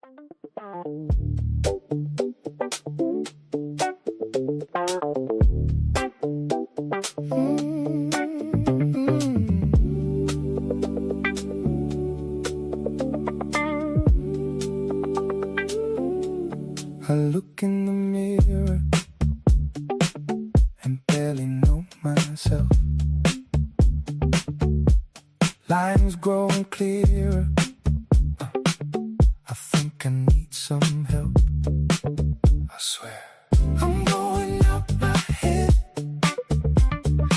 I look in the mirror and barely know myself. Lines growing clearer. I think I need some help. I swear. I'm going out my head.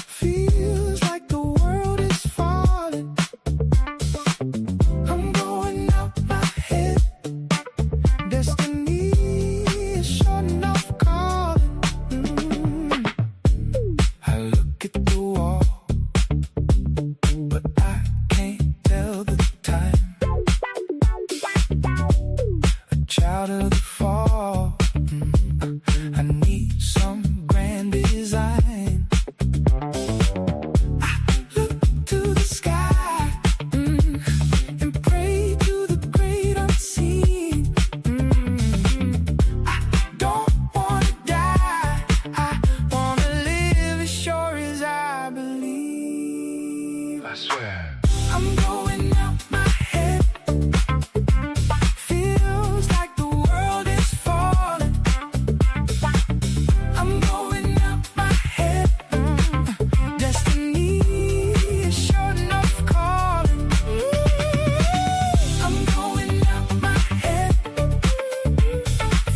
Feels like the world is falling. I'm going out my head. Destiny is short enough calling. I look at the wall, but I can't tell the time. A child of the fall. I need some grand design. I look to the sky and pray to the great unseen. I don't wanna die. I wanna live as sure as I believe. I swear. I'm going out my head. Feels like the world is falling. I'm going out my head. Destiny is short enough calling. I'm going out my head.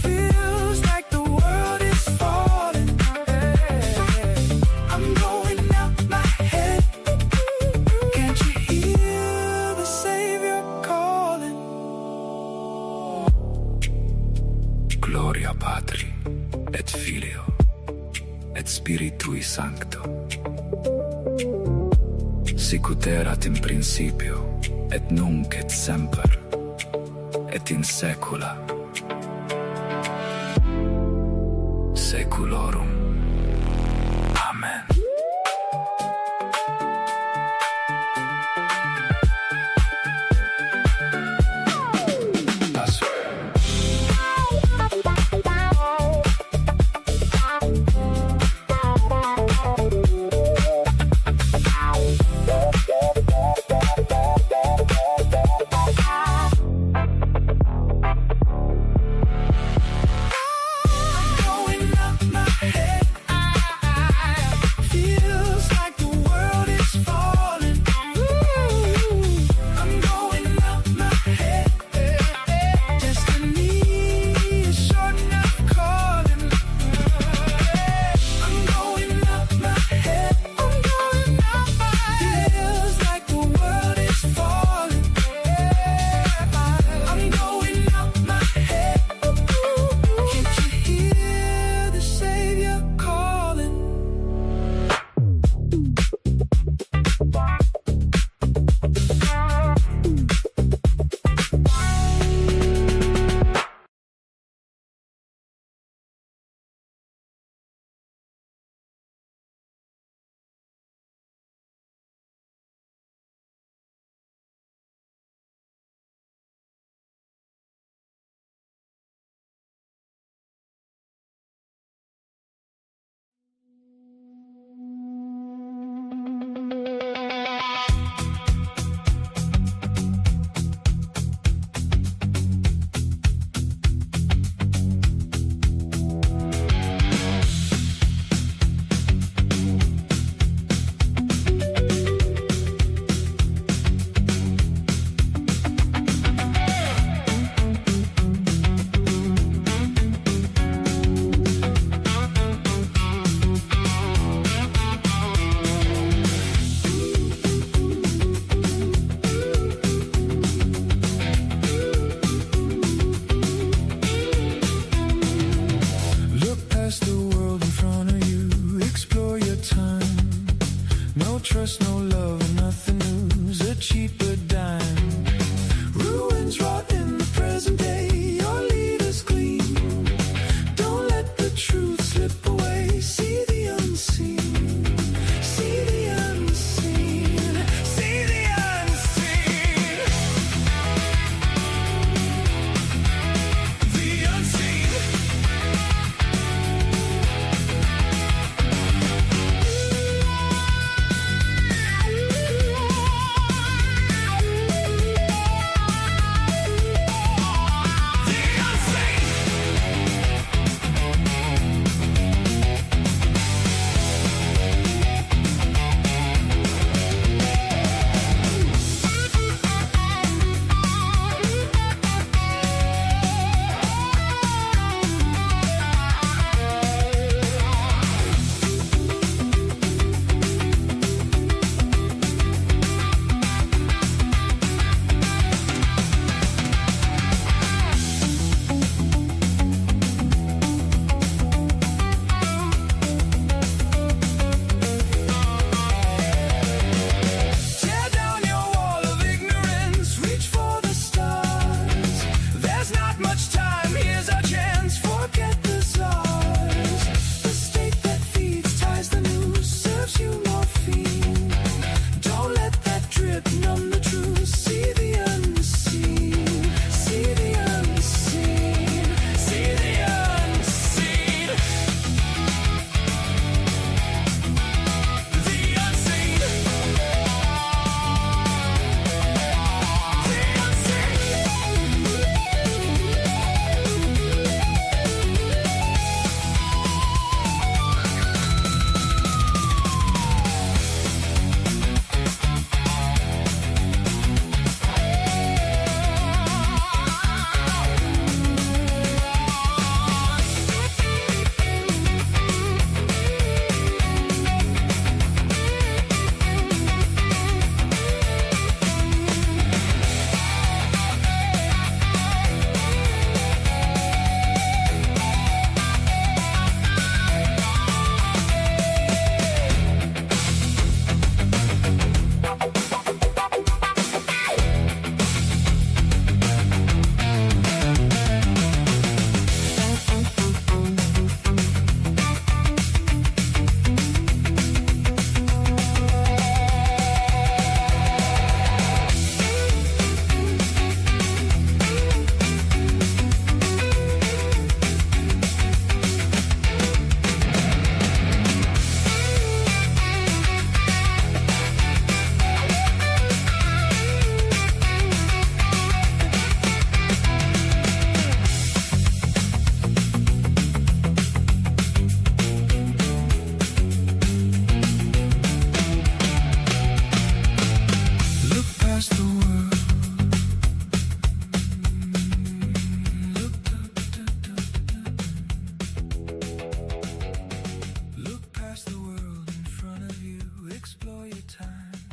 Feels like the world is falling. I'm going out my head. Can't you hear the Savior calling? Gloria Patri et Filio et Spiritui Sancto. Sicut erat in principio et nunc et semper et in saecula saeculorum. Amen. I swear. Going up my head.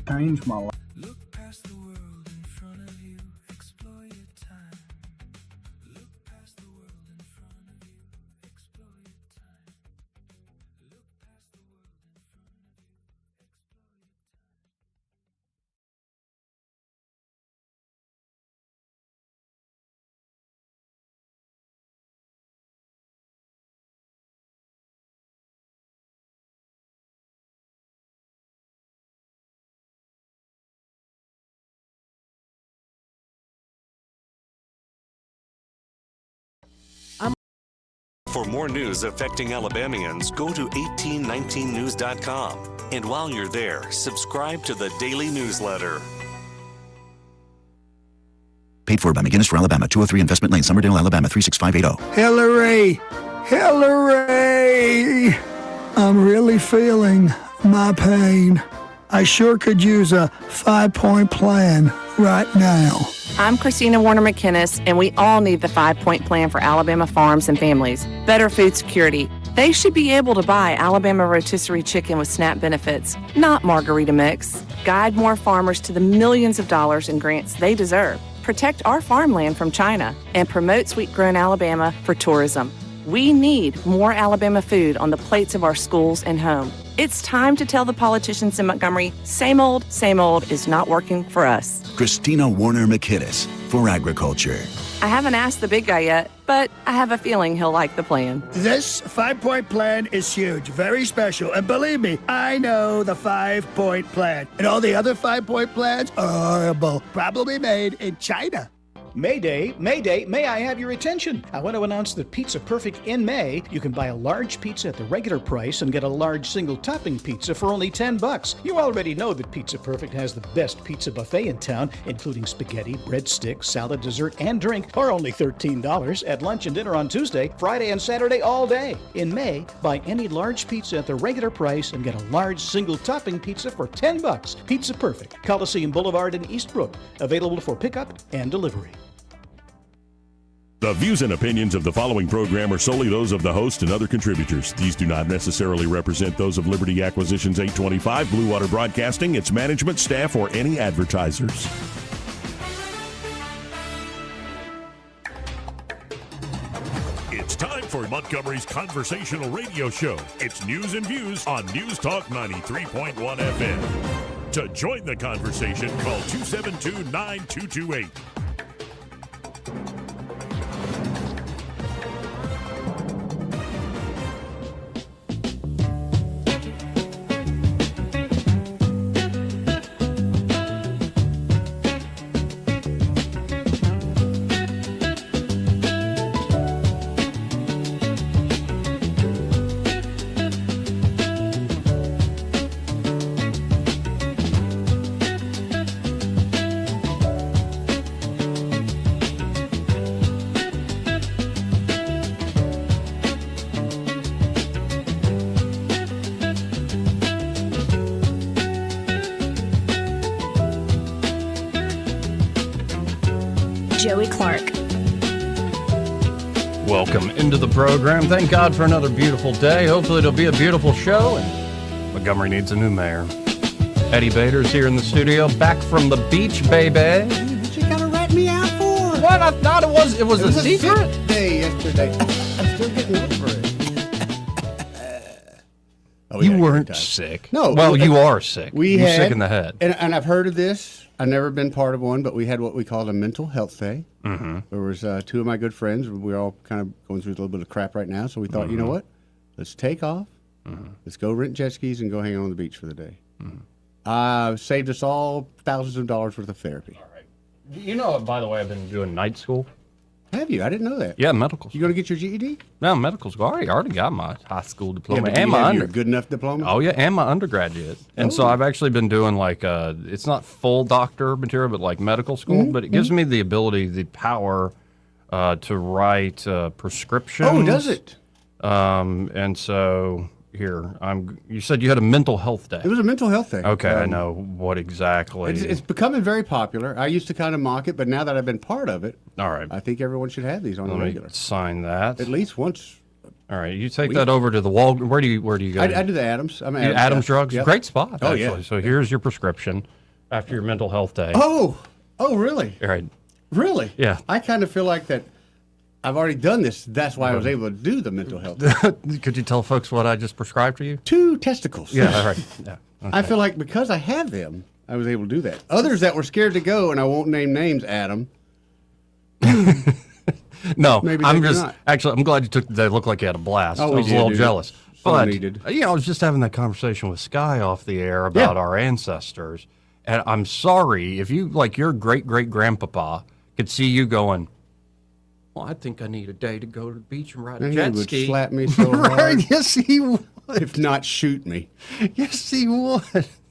changed my life. Look past the world in front of you, explore your time. Look past the world in front of you, explore your time. Look past the world in front of you, explore your time. For more news affecting Alabamians, go to 1819news.com. And while you're there, subscribe to the daily newsletter. Paid for by McGinnis for Alabama, 203 Investment Lane, Summerdale, Alabama, 36580. Hillary! Hillary! I'm really feeling my pain. I sure could use a 5-point plan right now. I'm Christina Warner McKinnis, and we all need the 5-point plan for Alabama farms and families. Better food security. They should be able to buy Alabama rotisserie chicken with SNAP benefits, not margarita mix. Guide more farmers to the millions of dollars in grants they deserve. Protect our farmland from China and promote sweet-grown Alabama for tourism. We need more Alabama food on the plates of our schools and home. It's time to tell the politicians in Montgomery, same old is not working for us. Christina Warner McKinnis for Agriculture. I haven't asked the big guy yet, but I have a feeling he'll like the plan. This 5-point plan is huge, very special, and believe me, I know the 5-point plan. And all the other 5-point plans are horrible, probably made in China. Mayday, Mayday, may I have your attention? I want to announce that Pizza Perfect in May, you can buy a large pizza at the regular price and get a large single topping pizza for only $10. You already know that Pizza Perfect has the best pizza buffet in town, including spaghetti, breadsticks, salad, dessert, and drink for only $13 at lunch and dinner on Tuesday, Friday, and Saturday all day. In May, buy any large pizza at the regular price and get a large single topping pizza for $10. Pizza Perfect, Coliseum Boulevard in Eastbrook, available for pickup and delivery. The views and opinions of the following program are solely those of the host and other contributors. These do not necessarily represent those of Liberty Acquisitions 825, Blue Water Broadcasting, its management, staff, or any advertisers. It's time for Montgomery's conversational radio show. It's News and Views on News Talk 93.1 FM. To join the conversation, call 272-9228. Joey Clark. Welcome into the program. Thank God for another beautiful day. Hopefully it'll be a beautiful show, and Montgomery needs a new mayor. Eddie Bader's here in the studio, back from the beach, baby. What you gotta rat me out for? What? I thought it was a secret. Sick day yesterday. I'm still getting over it. You weren't sick. No. Well, you are sick. You're sick in the head. And I've heard of this. I've never been part of one, but we had what we called a mental health day. Mm-hmm. There was two of my good friends. We're all kind of going through a little bit of crap right now, so we thought, you know what? Let's take off. Let's go rent jet skis and go hang out on the beach for the day. Saved us all thousands of dollars worth of therapy. All right. You know, by the way, I've been doing night school. Have you? I didn't know that. Yeah, medical school. You going to get your GED? No, medical school. I already got my high school diploma and my your good enough diploma. Oh yeah, and my undergraduate. And so I've actually been doing like it's not full doctor material, but like medical school. But it gives me the ability, the power to write prescriptions. Oh, does it? And so here, you said you had a mental health day. It was a mental health day. Okay, I know what exactly. It's becoming very popular. I used to kind of mock it, but now that I've been part of it, all right, I think everyone should have these on the regular. Sign that at least once. All right, you take that over to the Wal. Where do you go? I do the Adams. Adams Drugs. Yep. Great spot. Oh actually. yeah. So here's your prescription. after your mental health day. Oh, really? Right. Really? Yeah. I kind of feel like that I've already done this. That's why I was able to do the mental health. Could you tell folks what I just prescribed for you? 2 testicles. Yeah, all right. Yeah. Okay. I feel like because I have them, I was able to do that. Others that were scared to go, and I won't name names, Adam. No, Maybe I'm they just not. actually. I'm glad you took the day. It looked like you had a blast. Oh, I we was a did, little dude. jealous, So but needed. I was just having that conversation with Sky off the air about our ancestors, and I'm sorry if you like your great great grandpapa could see you going. Well, I think I need a day to go to the beach and ride a And jet he would ski. slap me so hard. Right? Yes, he would. If not, shoot me. Yes, he would.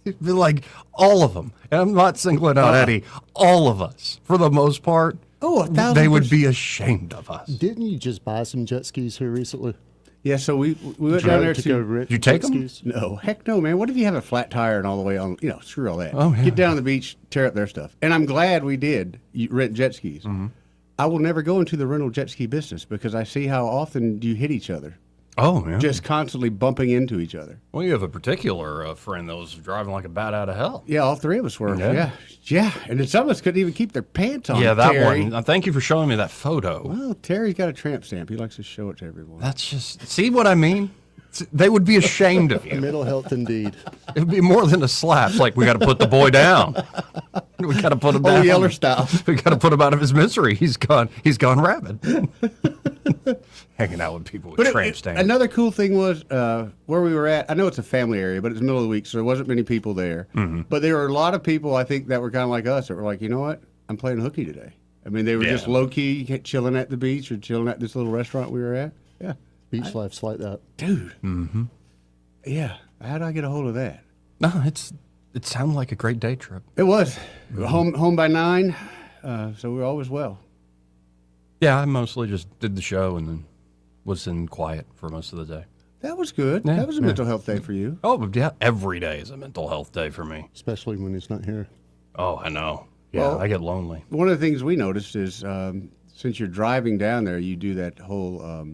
It'd be like all of them, and I'm not singling out Eddie. All of us, for the most part. Oh, 1,000%. They would be ashamed of us. Didn't you just buy some jet skis here recently? Yeah, so we went down there to to go rent You take jet 'em? skis? No, heck no, man. What if you have a flat tire and all the way on? Screw all that. Oh, yeah. Get down on the beach, tear up their stuff. And I'm glad we did rent jet skis. Mm-hmm. I will never go into the rental jet ski business because I see how often you hit each other, Oh, yeah. just constantly bumping into each other. Well, you have a particular friend that was driving like a bat out of hell. Yeah, all 3 of us were. Yeah. Yeah. And then some of us couldn't even keep their pants on. Yeah, that Terry. one. Thank you for showing me that photo. Well, Terry's got a tramp stamp. He likes to show it to everyone. That's just, see what I mean? They would be ashamed of you. Mental health indeed. It would be more than a slap. It's like, we got to put the boy down. We got to put him down. Yeller style. We got to put him out of his misery. He's gone rabid. Hanging out with people with tramp stamps. Another cool thing was where we were at. I know it's a family area, but it's the middle of the week, so there wasn't many people there. Mm-hmm. But there were a lot of people, I think, that were kind of like us that were like, you know what? I'm playing hooky today. I mean, they were just low key chilling at the beach or chilling at this little restaurant we were at. Yeah, Beach life's like that. dude. Mm-hmm. Yeah. How do I get a hold of that? No, it sounded like a great day trip. It was home by 9, so we were always well. Yeah, I mostly just did the show and then was in quiet for most of the day. That was good. Yeah, That was a yeah. mental health day for you. Oh, but yeah, every day is a mental health day for me. Especially when he's not here. Oh, I know. Yeah, Well, I get lonely. One of the things we noticed is since you're driving down there, you do that whole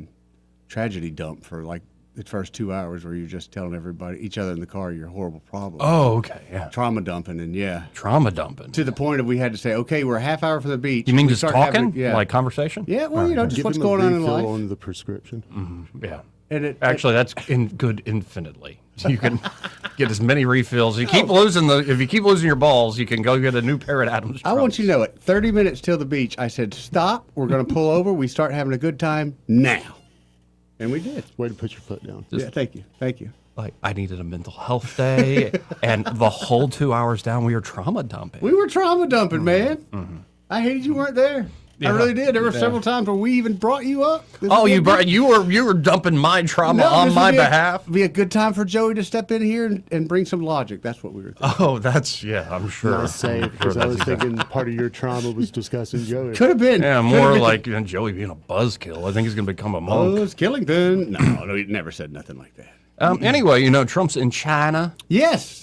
tragedy dump for like the first 2 hours where you're just telling each other in the car your horrible problem. Oh, okay, yeah. Trauma dumping and Trauma dumping. to the point of we had to say, okay, we're a half hour from the beach. You mean We just start talking? having- yeah. Like conversation? Yeah, well, just Give what's him going a on in refill life. on the prescription. Yeah. And Actually, that's good infinitely. You can get as many refills. You keep losing if you keep losing your balls, you can go get a new pair at Adams. I want you to know it. 30 minutes till the beach. I said, stop. We're going to pull over. We start having a good time now. And we did. Way to put your foot down. Yeah, thank you. Thank you. Like, I needed a mental health day, and the whole 2 hours down, we were trauma dumping. We were trauma dumping, man. I hated you weren't there. I really did. There were several times where we even brought you up. You were dumping my trauma on my behalf. Be a good time for Joey to step in here and bring some logic. That's what we were thinking. Oh, I'm sure. Not safe, because I was thinking part of your trauma was discussing Joey. Could have been. Yeah, Could more have been. like Joey being a buzzkill. I think he's going to become a monk. Buzz Killington. No, he never said nothing like that. Anyway, Trump's in China. Yes.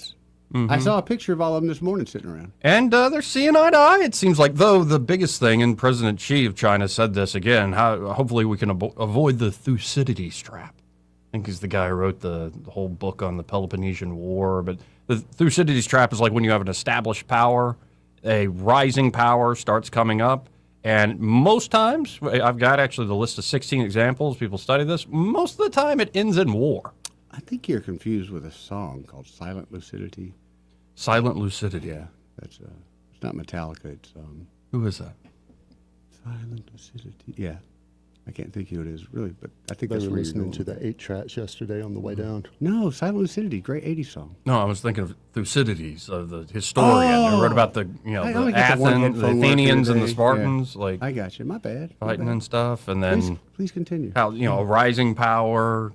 I saw a picture of all of them this morning sitting around. And they're seeing eye to eye, it seems like. Though the biggest thing, and President Xi of China said this again, hopefully we can avoid the Thucydides Trap. I think he's the guy who wrote the whole book on the Peloponnesian War. But the Thucydides Trap is like when you have an established power, a rising power starts coming up. And most times, I've got actually the list of 16 examples, people study this, most of the time it ends in war. I think you're confused with a song called Silent Lucidity. Silent Lucidity. Yeah, that's it's not Metallica. It's Who is that? Silent Lucidity. Yeah, I can't think who it is really, but I think They that's were where you're listening going to with the 8 tracks yesterday on the way down. No, Silent Lucidity, great 80s song. No, I was thinking of Thucydides, the historian who wrote about the I the only get the one Athens, the headphone work Athenians here and the today. Spartans, Yeah. like I got you. My bad. My fighting bad. and stuff, and then Please continue. how a rising power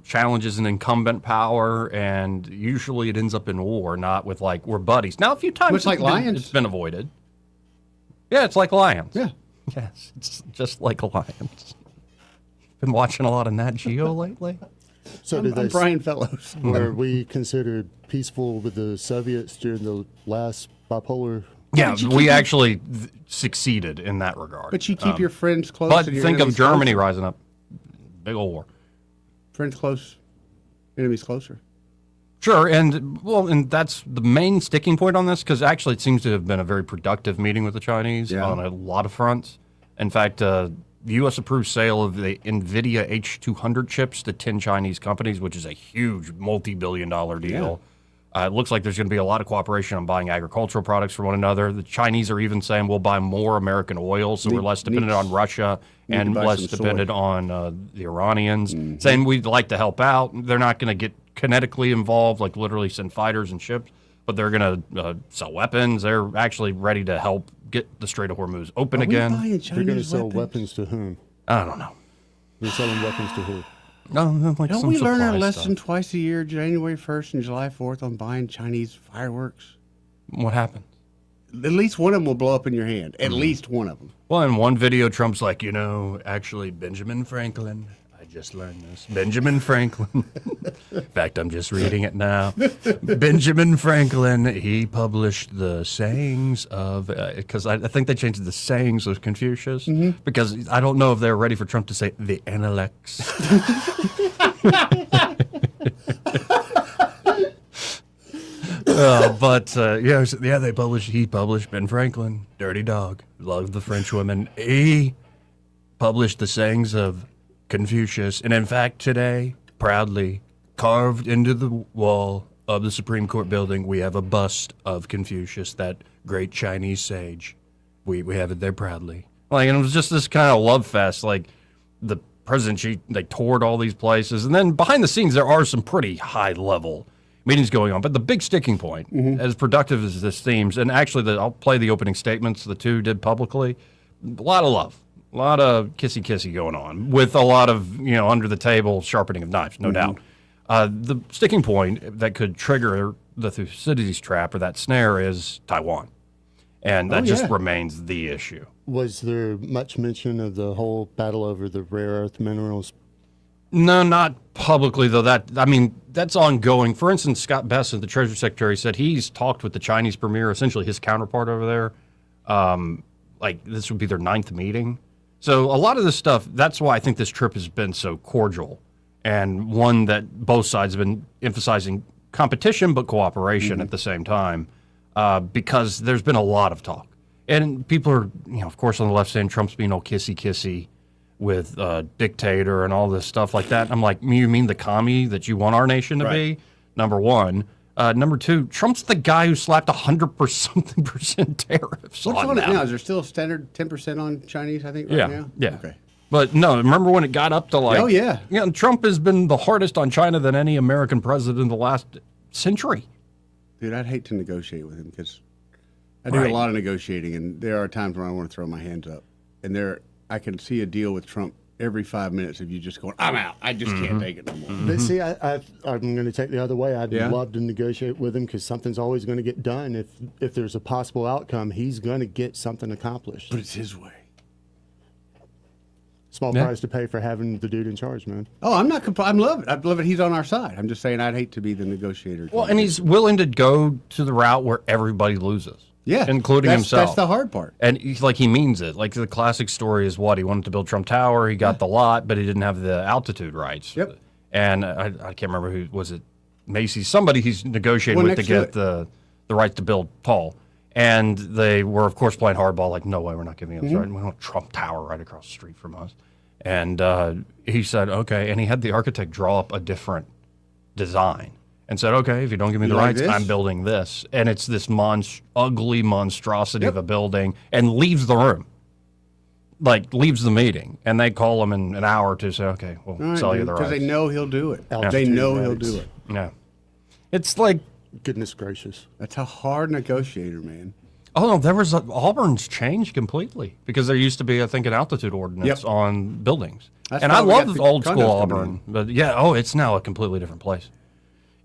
challenges an incumbent power, and usually it ends up in war, not with like we're buddies. Now, a few times Much like lions. it's been avoided. Yeah, it's like lions. Yeah. Yes, it's just like lions. Been watching a lot of Nat Geo lately. So did I'm they Brian Fellows. were we considered peaceful with the Soviets during the last bipolar? Yeah, we actually succeeded in that regard. But you keep your friends close. But and your think of enemies Germany closer. rising up. Big old war. Friends close, enemies closer. Sure, and that's the main sticking point on this, because actually it seems to have been a very productive meeting with the Chinese on a lot of fronts. In fact, the U.S. approved sale of the Nvidia H200 chips to 10 Chinese companies, which is a huge multi-billion-dollar deal. It looks like there's going to be a lot of cooperation on buying agricultural products from one another. The Chinese are even saying we'll buy more American oil, so we're less dependent on Russia and less dependent on the Iranians, saying we'd like to help out. They're not going to get kinetically involved, like literally send fighters and ships, but they're going to sell weapons. They're actually ready to help get the Strait of Hormuz open again. They're going to sell weapons to whom? I don't know. They're selling weapons to who? No, like Don't some we learn our supply lesson stuff. twice a year, January 1st and July 4th, on buying Chinese fireworks? What happened? At least one of them will blow up in your hand. At least one of them. Well, in one video, Trump's like, actually, Benjamin Franklin. I just learned this. Benjamin Franklin. In fact, I'm just reading it now. Benjamin Franklin, he published the sayings of, because I think they changed the sayings of Confucius, because I don't know if they're ready for Trump to say the Analects. He published Ben Franklin, dirty dog, loved the French women. He published the sayings of Confucius, and in fact today, proudly carved into the wall of the Supreme Court building, we have a bust of Confucius, that great Chinese sage. We have it there proudly. And it was just this kind of love fest. Like, the president, they toured all these places, and then behind the scenes there are some pretty high level meetings going on. But the big sticking point, as productive as this seems, and actually I'll play the opening statements the two did publicly, a lot of love. A lot of kissy-kissy going on, with a lot of, under the table sharpening of knives, no doubt. The sticking point that could trigger the Thucydides Trap, or that snare, is Taiwan. And that just remains the issue. Was there much mention of the whole battle over the rare earth minerals? No, not publicly, though. That's ongoing. For instance, Scott Bessent, the Treasury Secretary, said he's talked with the Chinese premier, essentially his counterpart over there. This would be their 9th meeting. So a lot of this stuff, that's why I think this trip has been so cordial, and one that both sides have been emphasizing competition but cooperation at the same time, because there's been a lot of talk. And people are, of course, on the left saying Trump's being all kissy-kissy with dictator and all this stuff like that. I'm like, you mean the commie that you want our nation to be? Number one. Number two, Trump's the guy who slapped 100% tariffs. What's on it now? Is there still a standard 10% on Chinese, I think, right now? Yeah. Okay. But no, remember when it got up to Trump has been the hardest on China than any American president in the last century. Dude, I'd hate to negotiate with him, because I do a lot of negotiating, and there are times when I want to throw my hands up. And I can see a deal with Trump every 5 minutes of you just going, I'm out. I just can't take it no more. But see, I'm going to take the other way. I'd love to negotiate with him, because something's always going to get done. If there's a possible outcome, he's going to get something accomplished. But it's his way. Small price to pay for having the dude in charge, man. Oh, I'm not. I love it. I love it. He's on our side. I'm just saying I'd hate to be the negotiator. Well, and he's willing to go to the route where everybody loses. Yeah, including himself. That's the hard part. And he means it. Like, the classic story is what? He wanted to build Trump Tower. He got the lot, but he didn't have the altitude rights. Yep. And I can't remember who was it. Macy's. Somebody he's negotiating with to get the right to build tall. And they were, of course, playing hardball. Like, no way, we're not giving up. We want a Trump Tower right across the street from us. And he said, okay. And he had the architect draw up a different design. And said, okay, if you don't give me the rights, I'm building this. And it's this ugly monstrosity of a building, and leaves the room. Leaves the meeting. And they call him in an hour to say, okay, we'll sell you the rights. Because they know he'll do it. They know he'll do it. Yeah. It's like... Goodness gracious. That's a hard negotiator, man. Oh, no, Auburn's changed completely. Because there used to be, I think, an altitude ordinance on buildings. And I love old school Auburn. But it's now a completely different place.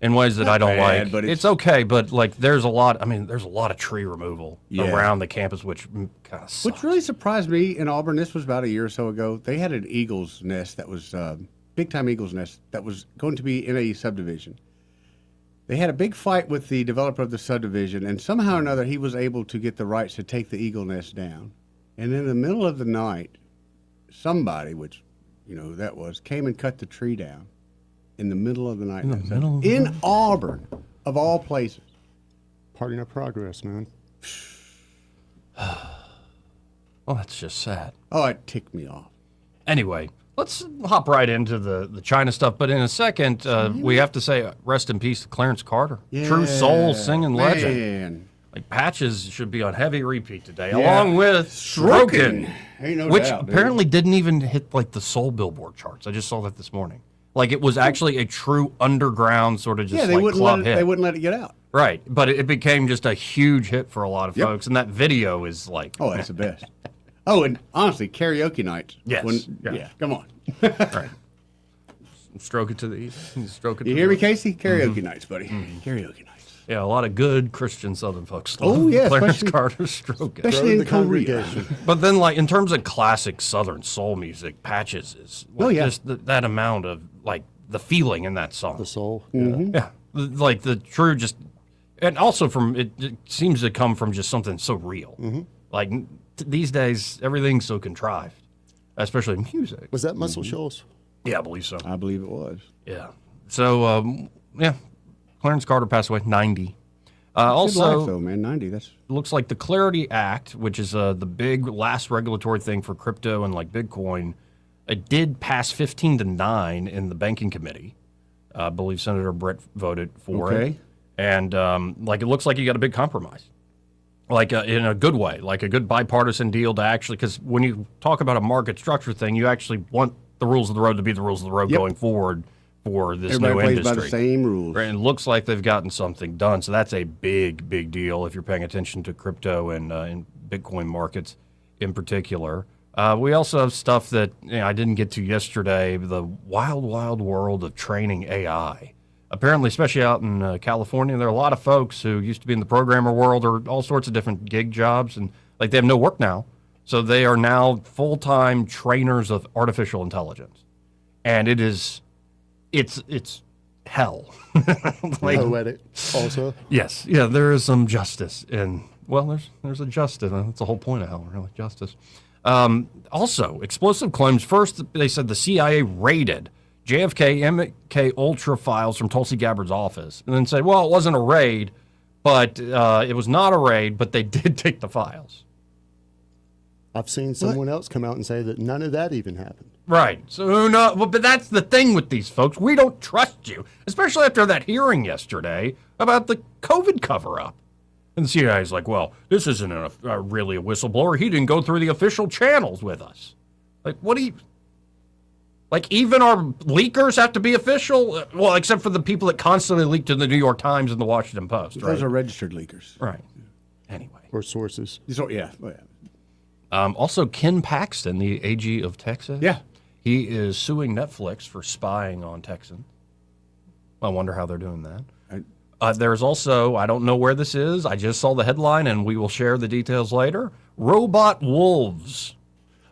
In ways that I don't like. But it's okay, but there's a lot of tree removal around the campus, which kind of sucks. Which really surprised me in Auburn, this was about a year or so ago, they had an eagle's nest that was, big-time eagle's nest, that was going to be in a subdivision. They had a big fight with the developer of the subdivision, and somehow or another he was able to get the rights to take the eagle nest down. And in the middle of the night, somebody, which, that was, came and cut the tree down. in the middle of the night. In Auburn, of all places. Part of progress, man. Well, that's just sad. Oh, it ticked me off. Anyway, let's hop right into the China stuff. But in a second, we have to say rest in peace to Clarence Carter. Yeah, True soul singing legend. man. Like Patches should be on heavy repeat today, along with Strokin'. Strokin', Ain't no which doubt, dude. apparently didn't even hit like the soul Billboard charts. I just saw that this morning. Like it was actually a true underground sort of just they like wouldn't club let it, hit. They wouldn't let it get out. Right, but it became just a huge hit for a lot of folks, and that video is like, Oh, that's the best. Oh, and honestly, karaoke nights. Yes. Yeah, come on. right. Stroke it to the east. Stroke it. You to hear the me, Casey? Karaoke nights, buddy. Karaoke nights. Yeah, a lot of good Christian Southern folks. Oh, yeah, Clarence especially- Carter Stroke it. Especially in the Korea. congregation. But then, like in terms of classic Southern soul music, Patches is like, just that amount of like the feeling in that song. The soul. Yeah, like the true just, and also from it seems to come from just something so real. Like these days, everything's so contrived, especially music. Was that Muscle Shoals? Yeah, I believe so. I believe it was. Yeah. So Clarence Carter passed away, 90. Also, Good life, though, man. 90. That's looks like the Clarity Act, which is the big last regulatory thing for crypto and like Bitcoin, it did pass 15-9 in the banking committee. I believe Senator Brett voted for it. And like it looks like you got a big compromise, like in a good way, like a good bipartisan deal to actually, because when you talk about a market structure thing, you actually want the rules of the road to be the rules of the road going forward for this Everybody new plays industry. by the same rules. Right, and it looks like they've gotten something done. So that's a big, big deal if you're paying attention to crypto and Bitcoin markets in particular. We also have stuff that I didn't get to yesterday, the wild, wild world of training AI. Apparently, especially out in California, there are a lot of folks who used to be in the programmer world or all sorts of different gig jobs, and like they have no work now. So they are now full-time trainers of artificial intelligence. And it's hell. Like, Poetic also. yes. Yeah, there is some justice in, well, there's a justice. That's the whole point of hell, really, justice. Also, explosive claims. First, they said the CIA raided JFK MK Ultra files from Tulsi Gabbard's office. And then said, well, it wasn't a raid, but it was not a raid, but they did take the files. I've seen someone else come out and say that none of that even happened. Right. So who knows? Well, but that's the thing with these folks. We don't trust you, especially after that hearing yesterday about the COVID cover-up. And the CIA is like, well, this isn't really a whistleblower. He didn't go through the official channels with us. Like, what do you... Like, even our leakers have to be official? Well, except for the people that constantly leak to the New York Times and the Washington Post, right? Those are registered leakers. Right. Anyway. Or sources. So, yeah. Also, Ken Paxton, the AG of Texas. Yeah. He is suing Netflix for spying on Texans. I wonder how they're doing that. There's also, I don't know where this is. I just saw the headline, and we will share the details later. Robot wolves.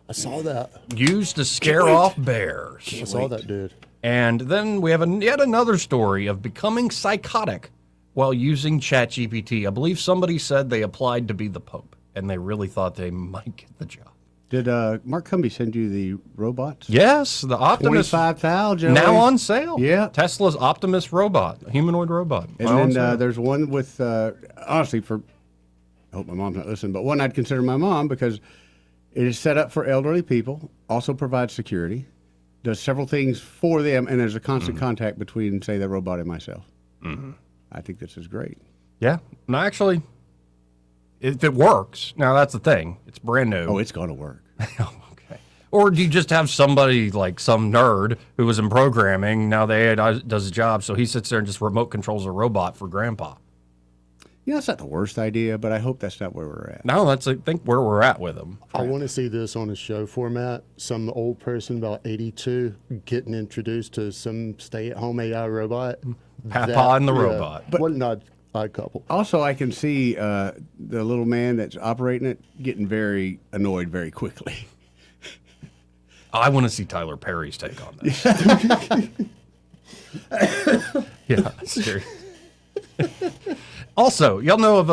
I saw that. Used to scare off bears. I saw that, dude. And then we have yet another story of becoming psychotic while using Chat GPT. I believe somebody said they applied to be the Pope, and they really thought they might get the job. Did Mark Cumbie send you the robots? Yes, the Optimus. 25,000. Now on sale. Yeah. Tesla's Optimus robot, a humanoid robot. And then there's one with, honestly, I hope my mom's not listening, but one I'd consider my mom because it is set up for elderly people, also provides security, does several things for them, and there's a constant contact between, say, the robot and myself. I think this is great. Yeah. No, actually, if it works, now that's the thing. It's brand new. Oh, it's going to work. Okay. Or do you just have somebody like some nerd who was in programming, now the AI does a job, so he sits there and just remote controls a robot for grandpa? Yeah, that's not the worst idea, but I hope that's not where we're at. No, that's, I think, where we're at with them. I want to see this on a show format. Some old person about 82 getting introduced to some stay-at-home AI robot. Papa and the robot. But what an odd couple. Also, I can see the little man that's operating it getting very annoyed very quickly. I want to see Tyler Perry's take on this. Yeah, seriously. Also, y'all know of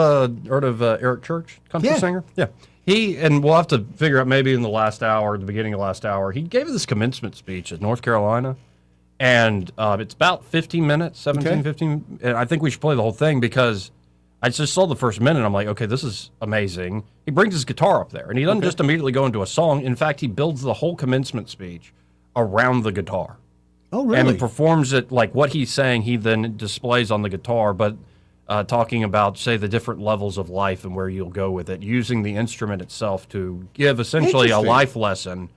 heard of Eric Church, country singer? Yeah. And we'll have to figure out maybe in the last hour, the beginning of last hour, he gave this commencement speech at North Carolina, And it's about 15 minutes, 15. And I think we should play the whole thing because I just saw the first minute. I'm like, okay, this is amazing. He brings his guitar up there, and he doesn't just immediately go into a song. In fact, he builds the whole commencement speech around the guitar. Oh, really? And performs it like what he's saying, he then displays on the guitar, but talking about, say, the different levels of life and where you'll go with it, using the instrument itself to give essentially a life lesson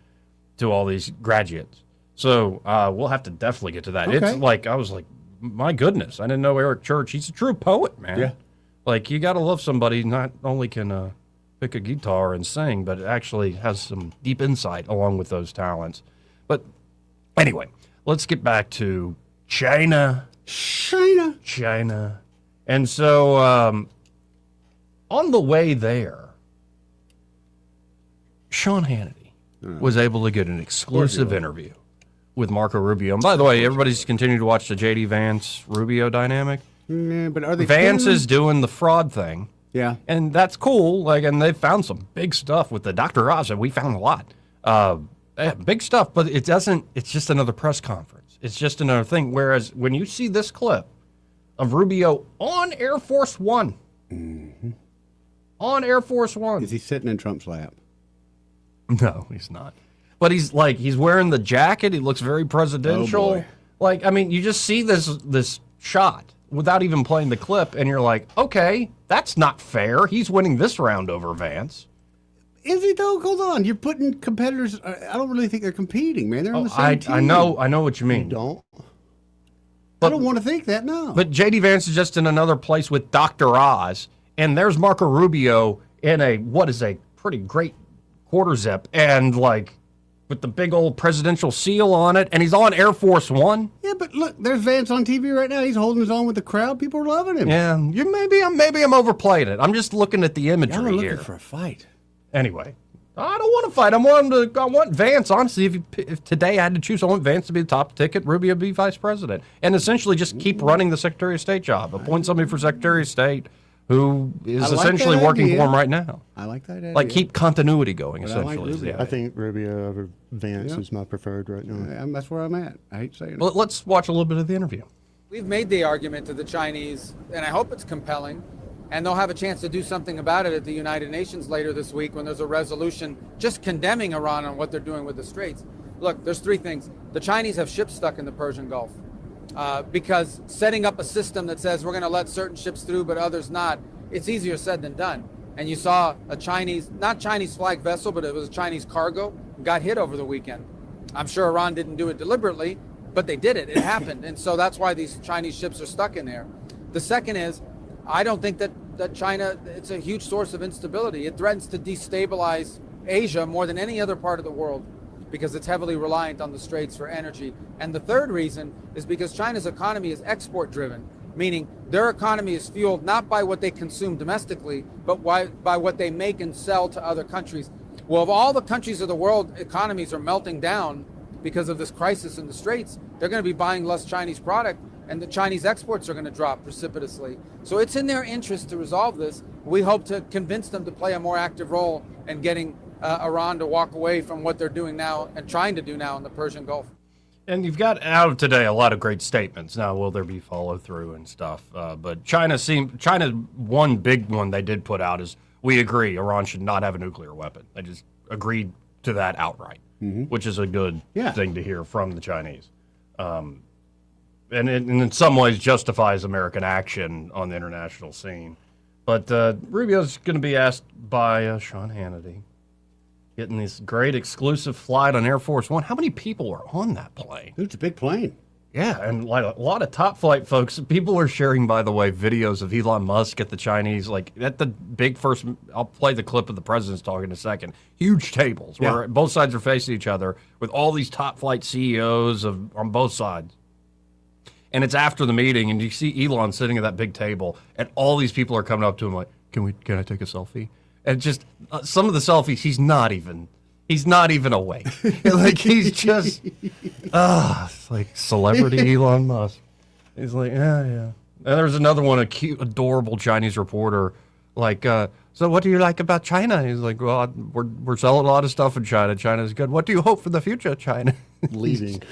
to all these graduates. So we'll have to definitely get to that. Okay. It's like, I was like, my goodness, I didn't know Eric Church. He's a true poet, man. Yeah. Like, you got to love somebody not only can pick a guitar and sing, but actually has some deep insight along with those talents. But anyway, let's get back to China. And so on the way there, Sean Hannity was able to get an exclusive interview with Marco Rubio. And by the way, everybody's continuing to watch the J.D. Vance-Rubio dynamic. But are they Vance is doing the fraud thing. Yeah. And that's cool. Like, and they've found some big stuff with the Dr. Oz, and we found a lot. Big stuff, but it doesn't, it's just another press conference. It's just another thing. Whereas when you see this clip of Rubio on Air Force One, on Air Force One. Is he sitting in Trump's lap? No, he's not. But he's wearing the jacket. He looks very presidential. Oh, boy. Like, I mean, you just see this shot without even playing the clip, and you're like, okay, that's not fair. He's winning this round over Vance. Is he though? Hold on. You're putting competitors. I don't really think they're competing, man. They're on the same team. I know what you mean. You don't? I don't want to think that, no. But J.D. Vance is just in another place with Dr. Oz, and there's Marco Rubio in a pretty great quarter zip, and like with the big old presidential seal on it, and he's on Air Force One. Yeah, but look, there's Vance on TV right now. He's holding his own with the crowd. People are loving him. Yeah, maybe I'm overplaying it. I'm just looking at the imagery Y'all are here. looking for a fight. Anyway, I don't want to fight. I want Vance. Honestly, if today I had to choose, I want Vance to be the top ticket, Rubio be vice president, and essentially just keep running the Secretary of State job. Appoint somebody for Secretary of State who is essentially working for him right now. I like that idea. Like, keep continuity going, But essentially. I I think Rubio over Vance is my preferred right now. That's where I'm at. I hate saying it. Well, let's watch a little bit of the interview. We've made the argument to the Chinese, and I hope it's compelling, and they'll have a chance to do something about it at the United Nations later this week when there's a resolution just condemning Iran on what they're doing with the Straits. Look, there's three things. The Chinese have ships stuck in the Persian Gulf because setting up a system that says we're going to let certain ships through but others not, it's easier said than done. And you saw a not Chinese flag vessel, but it was a Chinese cargo, got hit over the weekend. I'm sure Iran didn't do it deliberately, but they did it. It happened. And so that's why these Chinese ships are stuck in there. The second is, I don't think that China, it's a huge source of instability. It threatens to destabilize Asia more than any other part of the world because it's heavily reliant on the Straits for energy. And the third reason is because China's economy is export driven, meaning their economy is fueled not by what they consume domestically, but by what they make and sell to other countries. Well, if all the countries of the world economies are melting down because of this crisis in the Straits, they're going to be buying less Chinese product, and the Chinese exports are going to drop precipitously. So it's in their interest to resolve this. We hope to convince them to play a more active role in getting Iran to walk away from what they're doing now and trying to do now in the Persian Gulf. And you've got out of today a lot of great statements. Now, will there be follow through and stuff? But China's one big one they did put out is, we agree Iran should not have a nuclear weapon. They just agreed to that outright, which is a good thing to hear from the Chinese. And in some ways justifies American action on the international scene. But Rubio's going to be asked by Sean Hannity, getting this great exclusive flight on Air Force One. How many people are on that plane? Dude, it's a big plane. Yeah, and like a lot of top flight folks. People are sharing, by the way, videos of Elon Musk at the Chinese, like at the big first. I'll play the clip of the president's talking in a second. Huge tables where both sides are facing each other with all these top flight CEOs on both sides. And it's after the meeting, and you see Elon sitting at that big table, and all these people are coming up to him like, "Can I take a selfie?" And just some of the selfies, he's not even awake. Like, he's just, it's like celebrity Elon Musk. He's like, yeah. And there's another one, a cute, adorable Chinese reporter, like, so what do you like about China? He's like, well, we're selling a lot of stuff in China. China's good. What do you hope for the future of China? Leaving.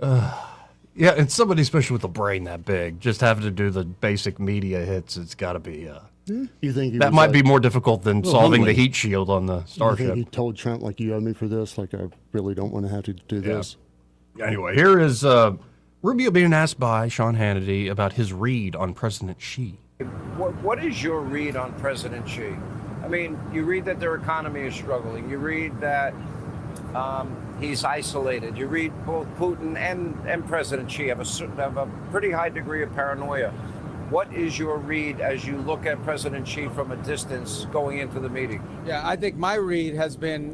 Yeah, and somebody, especially with a brain that big, just having to do the basic media hits, it's got to be... You think that might be more difficult than solving the heat shield on the Starship. You think he told Trump, like, you owe me for this? Like, I really don't want to have to do this. Anyway, here is Rubio being asked by Sean Hannity about his read on President Xi. What is your read on President Xi? I mean, you read that their economy is struggling. You read that he's isolated. You read both Putin and President Xi have a pretty high degree of paranoia. What is your read as you look at President Xi from a distance going into the meeting? Yeah, I think my read has been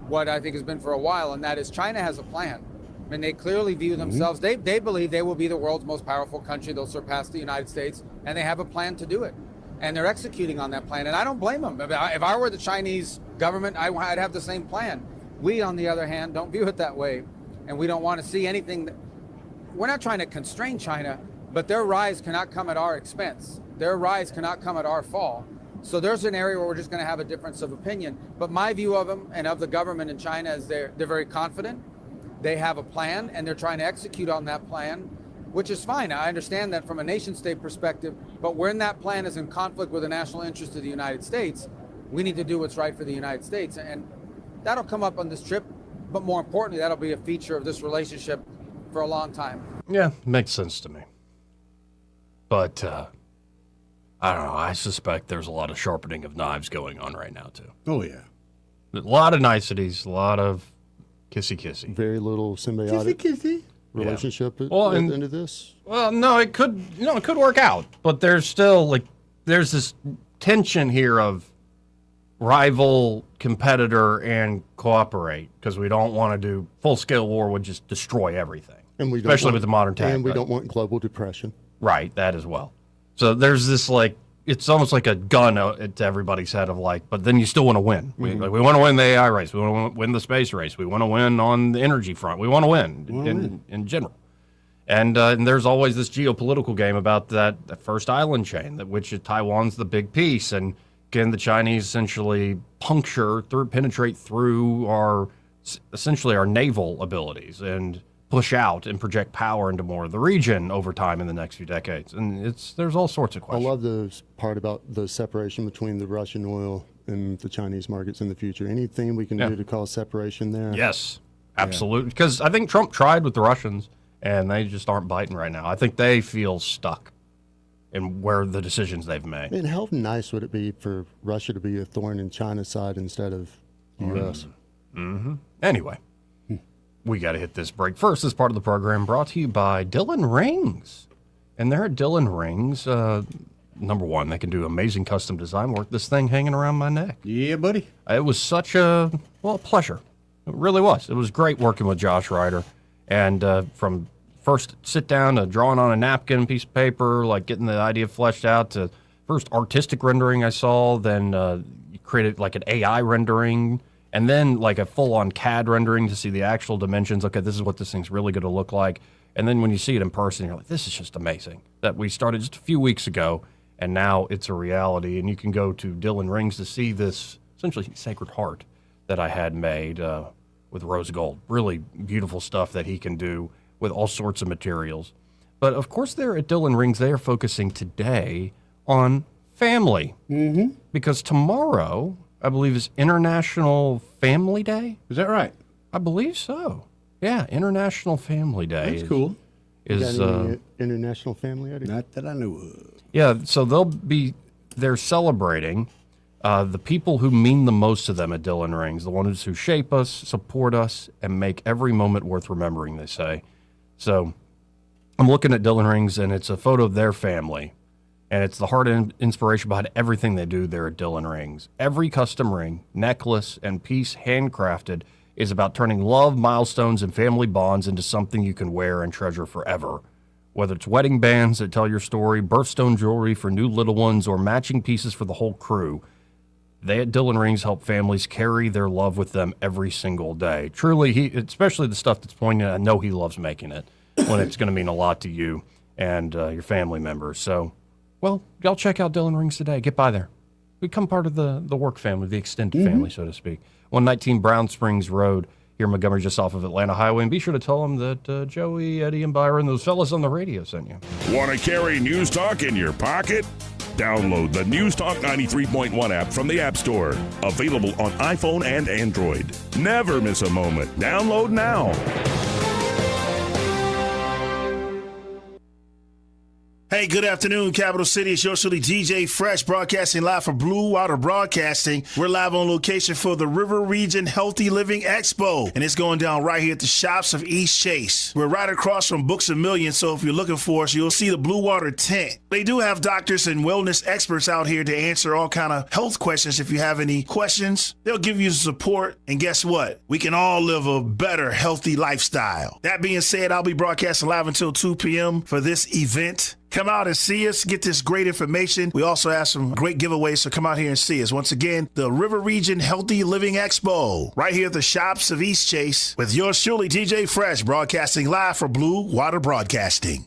what I think has been for a while, and that is China has a plan. I mean, they clearly view themselves, they believe they will be the world's most powerful country. They'll surpass the United States, and they have a plan to do it. And they're executing on that plan, and I don't blame them. If I were the Chinese government, I'd have the same plan. We, on the other hand, don't view it that way, and we don't want to see anything. We're not trying to constrain China, but their rise cannot come at our expense. Their rise cannot come at our fall. So there's an area where we're just going to have a difference of opinion. But my view of them and of the government in China is they're very confident. They have a plan, and they're trying to execute on that plan, which is fine. I understand that from a nation-state perspective, but when that plan is in conflict with the national interest of the United States, we need to do what's right for the United States. And that'll come up on this trip, but more importantly, that'll be a feature of this relationship for a long time. Yeah, makes sense to me. But, I don't know, I suspect there's a lot of sharpening of knives going on right now, too. Oh, yeah. A lot of niceties, a lot of kissy-kissy. Very little symbiotic relationship at the end of this. Well, no, it could work out. But there's still, there's this tension here of rival, competitor, and cooperate, because we don't want to do full-scale war would just destroy everything, especially with the modern tech. And we don't want global depression. Right, that as well. So there's this, it's almost like a gun to everybody's head of but then you still want to win. We want to win the AI race. We want to win the space race. We want to win on the energy front. We want to win in general. And there's always this geopolitical game about that first island chain, which is Taiwan's the big piece. And again, the Chinese essentially penetrate through essentially our naval abilities and push out and project power into more of the region over time in the next few decades. And there's all sorts of questions. I love the part about the separation between the Russian oil and the Chinese markets in the future. Anything we can do to cause separation there? Yes, absolutely. Because I think Trump tried with the Russians, and they just aren't biting right now. I think they feel stuck in where the decisions they've made. And how nice would it be for Russia to be a thorn in China's side instead of the U.S.? Mm-hmm. Anyway. We got to hit this break. First, this part of the program brought to you by Dylan Rings. And there at Dylan Rings, number one, they can do amazing custom design work. This thing hanging around my neck. Yeah, buddy. It was such a pleasure. It really was. It was great working with Josh Ryder. And from first sit down to drawing on a napkin, piece of paper, getting the idea fleshed out, to first artistic rendering I saw, then you created an AI rendering, and then a full-on CAD rendering to see the actual dimensions. Okay, this is what this thing's really going to look like. And then when you see it in person, you're like, this is just amazing. That we started just a few weeks ago, and now it's a reality. And you can go to Dylan Rings to see this essentially Sacred Heart that I had made with rose gold. Really beautiful stuff that he can do with all sorts of materials. But, of course, there at Dylan Rings, they are focusing today on family. Mm-hmm. Because tomorrow, I believe, is International Family Day. Is that right? I believe so. Yeah, International Family Day. That's cool. Is any International Family Day? Not that I knew of. Yeah, so they're celebrating the people who mean the most to them at Dylan Rings, the ones who shape us, support us, and make every moment worth remembering, they say. So I'm looking at Dylan Rings, and it's a photo of their family. And it's the heart and inspiration behind everything they do there at Dylan Rings. Every custom ring, necklace, and piece handcrafted is about turning love, milestones, and family bonds into something you can wear and treasure forever. Whether it's wedding bands that tell your story, birthstone jewelry for new little ones, or matching pieces for the whole crew, they at Dylan Rings help families carry their love with them every single day. Truly, especially the stuff that's poignant, I know he loves making it when it's going to mean a lot to you and your family members. So, well, y'all check out Dylan Rings today. Get by there. Become part of the work family, the extended family, so to speak. 119 Brown Springs Road here in Montgomery, just off of Atlanta Highway. And be sure to tell them that Joey, Eddie, and Byron, those fellas on the radio, sent you. Want to carry News Talk in your pocket? Download the News Talk 93.1 app from the App Store. Available on iPhone and Android. Never miss a moment. Download now. Hey, good afternoon, Capital City. It's yours truly, DJ Fresh, broadcasting live for Blue Water Broadcasting. We're live on location for the River Region Healthy Living Expo, and it's going down right here at the shops of East Chase. We're right across from Books A Million, so if you're looking for us, you'll see the Blue Water tent. They do have doctors and wellness experts out here to answer all kind of health questions. If you have any questions, they'll give you support, and guess what? We can all live a better, healthy lifestyle. That being said, I'll be broadcasting live until 2 p.m. for this event. Come out and see us, get this great information. We also have some great giveaways, so come out here and see us. Once again, the River Region Healthy Living Expo, right here at the shops of East Chase, with yours truly, DJ Fresh, broadcasting live for Blue Water Broadcasting.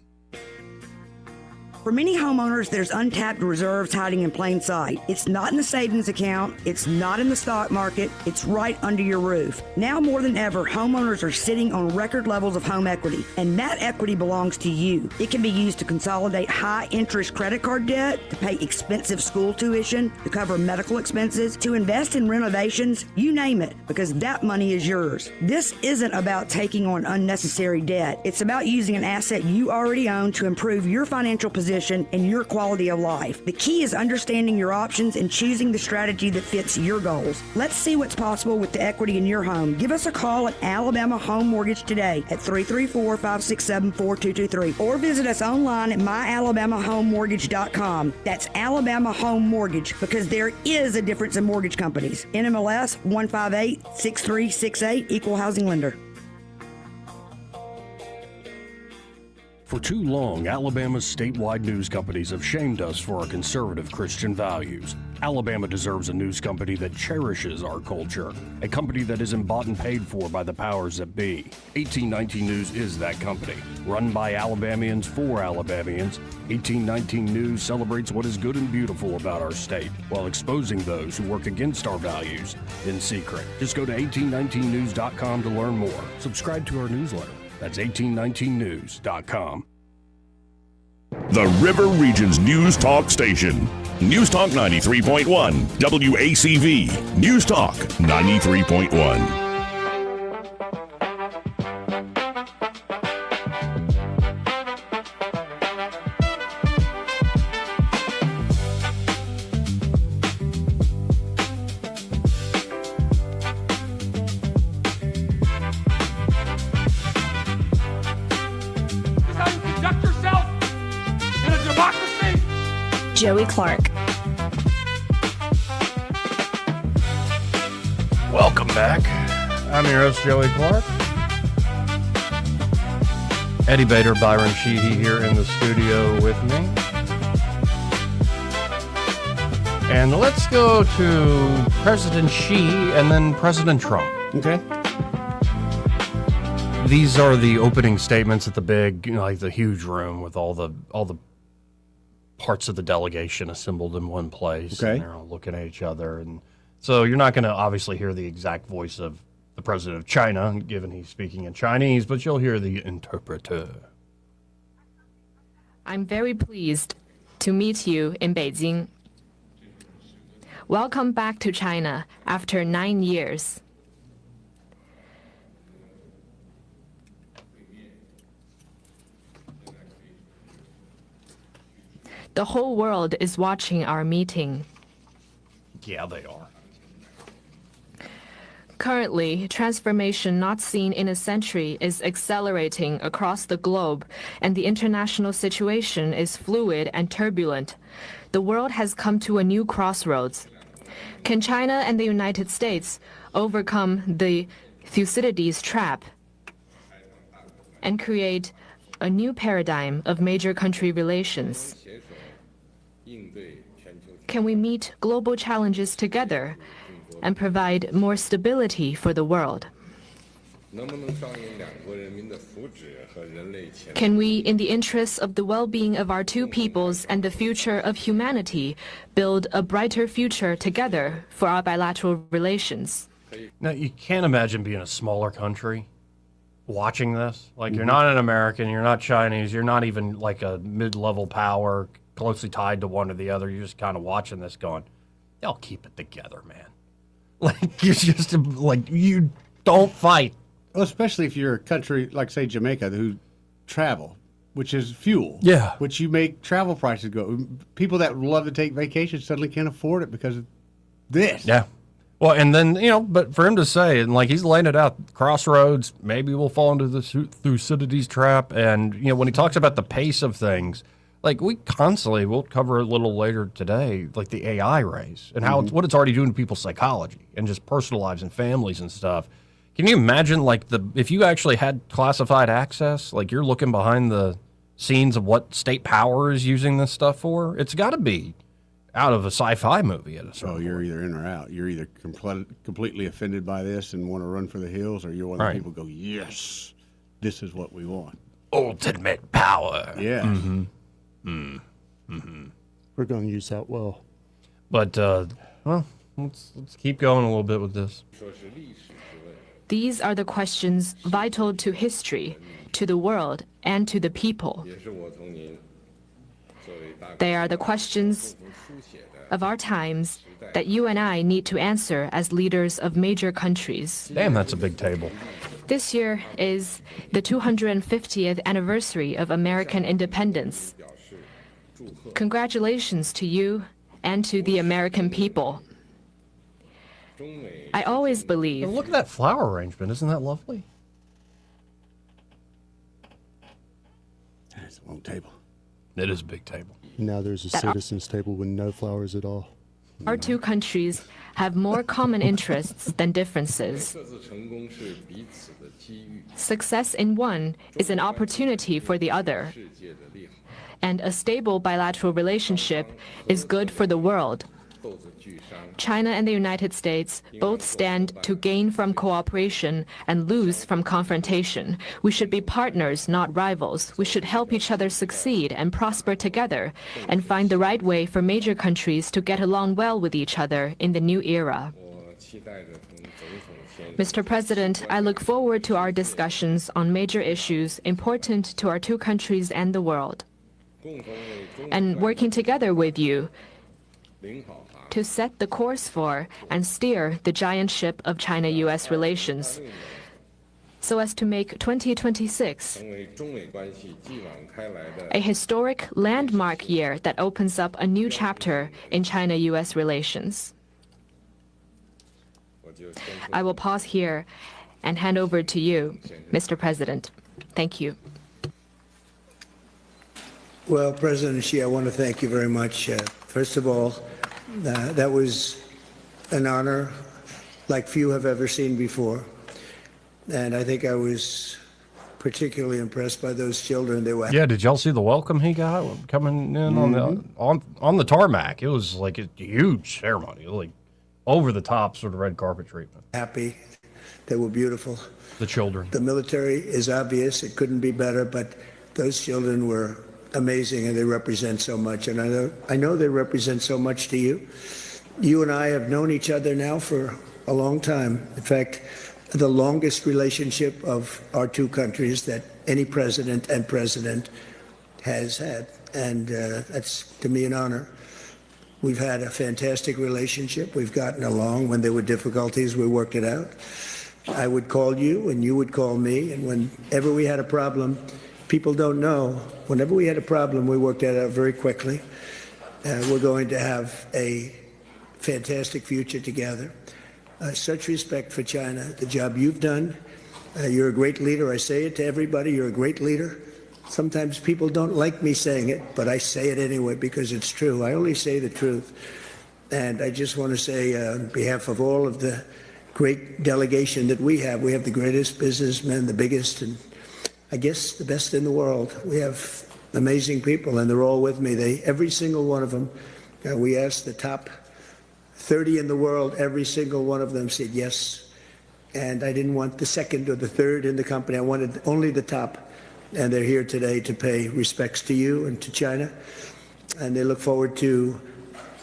For many homeowners, there's untapped reserves hiding in plain sight. It's not in the savings account. It's not in the stock market. It's right under your roof. Now more than ever, homeowners are sitting on record levels of home equity, and that equity belongs to you. It can be used to consolidate high-interest credit card debt, to pay expensive school tuition, to cover medical expenses, to invest in renovations, you name it, because that money is yours. This isn't about taking on unnecessary debt. It's about using an asset you already own to improve your financial position and your quality of life. The key is understanding your options and choosing the strategy that fits your goals. Let's see what's possible with the equity in your home. Give us a call at Alabama Home Mortgage today at 334-567-4223 or visit us online at myalabamahomemortgage.com. That's Alabama Home Mortgage, because there is a difference in mortgage companies. NMLS 1586368, Equal Housing Lender. For too long, Alabama's statewide news companies have shamed us for our conservative Christian values. Alabama deserves a news company that cherishes our culture, a company that isn't bought and paid for by the powers that be. 1819 News is that company. Run by Alabamians for Alabamians, 1819 News celebrates what is good and beautiful about our state, while exposing those who work against our values in secret. Just go to 1819news.com to learn more. Subscribe to our newsletter. That's 1819news.com. The River Region's News Talk station. News Talk 93.1. WACV. News Talk 93.1. Joey Clark. Welcome back. I'm your host, Joey Clark. Eddie Bader, Byron Sheehy here in the studio with me. And let's go to President Xi and then President Trump. Okay. These are the opening statements at the big, like the huge room with all the parts of the delegation assembled in one place. Okay. And they're all looking at each other. And so you're not going to obviously hear the exact voice of the president of China, given he's speaking in Chinese, but you'll hear the interpreter. I'm very pleased to meet you in Beijing. Welcome back to China after 9 years. The whole world is watching our meeting. Yeah, they are. Currently, transformation not seen in a century is accelerating across the globe, and the international situation is fluid and turbulent. The world has come to a new crossroads. Can China and the United States overcome the Thucydides Trap and create a new paradigm of major country relations? Can we meet global challenges together and provide more stability for the world? Can we, in the interests of the well-being of our two peoples and the future of humanity, build a brighter future together for our bilateral relations? Now, you can't imagine being a smaller country watching this. Like, you're not an American, you're not Chinese, you're not even like a mid-level power closely tied to one or the other. You're just kind of watching this going, y'all keep it together, man. Like, you're just, like, you don't fight. Well, especially if you're a country like, say, Jamaica, who travel, which is fuel. Yeah. Which you make travel prices go. People that love to take vacations suddenly can't afford it because of this. Yeah. Well, and then, but for him to say, and like he's laying it out, crossroads, maybe we'll fall into the Thucydides trap. And, when he talks about the pace of things, like we'll cover a little later today, like the AI race and how what it's already doing to people's psychology and just personal lives and families and stuff. Can you imagine, like, if you actually had classified access, like you're looking behind the scenes of what state power is using this stuff for? It's got to be out of a sci-fi movie at a certain you're either in or out. You're either completely offended by this and want to run for the hills, or you're one of the people who go, yes, this is what we want. Ultimate power. Yes. We're going to use that well. But, let's keep going a little bit with this. These are the questions vital to history, to the world, and to the people. They are the questions of our times that you and I need to answer as leaders of major countries. Damn, that's a big table. This year is the 250th anniversary of American independence. Congratulations to you and to the American people. I always believe... Look at that flower arrangement. Isn't that lovely? That's a long table. It is a big table. Now there's a citizens table with no flowers at all. Our two countries have more common interests than differences. Success in one is an opportunity for the other. And a stable bilateral relationship is good for the world. China and the United States both stand to gain from cooperation and lose from confrontation. We should be partners, not rivals. We should help each other succeed and prosper together and find the right way for major countries to get along well with each other in the new era. Mr. President, I look forward to our discussions on major issues important to our two countries and the world, and working together with you to set the course for and steer the giant ship of China-U.S. relations so as to make 2026 a historic landmark year that opens up a new chapter in China-U.S. relations. I will pause here and hand over to you, Mr. President. Thank you. Well, President Xi, I want to thank you very much. First of all, that was an honor like few have ever seen before. And I think I was particularly impressed by those children. They were did y'all see the welcome he got coming in on the tarmac? It was like a huge ceremony, like over the top sort of red carpet treatment. Happy. They were beautiful. The children. The military is obvious. It couldn't be better, but those children were amazing, and they represent so much. And I know they represent so much to you. You and I have known each other now for a long time. In fact, the longest relationship of our two countries that any president and president has had. And that's, to me, an honor. We've had a fantastic relationship. We've gotten along. When there were difficulties, we worked it out. I would call you, and you would call me. And whenever we had a problem, people don't know, whenever we had a problem, we worked that out very quickly. We're going to have a fantastic future together. Such respect for China, the job you've done. You're a great leader. I say it to everybody. You're a great leader. Sometimes people don't like me saying it, but I say it anyway because it's true. I only say the truth. And I just want to say on behalf of all of the great delegation that we have the greatest businessmen, the biggest, and I guess the best in the world. We have amazing people, and they're all with me. Every single one of them, we asked the top 30 in the world, every single one of them said yes. And I didn't want the second or the third in the company. I wanted only the top. And they're here today to pay respects to you and to China. And they look forward to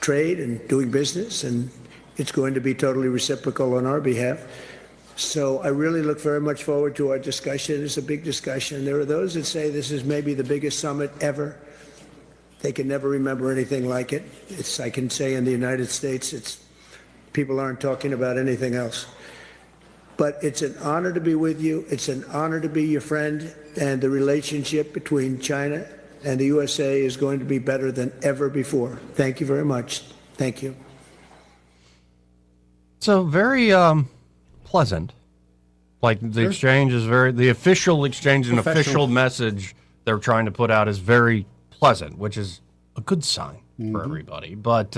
trade and doing business. And it's going to be totally reciprocal on our behalf. So I really look very much forward to our discussion. It's a big discussion. There are those that say this is maybe the biggest summit ever. They can never remember anything like it. I can say in the United States, people aren't talking about anything else. But it's an honor to be with you. It's an honor to be your friend. And the relationship between China and the USA is going to be better than ever before. Thank you very much. Thank you. So very pleasant. Like the exchange is the official exchange and official message they're trying to put out is very pleasant, which is a good sign for everybody. But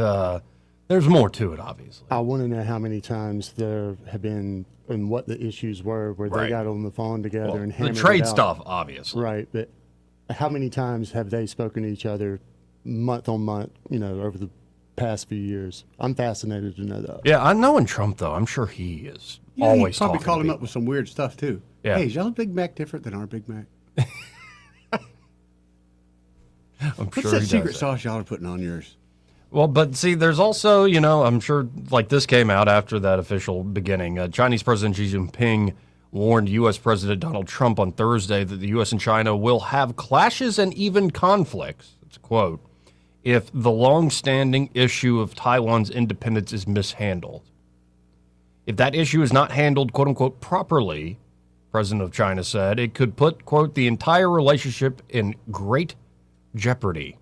there's more to it, obviously. I want to know how many times there have been and what the issues were where they got on the phone together and hammered the trade it out. stuff, obviously. Right, but how many times have they spoken to each other month on month, over the past few years? I'm fascinated to know that. Yeah, I know in Trump, though, I'm sure he is always probably talking call to him people. up with some weird stuff, too. Yeah. Hey, is y'all's Big Mac different than our Big Mac? What's sure that he secret does sauce y'all are putting on yours? Well, but see, there's also, I'm sure, like this came out after that official beginning. Chinese President Xi Jinping warned U.S. President Donald Trump on Thursday that the U.S. and China will have clashes and even conflicts, it's a quote, if the long-standing issue of Taiwan's independence is mishandled. If that issue is not handled, quote-unquote, properly, President of China said, it could put, quote, the entire relationship in great jeopardy.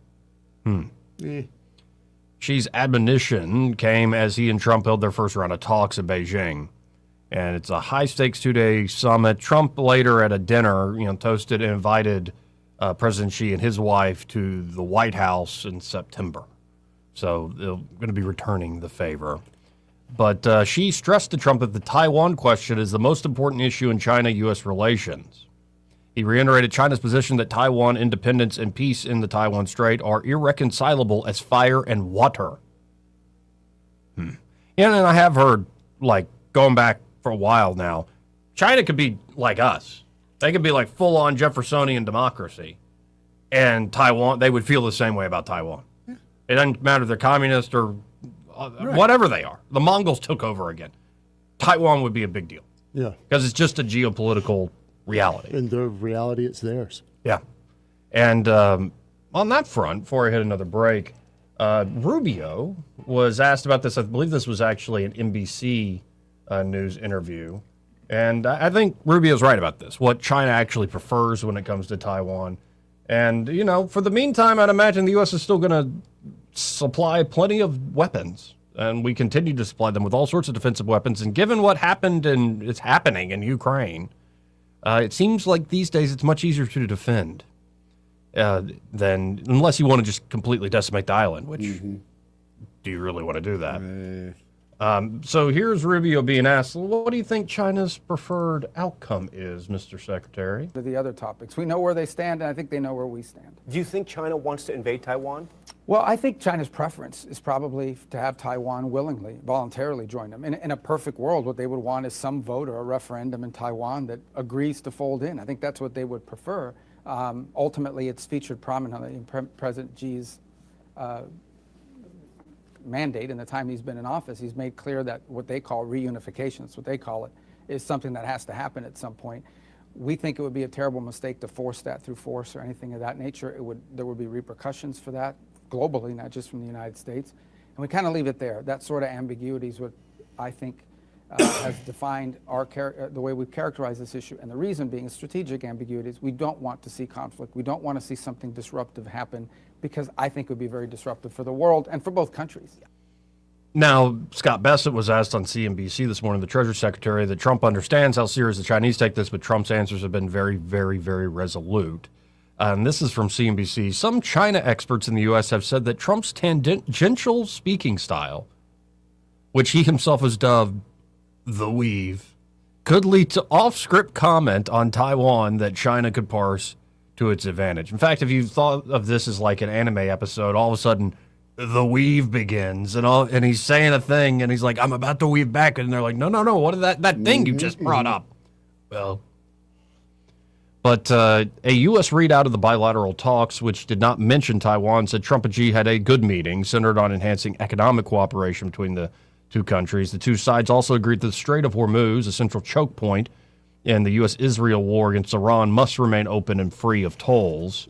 Xi's admonition came as he and Trump held their first round of talks in Beijing. And it's a high-stakes two-day summit. Trump later at a dinner, toasted and invited President Xi and his wife to the White House in September. So they're going to be returning the favor. But Xi stressed to Trump that the Taiwan question is the most important issue in China-U.S. relations. He reiterated China's position that Taiwan independence and peace in the Taiwan Strait are irreconcilable as fire and water. And I have heard, going back for a while now, China could be like us. They could be like full-on Jeffersonian democracy. And Taiwan, they would feel the same way about Taiwan. Yeah. It doesn't matter if they're communist or whatever they are. The Mongols took over again. Taiwan would be a big deal. Yeah. Because it's just a geopolitical reality. And the reality, it's theirs. Yeah. And on that front, before I hit another break, Rubio was asked about this. I believe this was actually an NBC News interview. And I think Rubio's right about this, what China actually prefers when it comes to Taiwan. And, for the meantime, I'd imagine the U.S. is still going to supply plenty of weapons. And we continue to supply them with all sorts of defensive weapons. And given what happened and is happening in Ukraine, it seems like these days it's much easier to defend than unless you want to just completely decimate the island, which do you really want to do that? So here's Rubio being asked, what do you think China's preferred outcome is, Mr. Secretary? To the other topics. We know where they stand, and I think they know where we stand. Do you think China wants to invade Taiwan? Well, I think China's preference is probably to have Taiwan willingly, voluntarily join them. In a perfect world, what they would want is some vote or a referendum in Taiwan that agrees to fold in. I think that's what they would prefer. Ultimately, it's featured prominently in President Xi's mandate in the time he's been in office. He's made clear that what they call reunification, that's what they call it, is something that has to happen at some point. We think it would be a terrible mistake to force that through force or anything of that nature. There would be repercussions for that globally, not just from the United States. And we kind of leave it there. That sort of ambiguity is what I think has defined the way we've characterized this issue. And the reason being strategic ambiguities. We don't want to see conflict. We don't want to see something disruptive happen, because I think it would be very disruptive for the world and for both countries. Now, Scott Bessent was asked on CNBC this morning, the Treasury Secretary, that Trump understands how serious the Chinese take this, but Trump's answers have been very, very, very resolute. And this is from CNBC. Some China experts in the U.S. have said that Trump's tangential speaking style, which he himself has dubbed the weave, could lead to off-script comment on Taiwan that China could parse to its advantage. In fact, if you thought of this as like an anime episode, all of a sudden the weave begins and he's saying a thing and he's like, I'm about to weave back. And they're like, no, what is that thing you just brought up? Well, but a U.S. readout of the bilateral talks, which did not mention Taiwan, said Trump and Xi had a good meeting centered on enhancing economic cooperation between the two countries. The two sides also agreed that the Strait of Hormuz, a central choke point in the U.S.-Israel war against Iran, must remain open and free of tolls.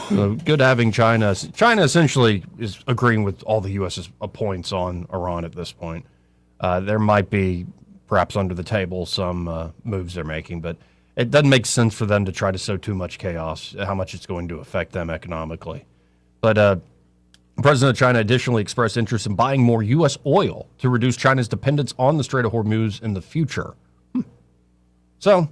So good having China. China essentially is agreeing with all the U.S.'s points on Iran at this point. There might be, perhaps under the table, some moves they're making, but it doesn't make sense for them to try to sow too much chaos, how much it's going to affect them economically. But the president of China additionally expressed interest in buying more U.S. oil to reduce China's dependence on the Strait of Hormuz in the future. So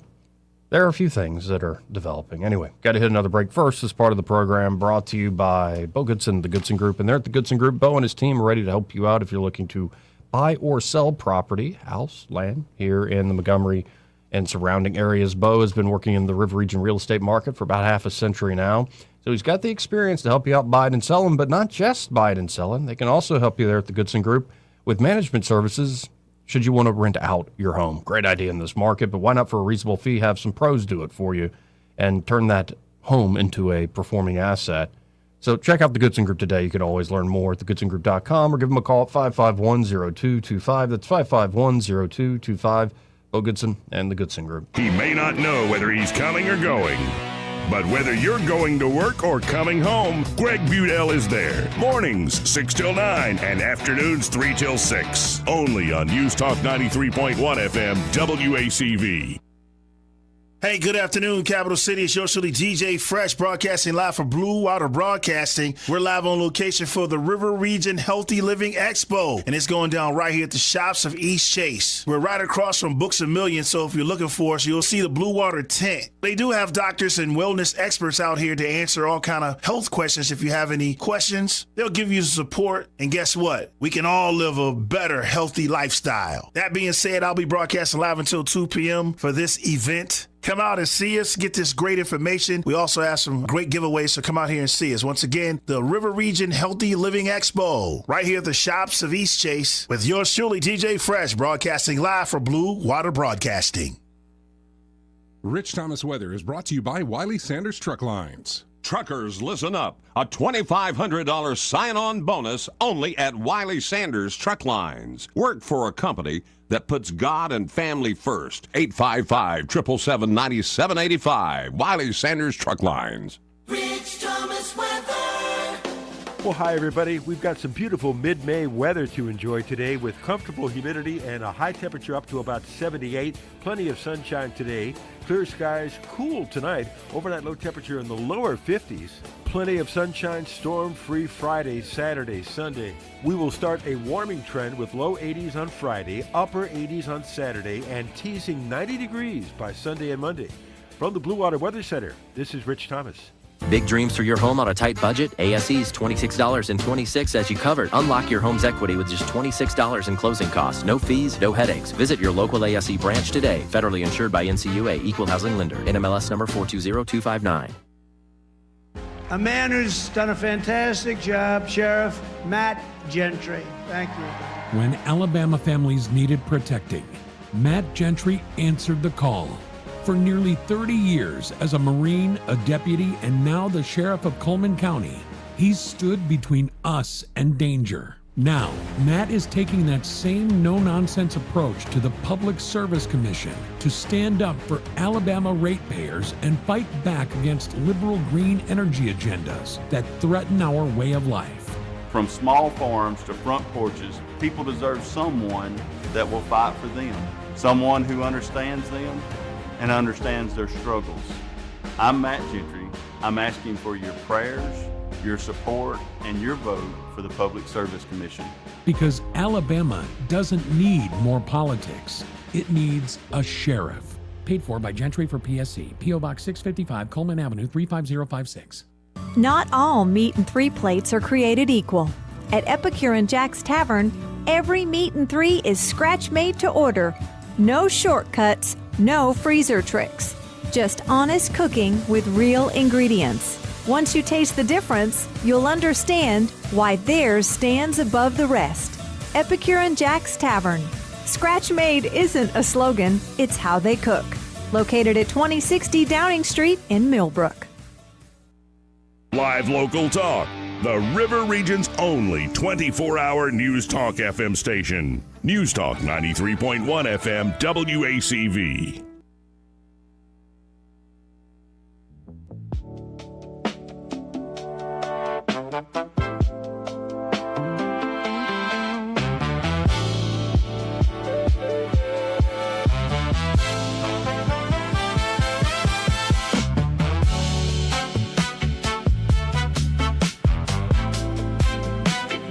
there are a few things that are developing. Anyway, got to hit another break first. This part of the program brought to you by Bo Goodson, the Goodson Group. And they're at the Goodson Group. Bo and his team are ready to help you out if you're looking to buy or sell property, house, land, here in the Montgomery and surrounding areas. Bo has been working in the River Region real estate market for about half a century now. So he's got the experience to help you out buying and selling, but not just buying and selling. They can also help you there at the Goodson Group with management services should you want to rent out your home. Great idea in this market, but why not for a reasonable fee have some pros do it for you and turn that home into a performing asset. So check out the Goodson Group today. You can always learn more at thegoodsongroup.com or give them a call at 551-0225. That's 551-0225. Bo Goodson and the Goodson Group. He may not know whether he's coming or going, but whether you're going to work or coming home, Greg Budell is there. Mornings, 6 till 9, and afternoons, 3 till 6. Only on News Talk 93.1 FM, WACV. Hey, good afternoon, Capital City. It's yours truly, DJ Fresh, broadcasting live for Blue Water Broadcasting. We're live on location for the River Region Healthy Living Expo, and it's going down right here at the shops of East Chase. We're right across from Books A Million, so if you're looking for us, you'll see the Blue Water tent. They do have doctors and wellness experts out here to answer all kind of health questions. If you have any questions, they'll give you support, and guess what? We can all live a better, healthy lifestyle. That being said, I'll be broadcasting live until 2 p.m. for this event. Come out and see us, get this great information. We also have some great giveaways, so come out here and see us. Once again, the River Region Healthy Living Expo, right here at the shops of East Chase, with yours truly, DJ Fresh, broadcasting live for Blue Water Broadcasting. Rich Thomas Weather is brought to you by Wiley Sanders Truck Lines. Truckers, listen up. A $2,500 sign-on bonus only at Wiley Sanders Truck Lines. Work for a company that puts God and family first. 855-777-9785. Wiley Sanders Truck Lines. Rich Thomas Weather. Well, hi, everybody. We've got some beautiful mid-May weather to enjoy today with comfortable humidity and a high temperature up to about 78. Plenty of sunshine today. Clear skies, cool tonight. Overnight low temperature in the lower 50s. Plenty of sunshine, storm-free Friday, Saturday, Sunday. We will start a warming trend with low 80s on Friday, upper 80s on Saturday, and teasing 90 degrees by Sunday and Monday. From the Blue Water Weather Center, this is Rich Thomas. Big dreams for your home on a tight budget? ASE's $26.26 as you covered. Unlock your home's equity with just $26 in closing costs. No fees, no headaches. Visit your local ASE branch today. Federally insured by NCUA, Equal Housing Lender. NMLS number 420259. A man who's done a fantastic job, Sheriff Matt Gentry. Thank you. When Alabama families needed protecting, Matt Gentry answered the call. For nearly 30 years as a Marine, a deputy, and now the Sheriff of Coleman County, he's stood between us and danger. Now, Matt is taking that same no-nonsense approach to the Public Service Commission to stand up for Alabama ratepayers and fight back against liberal green energy agendas that threaten our way of life. From small farms to front porches, people deserve someone that will fight for them, someone who understands them and understands their struggles. I'm Matt Gentry. I'm asking for your prayers, your support, and your vote for the Public Service Commission. Because Alabama doesn't need more politics. It needs a sheriff. Paid for by Gentry for PSC. P.O. Box 655, Coleman Avenue, 35056. Not all meat and three plates are created equal. At Epicure and Jack's Tavern, every meat and three is scratch-made to order. No shortcuts, no freezer tricks. Just honest cooking with real ingredients. Once you taste the difference, you'll understand why theirs stands above the rest. Epicure and Jack's Tavern. Scratch made isn't a slogan, it's how they cook. Located at 2060 Downing Street in Millbrook. Live local talk. the River Region's only 24-hour News Talk FM station. News Talk 93.1 FM WACV.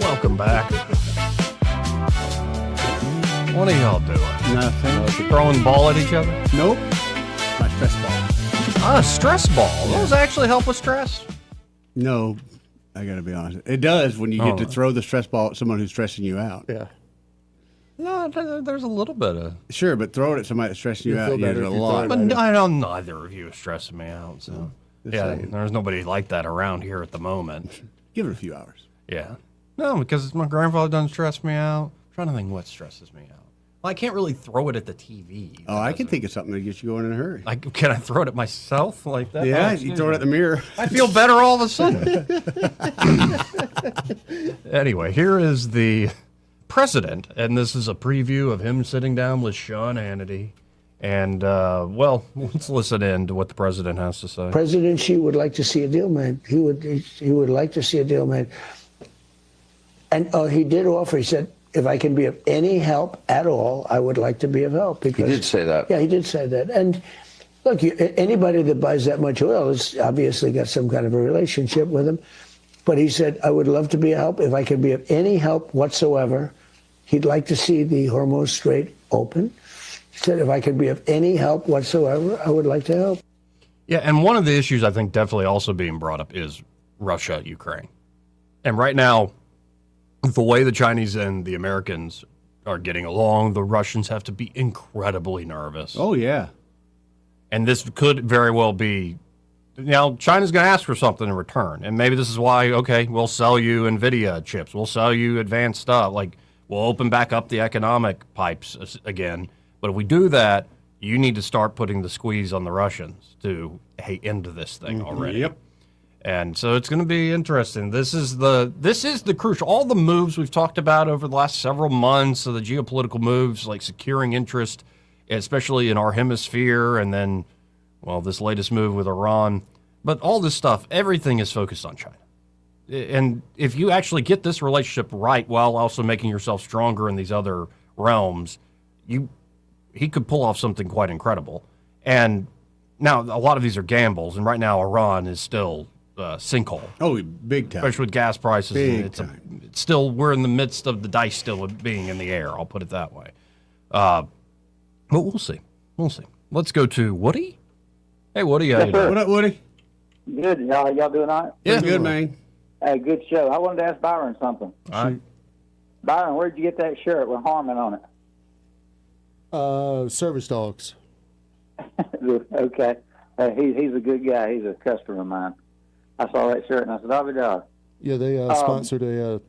Welcome back. What are y'all doing? Nothing. Throwing ball at each other? Nope. My stress ball. Ah, stress ball. Those actually help with stress? No, I got to be honest. It does when you get to throw the stress ball at someone who's stressing you out. Yeah. No, there's a little bit of... Sure, but throw it at somebody that's stressing you You'll out, feel you better get a if you lot. throw it But I know neither of you is stressing me out. So yeah, same. there's nobody like that around here at the moment. Give it a few hours. Yeah. No, because my grandfather doesn't stress me out. I'm trying to think what stresses me out. Well, I can't really throw it at the TV. Oh, I can think of something that gets you going in a hurry. Can I throw it at myself like that? Yeah, Oh, you throw it at the mirror. I feel better all of a sudden. Anyway, here is the president, and this is a preview of him sitting down with Sean Hannity. And, well, let's listen in to what the president has to say. President Xi would like to see a deal made. He would like to see a deal made. And he did offer, he said, if I can be of any help at all, I would like to be of help. Because, He did say that. Yeah, he did say that. And look, anybody that buys that much oil has obviously got some kind of a relationship with him. But he said, I would love to be of help. If I can be of any help whatsoever, he'd like to see the Hormuz Strait open. He said, if I could be of any help whatsoever, I would like to help. Yeah, and one of the issues I think definitely also being brought up is Russia, Ukraine. And right now, the way the Chinese and the Americans are getting along, the Russians have to be incredibly nervous. Oh, yeah. And this could very well be, now China's going to ask for something in return. And maybe this is why, okay, we'll sell you Nvidia chips. We'll sell you advanced stuff. Like, we'll open back up the economic pipes again. But if we do that, you need to start putting the squeeze on the Russians to, hey, end this thing already. Yep. And so it's going to be interesting. This is the crucial. All the moves we've talked about over the last several months, so the geopolitical moves, like securing interest, especially in our hemisphere, and then, well, this latest move with Iran. But all this stuff, everything is focused on China. And if you actually get this relationship right while also making yourself stronger in these other realms, he could pull off something quite incredible. And now a lot of these are gambles, and right now Iran is still sinkhole. Oh, big time. Especially with gas prices. Big It's time. still, we're in the midst of the dice still being in the air. I'll put it that way. But we'll see. We'll see. Let's go to Woody. Hey, Woody. How you doing? What up, Woody? Good. Y'all doing all right? Yeah. Good, man. Hey, good show. I wanted to ask Byron something. All right. Byron, where'd you get that shirt with Harmon on it? Service dogs. Okay. He's a good guy. He's a customer of mine. I saw that shirt and I said, I'll be dog. Yeah, they sponsored a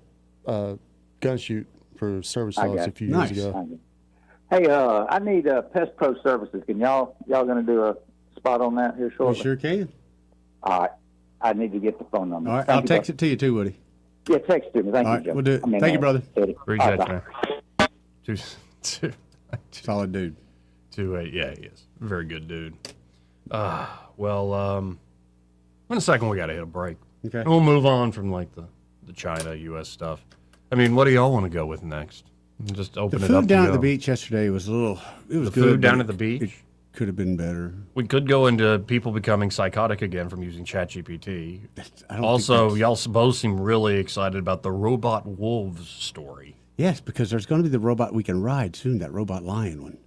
gun shoot for service dogs a few years ago. Hey, I need Pest Pro services. Can y'all going to do a spot on that here shortly? We sure can. All right. I need to get the phone number. All right, I'll text it to you too, Woody. Yeah, text it to me. Thank All you, right, Joe. we'll do it. Thank you, brother. Appreciate it, man. Solid dude. Yeah, he is. Very good dude. Well, in a second we got to hit a break. Okay. And we'll move on from like the China, U.S. stuff. I mean, what do y'all want to go with next? Just open The it up. food down at the beach yesterday was a little. It was the good. food down but at the beach. It could have been better. We could go into people becoming psychotic again from using Chat GPT. I don't Also, think y'all both seem really excited about the robot wolves story. Yes, because there's going to be the robot we can ride soon. That robot lion one.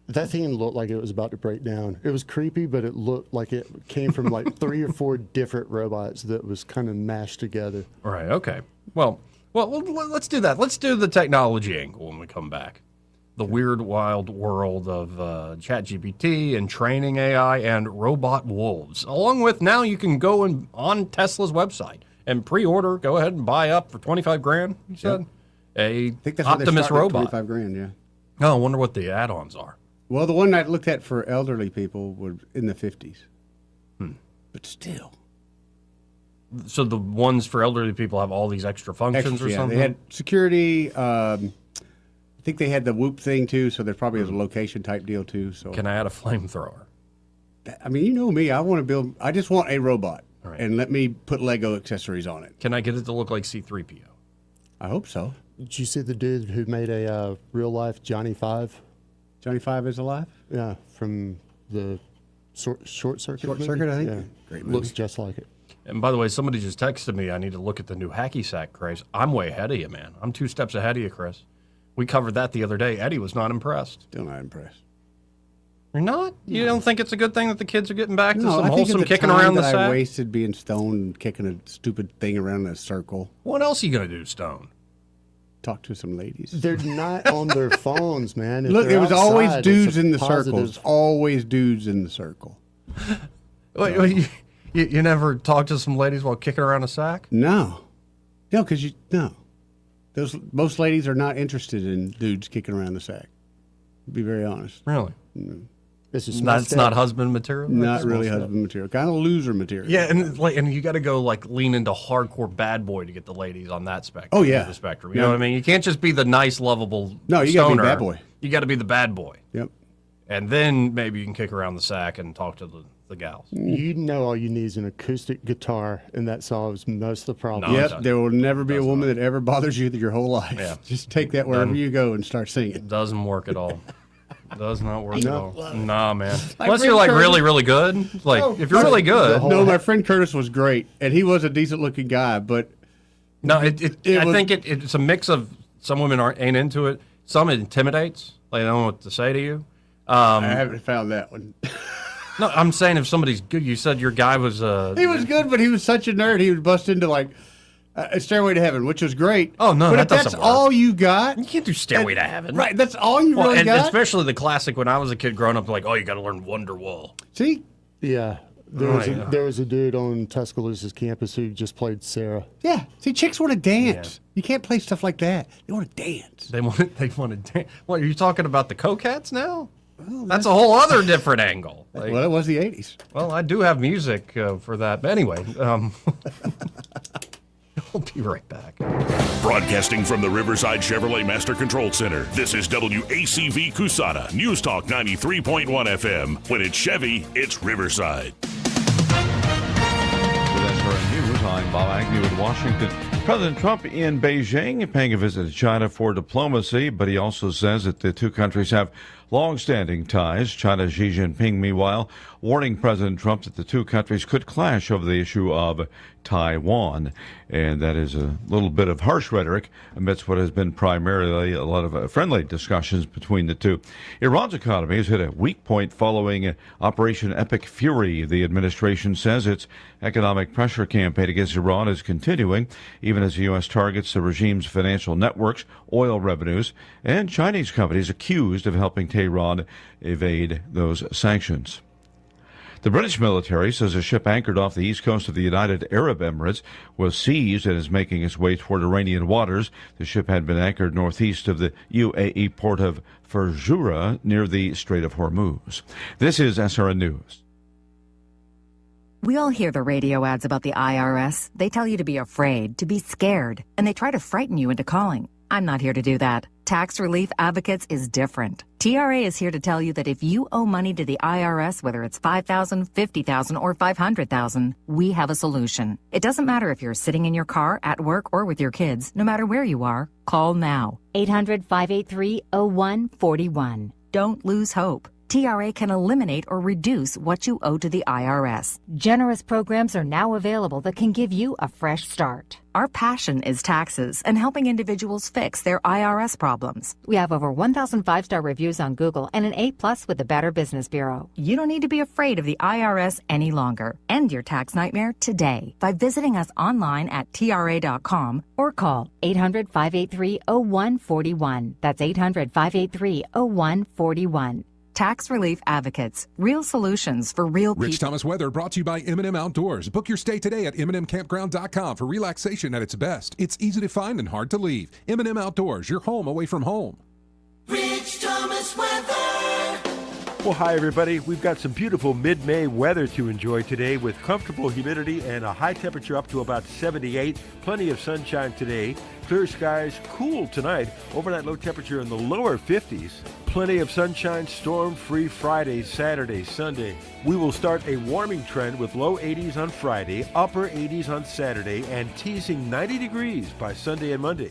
That thing looked like it was about to break down. It was creepy, but it looked like it came from like 3 or 4 different robots that was kind of mashed together. All right. Okay. Well, let's do that. Let's do the technology angle when we come back. The weird, wild world of Chat GPT and training AI and robot wolves. Along with now you can go on Tesla's website and pre-order. Go ahead and buy up for $25,000. You said I think that's Optimus robot. $25,000. Yeah. Oh, I wonder what the add-ons are. Well, the one I looked at for elderly people was in the 50s. But still, So the ones for elderly people have all these extra functions or something? They had security. I think they had the whoop thing too, so there probably is a location type deal too. So can I add a flamethrower? I mean, you know me. I just want a robot, and let me put Lego accessories on it. Can I get it to look like C-3PO? I hope so. Did you see the dude who made a real life Johnny Five? Johnny Five is alive? Yeah, from the Short Circuit. Short movie? Circuit, I think. Yeah. Great movie. Looks just like it. And by the way, somebody just texted me. I need to look at the new hacky sack craze. I'm way ahead of you, man. I'm 2 steps ahead of you, Chris. We covered that the other day. Eddie was not impressed. Still not impressed. You're not? You don't think it's a good thing that the kids are getting back to some I think wholesome of the kicking time around the that sack? I wasted being stoned and kicking a stupid thing around in a circle. What else are you going to do, Stone? Talk to some ladies. They're not on their phones, man. If Look, they're it was outside, always it's dudes a in the positive- circles. Always dudes in the circle. Wait, you never talked to some ladies while kicking around a sack? No, because most ladies are not interested in dudes kicking around the sack. To be very honest. Really? This is It's not husband material? Not really husband material. Kind of loser material. Yeah, and you got to go lean into hardcore bad boy to get the ladies on that spectrum. Oh, yeah. The spectrum. You know what I mean? You can't just be the nice, lovable No, you stoner. gotta be bad boy. You got to be the bad boy. Yep. And then maybe you can kick around the sack and talk to the gals. You know, all you need is an acoustic guitar, and that solves most of the problems. Yep, there will never be a woman that ever bothers you your whole life. Yeah. Just take that wherever you go and start singing. Doesn't work at all. Does not work No. at all. Nah, man. My Unless friend you're Curtis- really, really good. If you're really good. No, my friend Curtis was great, and he was a decent looking guy, but No, I think it's a mix of some women ain't into it. Some it intimidates. They don't know what to say to you. I haven't found that one. No, I'm saying if somebody's good. You said your guy was. He was good, but he was such a nerd. He would bust into a Stairway to Heaven, which was great. Oh no, but that if that's doesn't work. all you got, you can't do Stairway to Heaven. Right, that's all you really and got. especially the classic when I was a kid growing up, you got to learn Wonderwall. See? Yeah. There was a dude on Tuscaloosa's campus who just played Sarah. Yeah. See, chicks want to dance. You can't play stuff like that. They want to dance. They want to dance. What, are you talking about the Coquettes now? Well, that's a whole other different angle. Well, it was the 80s. Well, I do have music for that. But anyway, I'll be right back. Broadcasting from the Riverside Chevrolet Master Control Center, this is WACV Cusada, News Talk 93.1 FM. When it's Chevy, it's Riverside. With SRN News, I'm Bob Agnew in Washington. President Trump in Beijing paying a visit to China for diplomacy, but he also says that the two countries have long-standing ties. China's Xi Jinping, meanwhile, warning President Trump that the two countries could clash over the issue of Taiwan. And that is a little bit of harsh rhetoric amidst what has been primarily a lot of friendly discussions between the two. Iran's economy has hit a weak point following Operation Epic Fury. The administration says its economic pressure campaign against Iran is continuing, even as the U.S. targets the regime's financial networks, oil revenues, and Chinese companies accused of helping Tehran evade those sanctions. The British military says a ship anchored off the east coast of the United Arab Emirates was seized and is making its way toward Iranian waters. The ship had been anchored northeast of the UAE port of Furjura near the Strait of Hormuz. This is SRN News. We all hear the radio ads about the IRS. They tell you to be afraid, to be scared, and they try to frighten you into calling. I'm not here to do that. Tax Relief Advocates is different. TRA is here to tell you that if you owe money to the IRS, whether it's $5,000, $50,000, or $500,000, we have a solution. It doesn't matter if you're sitting in your car, at work, or with your kids. No matter where you are, call now. 800-583-0141. Don't lose hope. TRA can eliminate or reduce what you owe to the IRS. Generous programs are now available that can give you a fresh start. Our passion is taxes and helping individuals fix their IRS problems. We have over 1,000 5-star reviews on Google and an A+ with the Better Business Bureau. You don't need to be afraid of the IRS any longer. End your tax nightmare today by visiting us online at TRA.com or call 800-583-0141. That's 800-583-0141. Tax Relief Advocates. Real solutions for real people. Rich Thomas weather brought to you by M&M Outdoors. Book your stay today at MNMCampground.com for relaxation at its best. It's easy to find and hard to leave. M&M Outdoors, your home away from home. Rich Thomas weather. Well, hi, everybody. We've got some beautiful mid-May weather to enjoy today with comfortable humidity and a high temperature up to about 78. Plenty of sunshine today. Clear skies, cool tonight. Overnight low temperature in the lower 50s. Plenty of sunshine, storm-free Friday, Saturday, Sunday. We will start a warming trend with low 80s on Friday, upper 80s on Saturday, and teasing 90 degrees by Sunday and Monday.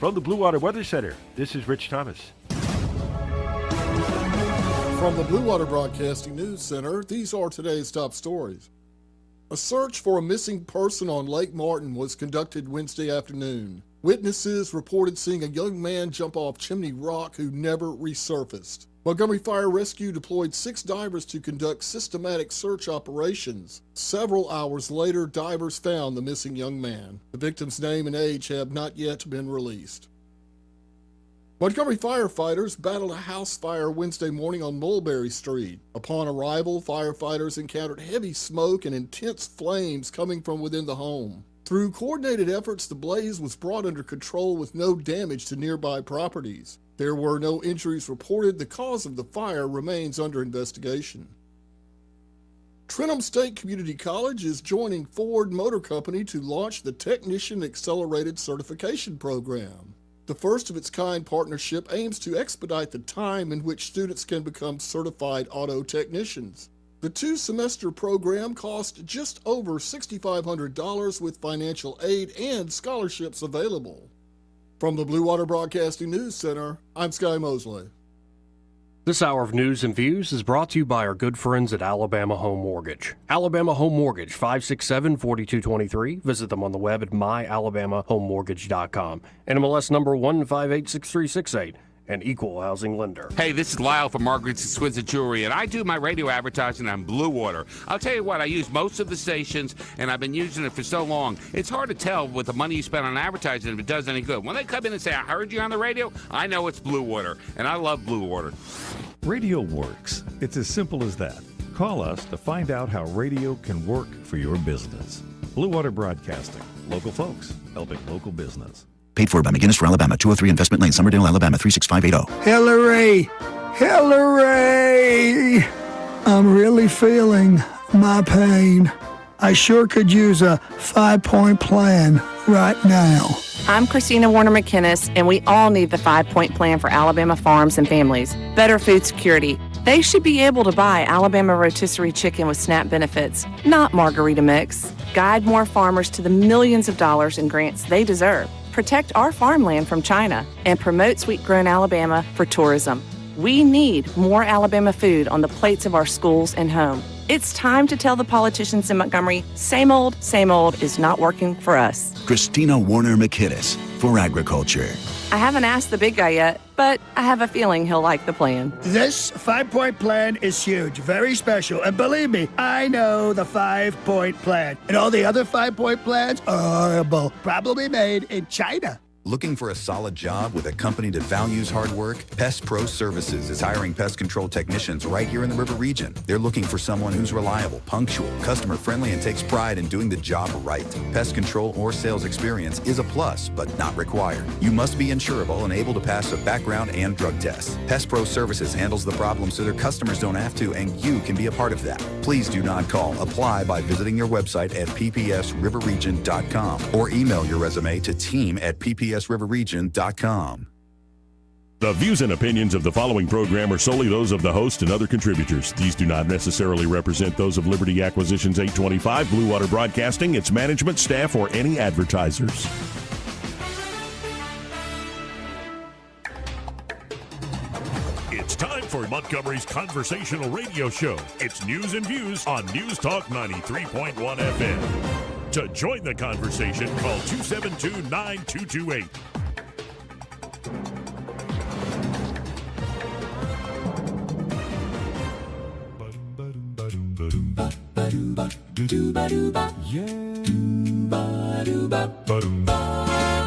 From the Blue Water Weather Center, this is Rich Thomas. From the Blue Water Broadcasting News Center, these are today's top stories. A search for a missing person on Lake Martin was conducted Wednesday afternoon. Witnesses reported seeing a young man jump off Chimney Rock who never resurfaced. Montgomery Fire Rescue deployed 6 divers to conduct systematic search operations. Several hours later, divers found the missing young man. The victim's name and age have not yet been released. Montgomery firefighters battled a house fire Wednesday morning on Mulberry Street. Upon arrival, firefighters encountered heavy smoke and intense flames coming from within the home. Through coordinated efforts, the blaze was brought under control with no damage to nearby properties. There were no injuries reported. The cause of the fire remains under investigation. Trenholm State Community College is joining Ford Motor Company to launch the Technician Accelerated Certification Program. The first-of-its-kind partnership aims to expedite the time in which students can become certified auto technicians. The 2-semester program costs just over $6,500 with financial aid and scholarships available. From the Blue Water Broadcasting News Center, I'm Sky Mosley. This hour of news and views is brought to you by our good friends at Alabama Home Mortgage. Alabama Home Mortgage, 567-4223. Visit them on the web at myalabamahomemortgage.com. NMLS number 1586368. An equal housing lender. Hey, this is Lyle from Margaret's Exquisite Jewelry, and I do my radio advertising on Blue Water. I'll tell you what, I use most of the stations, and I've been using it for so long. It's hard to tell with the money you spend on advertising if it does any good. When they come in and say, I heard you on the radio, I know it's Blue Water, and I love Blue Water. Radio works. It's as simple as that. Call us to find out how radio can work for your business. Blue Water Broadcasting. Local folks helping local business. Paid for by McGinnis for Alabama, 203 Investment Lane, Summerdale, Alabama, 36580. Hillary! Hillary! I'm really feeling my pain. I sure could use a 5-point plan right now. I'm Christina Warner McKinnis, and we all need the 5-point plan for Alabama farms and families. Better food security. They should be able to buy Alabama rotisserie chicken with SNAP benefits, not margarita mix. Guide more farmers to the millions of dollars in grants they deserve. Protect our farmland from China, and promote sweet-grown Alabama for tourism. We need more Alabama food on the plates of our schools and home. It's time to tell the politicians in Montgomery, same old is not working for us. Christina Warner McKinnis for Agriculture. I haven't asked the big guy yet, but I have a feeling he'll like the plan. This 5-point plan is huge, very special, and believe me, I know the 5-point plan. And all the other 5-point plans are horrible, probably made in China. Looking for a solid job with a company that values hard work? Pest Pro Services is hiring pest control technicians right here in the River Region. They're looking for someone who's reliable, punctual, customer-friendly, and takes pride in doing the job right. Pest control or sales experience is a plus, but not required. You must be insurable and able to pass a background and drug test. Pest Pro Services handles the problem so their customers don't have to, and you can be a part of that. Please do not call. Apply by visiting your website at ppsriverregion.com or email your resume to team@ppsriverregion.com. The views and opinions of the following program are solely those of the host and other contributors. These do not necessarily represent those of Liberty Acquisitions 825, Blue Water Broadcasting, its management, staff, or any advertisers. It's time for Montgomery's conversational radio show. It's News and Views on News Talk 93.1 FM. To join the conversation, call 272-9228.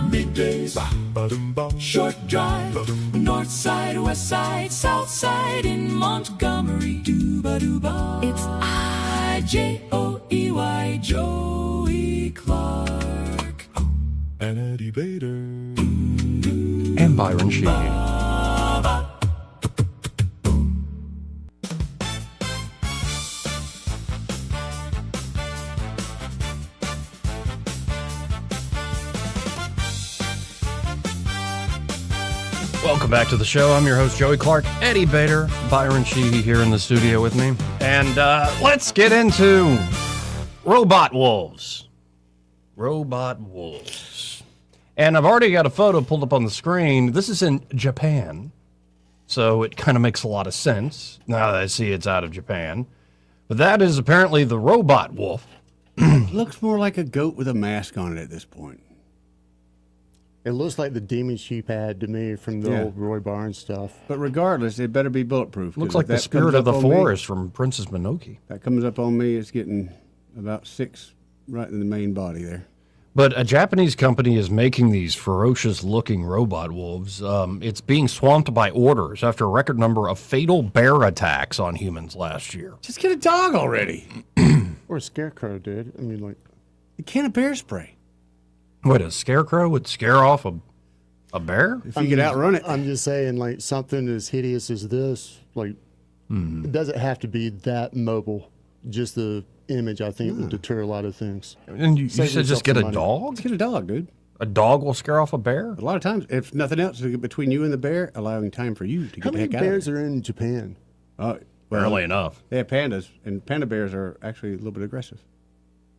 Middays, short drive, north side, west side, south side in Montgomery. It's I-J-O-E-Y, Joey Clark. And Eddie Vader. And Byron Sheen. Welcome back to the show. I'm your host, Joey Clark. Eddie Bader, Byron Sheehy here in the studio with me. And let's get into robot wolves. Robot wolves. And I've already got a photo pulled up on the screen. This is in Japan. So it kind of makes a lot of sense now that I see it's out of Japan. But that is apparently the robot wolf. It looks more like a goat with a mask on it at this point. It looks like the demon sheep had to me from the old Roy Barnes stuff. But regardless, it better be bulletproof. Looks like the spirit of the forest from Princess Mononoke. That comes up on me, it's getting about 6 right in the main body there. But a Japanese company is making these ferocious-looking robot wolves. It's being swamped by orders after a record number of fatal bear attacks on humans last year. Just get a dog already. Or a scarecrow, dude. I mean, like... A can of bear spray. What, a scarecrow would scare off a bear? If you could outrun it. I'm just saying, like, something as hideous as this, like, it doesn't have to be that mobile. Just the image, I think, will deter a lot of things. And you said just get a dog? Just get a dog, dude. A dog will scare off a bear? A lot of times, if nothing else, between you and the bear, allowing time for you to get the heck out of it. How many bears are in Japan? Barely enough. They have pandas, and panda bears are actually a little bit aggressive.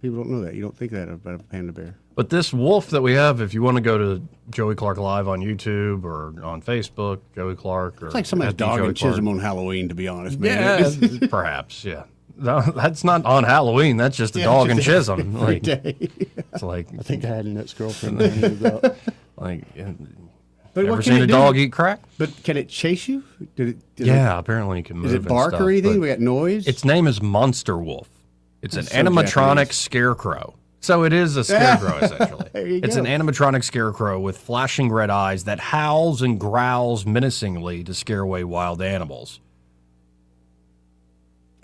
People don't know that. You don't think that about a panda bear. But this wolf that we have, if you want to go to Joey Clark Live on YouTube or on Facebook, Joey Clark. Or it's like somebody's dog and Chisholm on Halloween, to be honest, man. Yeah, perhaps, yeah. No, that's not on Halloween. That's just a dog and Chisholm. Like, it's like I think I had an ex-girlfriend I knew about. Like, but ever seen a dog eat crack? But can it chase you? Apparently it can move. Does it bark or anything? We got noise? Its name is Monster Wolf. It's an animatronic scarecrow. So it is a scarecrow, essentially. It's an animatronic scarecrow with flashing red eyes that howls and growls menacingly to scare away wild animals.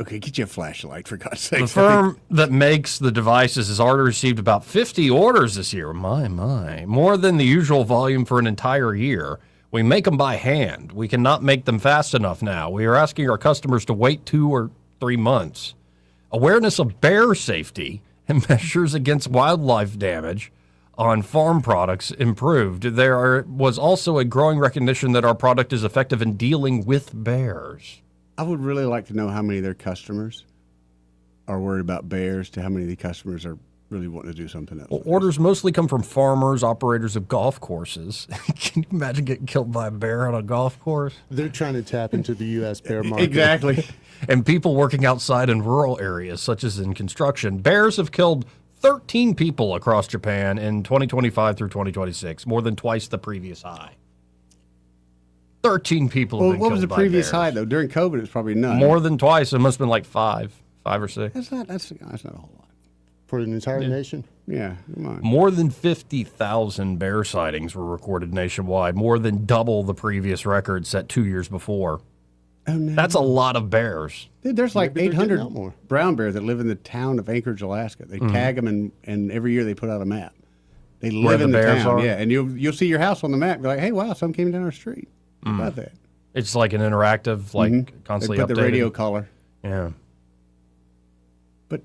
Okay, get you a flashlight, for God's sake. The firm that makes the devices has already received about 50 orders this year. My. More than the usual volume for an entire year. We make them by hand. We cannot make them fast enough now. We are asking our customers to wait 2 or 3 months. Awareness of bear safety and measures against wildlife damage on farm products improved. There was also a growing recognition that our product is effective in dealing with bears. I would really like to know how many of their customers are worried about bears to how many of the customers are really wanting to do something else. Well, orders mostly come from farmers, operators of golf courses. Can you imagine getting killed by a bear on a golf course? They're trying to tap into the U.S. bear market. Exactly. And people working outside in rural areas, such as in construction. Bears have killed 13 people across Japan in 2025 through 2026, more than twice the previous high. 13 people have been killed by bears. What was the previous high, though? During COVID, it was probably none. More than twice. It must have been like 5 or 6. That's not a whole lot. For an entire nation? Yeah, come on. More than 50,000 bear sightings were recorded nationwide, more than double the previous record set 2 years before. Oh, no. That's a lot of bears. Dude, there's like 800 brown bears that live in the town of Anchorage, Alaska. They tag them, and every year they put out a map. They live in the town, yeah. And you'll see your house on the map. Be like, hey, wow, some came down our street. How about that? It's like an interactive, like constantly they put updated. the radio collar. Yeah. But,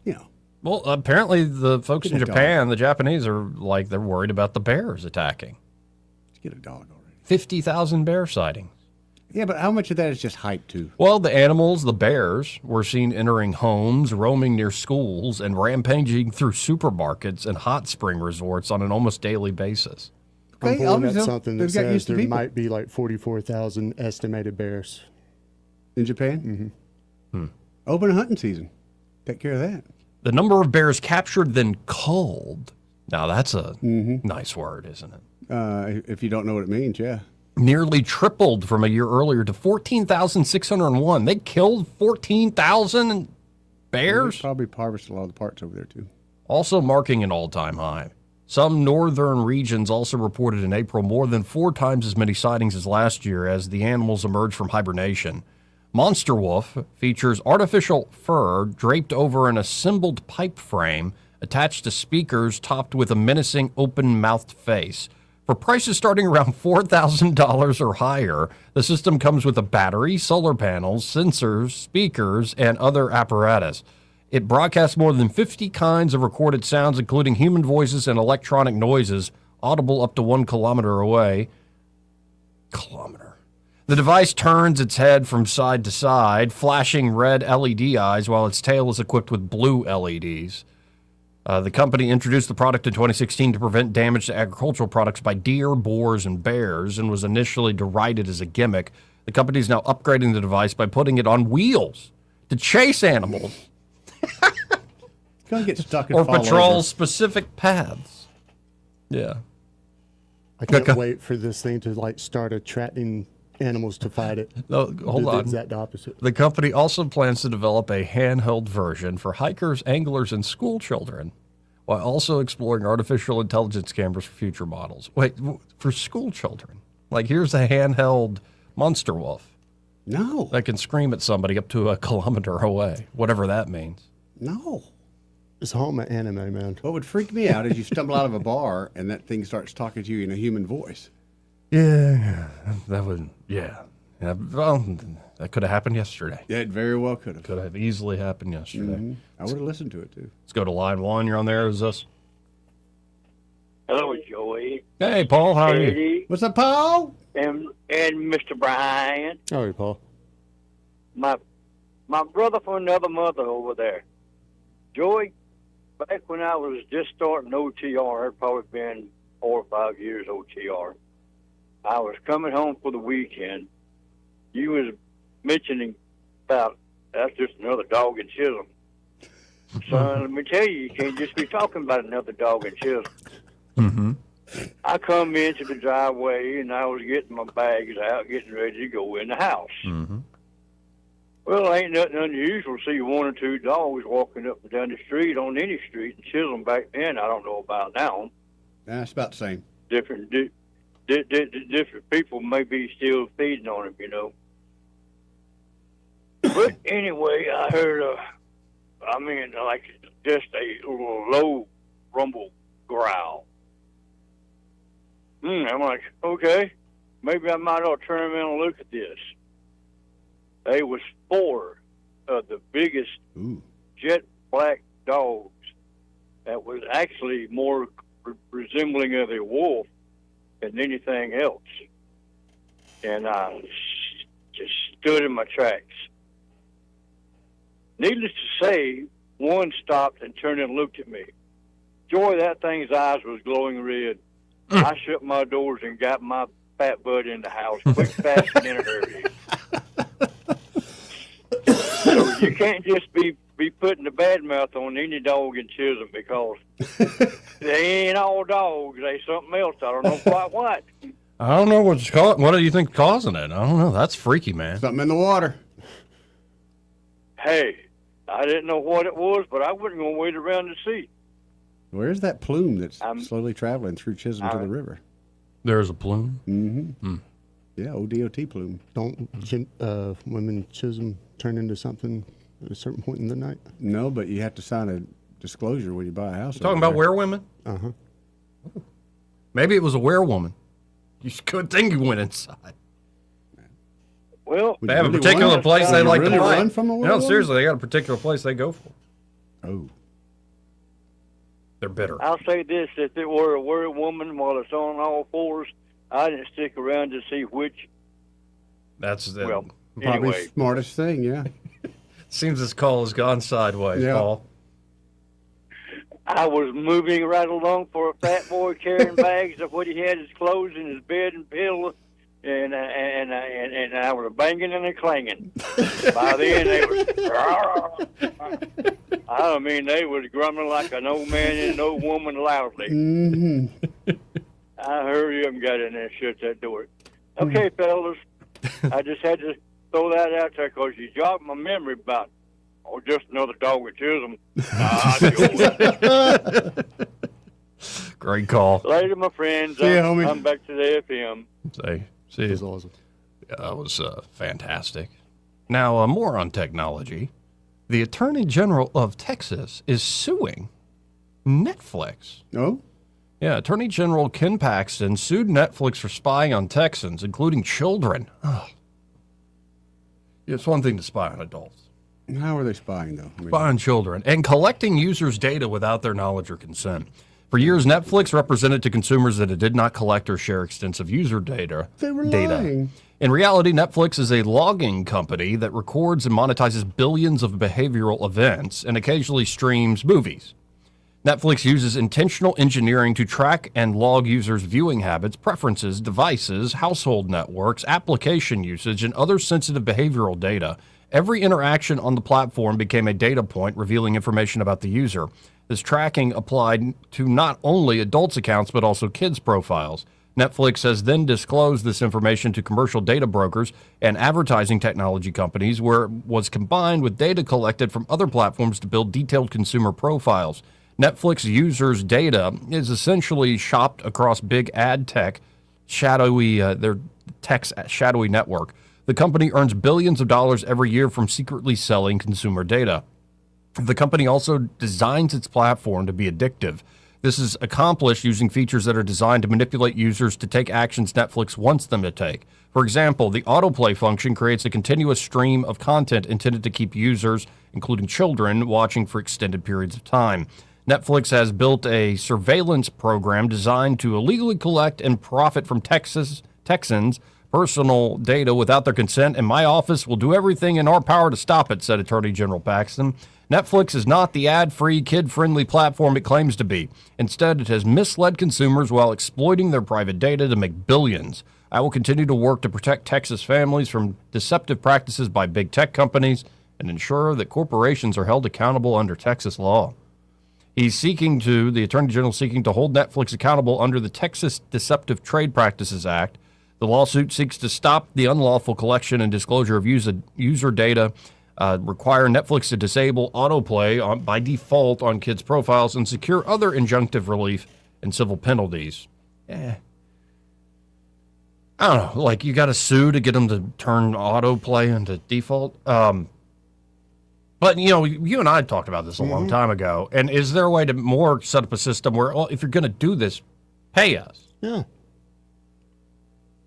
you know. Well, apparently the folks in Japan, the Japanese, are like they're worried about the bears attacking. Let's get a dog already. 50,000 bear sightings. Yeah, but how much of that is just hype, too? Well, the animals, the bears, were seen entering homes, roaming near schools, and rampaging through supermarkets and hot spring resorts on an almost daily basis. I'm pulling up something that says there might be like 44,000 estimated bears. In Japan? Mm-hmm. Open hunting season. Take care of that. The number of bears captured then culled. Now, that's a nice word, isn't it? If you don't know what it means, yeah. Nearly tripled from a year earlier to 14,601. They killed 14,000 bears? They probably harvested a lot of the parts over there, too. Also marking an all-time high. Some northern regions also reported in April more than 4 times as many sightings as last year as the animals emerged from hibernation. Monster Wolf features artificial fur draped over an assembled pipe frame attached to speakers topped with a menacing open-mouthed face. For prices starting around $4,000 or higher, the system comes with a battery, solar panels, sensors, speakers, and other apparatus. It broadcasts more than 50 kinds of recorded sounds, including human voices and electronic noises, audible up to 1 kilometer away. Kilometer. The device turns its head from side to side, flashing red LED eyes while its tail is equipped with blue LEDs. The company introduced the product in 2016 to prevent damage to agricultural products by deer, boars, and bears, and was initially derided as a gimmick. The company is now upgrading the device by putting it on wheels to chase animals. Gonna get stuck and or fall patrol over. specific paths. Yeah. I can't wait for this thing to like start attracting animals to fight it. No, hold The on. exact opposite. The company also plans to develop a handheld version for hikers, anglers, and school children, while also exploring artificial intelligence cameras for future models. Wait, for school children? Like, here's a handheld monster wolf. No. That can scream at somebody up to a kilometer away, whatever that means. No. It's home of anime, man. What would freak me out is you stumble out of a bar and that thing starts talking to you in a human voice. Yeah, that would, yeah. Well, that could have happened yesterday. Yeah, it very well could have. Could have easily happened yesterday. Mm-hmm. I would have listened to it, too. Let's go to line one. You're on there. Is this? Hello, Joey. Hey, Paul. How are you? Eddie, What's up, Paul? and Mr. Brian. How are you, Paul? My brother from another mother over there. Joey, back when I was just starting OTR, it'd probably been 4 or 5 years OTR. I was coming home for the weekend. You was mentioning about that's just another dog and chisel. Son, let me tell you can't just be talking about another dog and chisel. Mm-hmm. I come into the driveway and I was getting my bags out, getting ready to go in the house. Mm-hmm. Well, ain't nothing unusual to see 1 or 2 dogs walking up and down the street on any street. And Chisholm back then, I don't know about now. That's about the same. Different people may be still feeding on them, you know. But anyway, I heard, like just a little low rumble growl. I'm like, okay, maybe I might ought to turn around and look at this. They was 4 of the biggest jet black dogs that was actually more resembling of a wolf than anything else. And I just stood in my tracks. Needless to say, one stopped and turned and looked at me. Joy, that thing's eyes was glowing red. I shut my doors and got my fat butt in the house quick, fast, and in a hurry. So you can't just be putting the bad mouth on any dog in Chisholm because they ain't all dogs. They something else. I don't know quite what. I don't know what's what do you think causing it? I don't know. That's freaky, man. Something in the water. Hey, I didn't know what it was, but I wasn't going to wait around to see. Where's that plume that's slowly traveling through Chisholm to the river? There's a plume? Mm-hmm. Yeah, ODOT plume. Don't women Chisholm turn into something at a certain point in the night? No, but you have to sign a disclosure when you buy a house. Talking about werewomen? Uh-huh. Maybe it was a werewoman. Good thing you went inside. Well, they have a particular place they like to buy. Run from a No, werewoman? seriously, they got a particular place they go for. Oh. They're bitter. I'll say this, if it were a werewoman while it's on all fours, I didn't stick around to see which. That's the well, Probably anyway. smartest thing, yeah. Seems this call has gone sideways, Yeah. Paul. I was moving right along for a fat boy carrying bags of what he had, his clothes and his bed and pillow, and I was banging and a clanging. By then they was, I mean, they was grumbling like an old man and an old woman loudly. Mm-hmm. I hurried up and got in there and shut that door. Okay, fellas, I just had to throw that out there because you jogged my memory about, just another dog with Chisholm. Great call. Later, my friends. See ya, homie. I'm back to the FM. See, That's awesome. yeah, that was fantastic. Now, more on technology. The Attorney General of Texas is suing Netflix. Oh? Yeah, Attorney General Ken Paxton sued Netflix for spying on Texans, including children. Ugh. It's one thing to spy on adults. How are they spying, though? Spy on children and collecting users' data without their knowledge or consent. For years, Netflix represented to consumers that it did not collect or share extensive user data. They were lying. In reality, Netflix is a logging company that records and monetizes billions of behavioral events and occasionally streams movies. Netflix uses intentional engineering to track and log users' viewing habits, preferences, devices, household networks, application usage, and other sensitive behavioral data. Every interaction on the platform became a data point revealing information about the user. This tracking applied to not only adults' accounts, but also kids' profiles. Netflix has then disclosed this information to commercial data brokers and advertising technology companies, where it was combined with data collected from other platforms to build detailed consumer profiles. Netflix users' data is essentially shopped across big ad tech, their tech's shadowy network. The company earns billions of dollars every year from secretly selling consumer data. The company also designs its platform to be addictive. This is accomplished using features that are designed to manipulate users to take actions Netflix wants them to take. For example, the autoplay function creates a continuous stream of content intended to keep users, including children, watching for extended periods of time. Netflix has built a surveillance program designed to illegally collect and profit from Texans' personal data without their consent, and my office will do everything in our power to stop it, said Attorney General Paxton. Netflix is not the ad-free, kid-friendly platform it claims to be. Instead, it has misled consumers while exploiting their private data to make billions. I will continue to work to protect Texas families from deceptive practices by big tech companies and ensure that corporations are held accountable under Texas law. The Attorney General is seeking to hold Netflix accountable under the Texas Deceptive Trade Practices Act. The lawsuit seeks to stop the unlawful collection and disclosure of user data, require Netflix to disable autoplay by default on kids' profiles, and secure other injunctive relief and civil penalties. I don't know, like you got to sue to get them to turn autoplay into default. But, you and I talked about this a long time ago. And is there a way to more set up a system where, if you're going to do this, pay us? Yeah.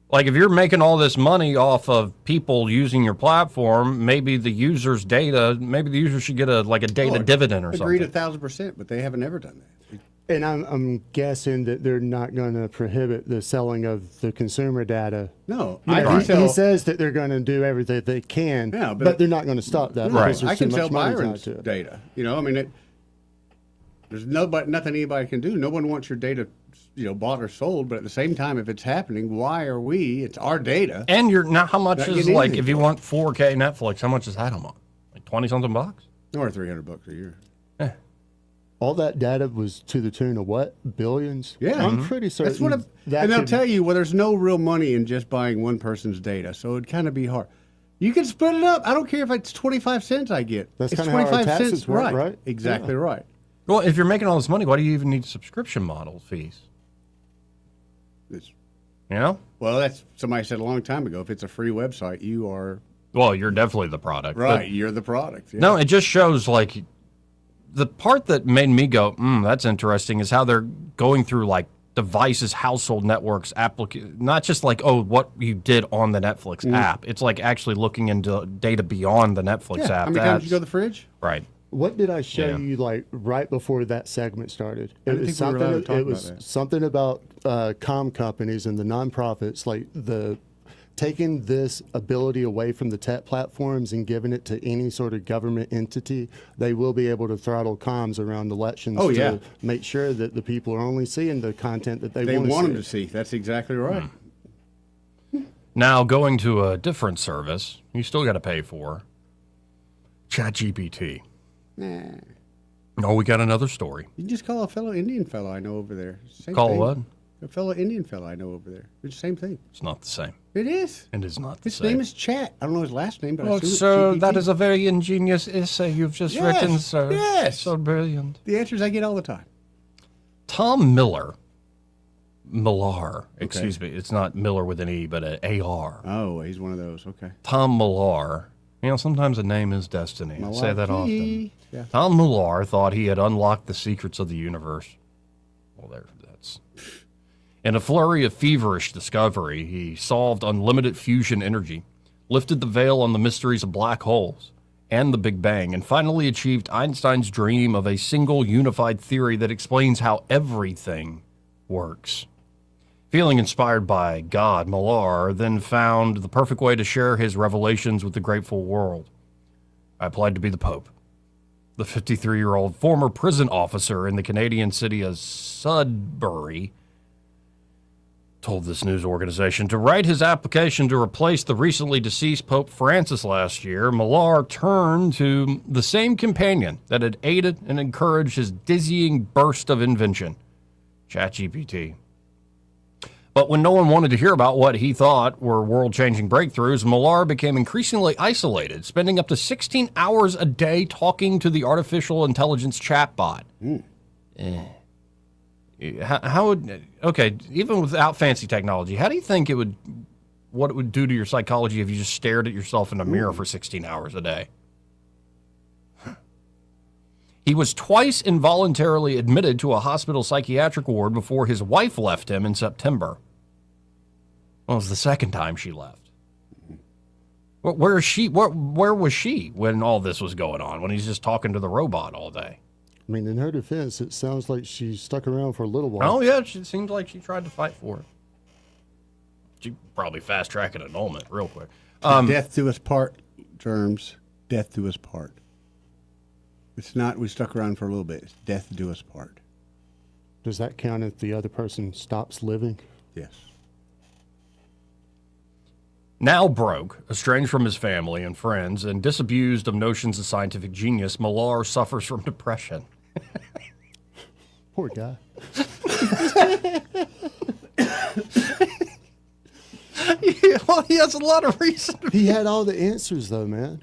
Like, if you're making all this money off of people using your platform, maybe the user should get a data dividend or something. Agreed 1,000%, but they haven't ever done that. And I'm guessing that they're not going to prohibit the selling of the consumer data. No. He says that they're going to do everything they can, but they're not going to stop that. Right. I can sell Byron's data. There's nothing anybody can do. No one wants your data bought or sold, but at the same time, if it's happening, why are we? It's our data. And how much is, like, if you want 4K Netflix, how much is that a month? Like 20-something bucks? Or $300 a year. All that data was to the tune of what? Billions? Yeah. I'm pretty certain. And they'll tell you, there's no real money in just buying one person's data, so it'd kind of be hard. You can split it up. I don't care if it's 25 cents I get. That's kind of how our taxes work, right? Exactly right. Well, if you're making all this money, why do you even need subscription model fees? Well, that's somebody said a long time ago. If it's a free website, you are. Well, you're definitely the product. Right, you're the product. Yeah. No, it just shows, like, the part that made me go, that's interesting, is how they're going through, like, devices, household networks, not just like, what you did on the Netflix app. It's like actually looking into data beyond the Netflix app. How many times did you go to the fridge? Right. What did I show you, like, right before that segment started? It was something about comm companies and the nonprofits, like taking this ability away from the tech platforms and giving it to any sort of government entity. They will be able to throttle comms around elections to make sure that the people are only seeing the content that they want them to see. That's exactly right. Now, going to a different service, you still got to pay for Chat GPT. Nah. Oh, we got another story. You can just call a fellow Indian fellow I know over there. Call what? A fellow Indian fellow I know over there. It's the same thing. It's not the same. It is. It is not the same. same. His name is Chat. I don't know his last name, but I assume sir, it's GPT. that is a very ingenious essay you've just written, sir. Yes. So brilliant. The answers I get all the time. Tom Millar, excuse me. It's not Miller with an E, but an A-R. Oh, he's one of those. Okay. Tom Millar. Sometimes a name is destiny. I say that often. Yeah. Tom Millar thought he had unlocked the secrets of the universe. Well, that's... In a flurry of feverish discovery, he solved unlimited fusion energy, lifted the veil on the mysteries of black holes, and the Big Bang, and finally achieved Einstein's dream of a single unified theory that explains how everything works. Feeling inspired by God, Millar then found the perfect way to share his revelations with the grateful world. I applied to be the Pope. The 53-year-old former prison officer in the Canadian city of Sudbury told this news organization to write his application to replace the recently deceased Pope Francis last year. Millar turned to the same companion that had aided and encouraged his dizzying burst of invention, Chat GPT. But when no one wanted to hear about what he thought were world-changing breakthroughs, Millar became increasingly isolated, spending up to 16 hours a day talking to the artificial intelligence chatbot. How would, okay, even without fancy technology, how do you think what it would do to your psychology if you just stared at yourself in a mirror for 16 hours a day? He was twice involuntarily admitted to a hospital psychiatric ward before his wife left him in September. Well, it was the second time she left. Where is she? Where was she when all this was going on, when he's just talking to the robot all day? I mean, in her defense, it sounds like she stuck around for a little while. Oh, yeah, it seems like she tried to fight for it. She probably fast-track an annulment real quick. Death to us part, Germs. Death to us part. It's not we stuck around for a little bit. It's death do us part. Does that count if the other person stops living? Yes. Now broke, estranged from his family and friends, and disabused of notions of scientific genius, Millar suffers from depression. Poor guy. Well, he has a lot of reason. He had all the answers, though, man.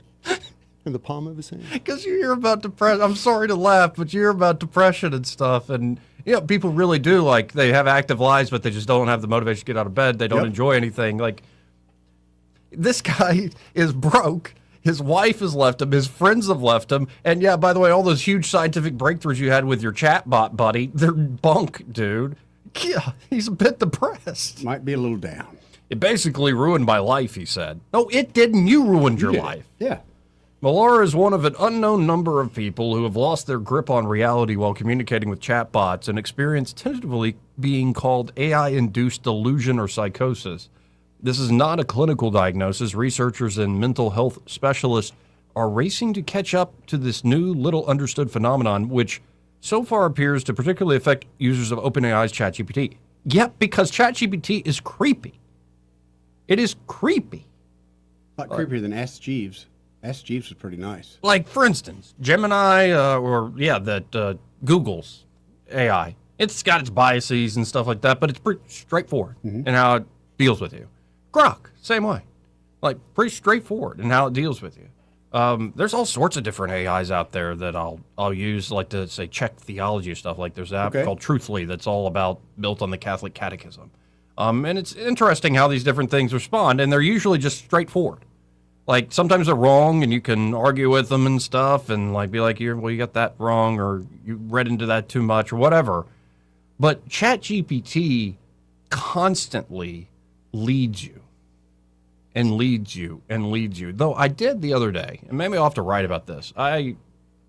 In the palm of his hand. Because you hear about depression. I'm sorry to laugh, but you hear about depression and stuff. And, you know, people really do, like, they have active lives, but they just don't have the motivation to get out of bed. They don't enjoy anything. Like, this guy is broke. His wife has left him. His friends have left him. And, yeah, by the way, all those huge scientific breakthroughs you had with your chatbot buddy, they're bunk, dude. Yeah, he's a bit depressed. Might be a little down. It basically ruined my life, he said. No, it didn't. You ruined your life. Yeah. Millar is one of an unknown number of people who have lost their grip on reality while communicating with chatbots and experienced tentatively being called AI-induced delusion or psychosis. This is not a clinical diagnosis. Researchers and mental health specialists are racing to catch up to this new, little understood phenomenon, which so far appears to particularly affect users of OpenAI's Chat GPT. Yep, because Chat GPT is creepy. It is creepy. A lot creepier than Ask Jeeves. Ask Jeeves was pretty nice. Like, for instance, Gemini, Google's AI. It's got its biases and stuff like that, but it's pretty straightforward in how it deals with you. Grok, same way. Like, pretty straightforward in how it deals with you. There's all sorts of different AIs out there that I'll use, like to say check theology or stuff. Like, there's an app called Truthfully that's all built on the Catholic Catechism. And it's interesting how these different things respond, and they're usually just straightforward. Like, sometimes they're wrong, and you can argue with them and stuff, and like be like, you got that wrong, or you read into that too much, or whatever. But ChatGPT constantly leads you, and leads you, and leads you. Though I did the other day, and maybe I'll have to write about this. I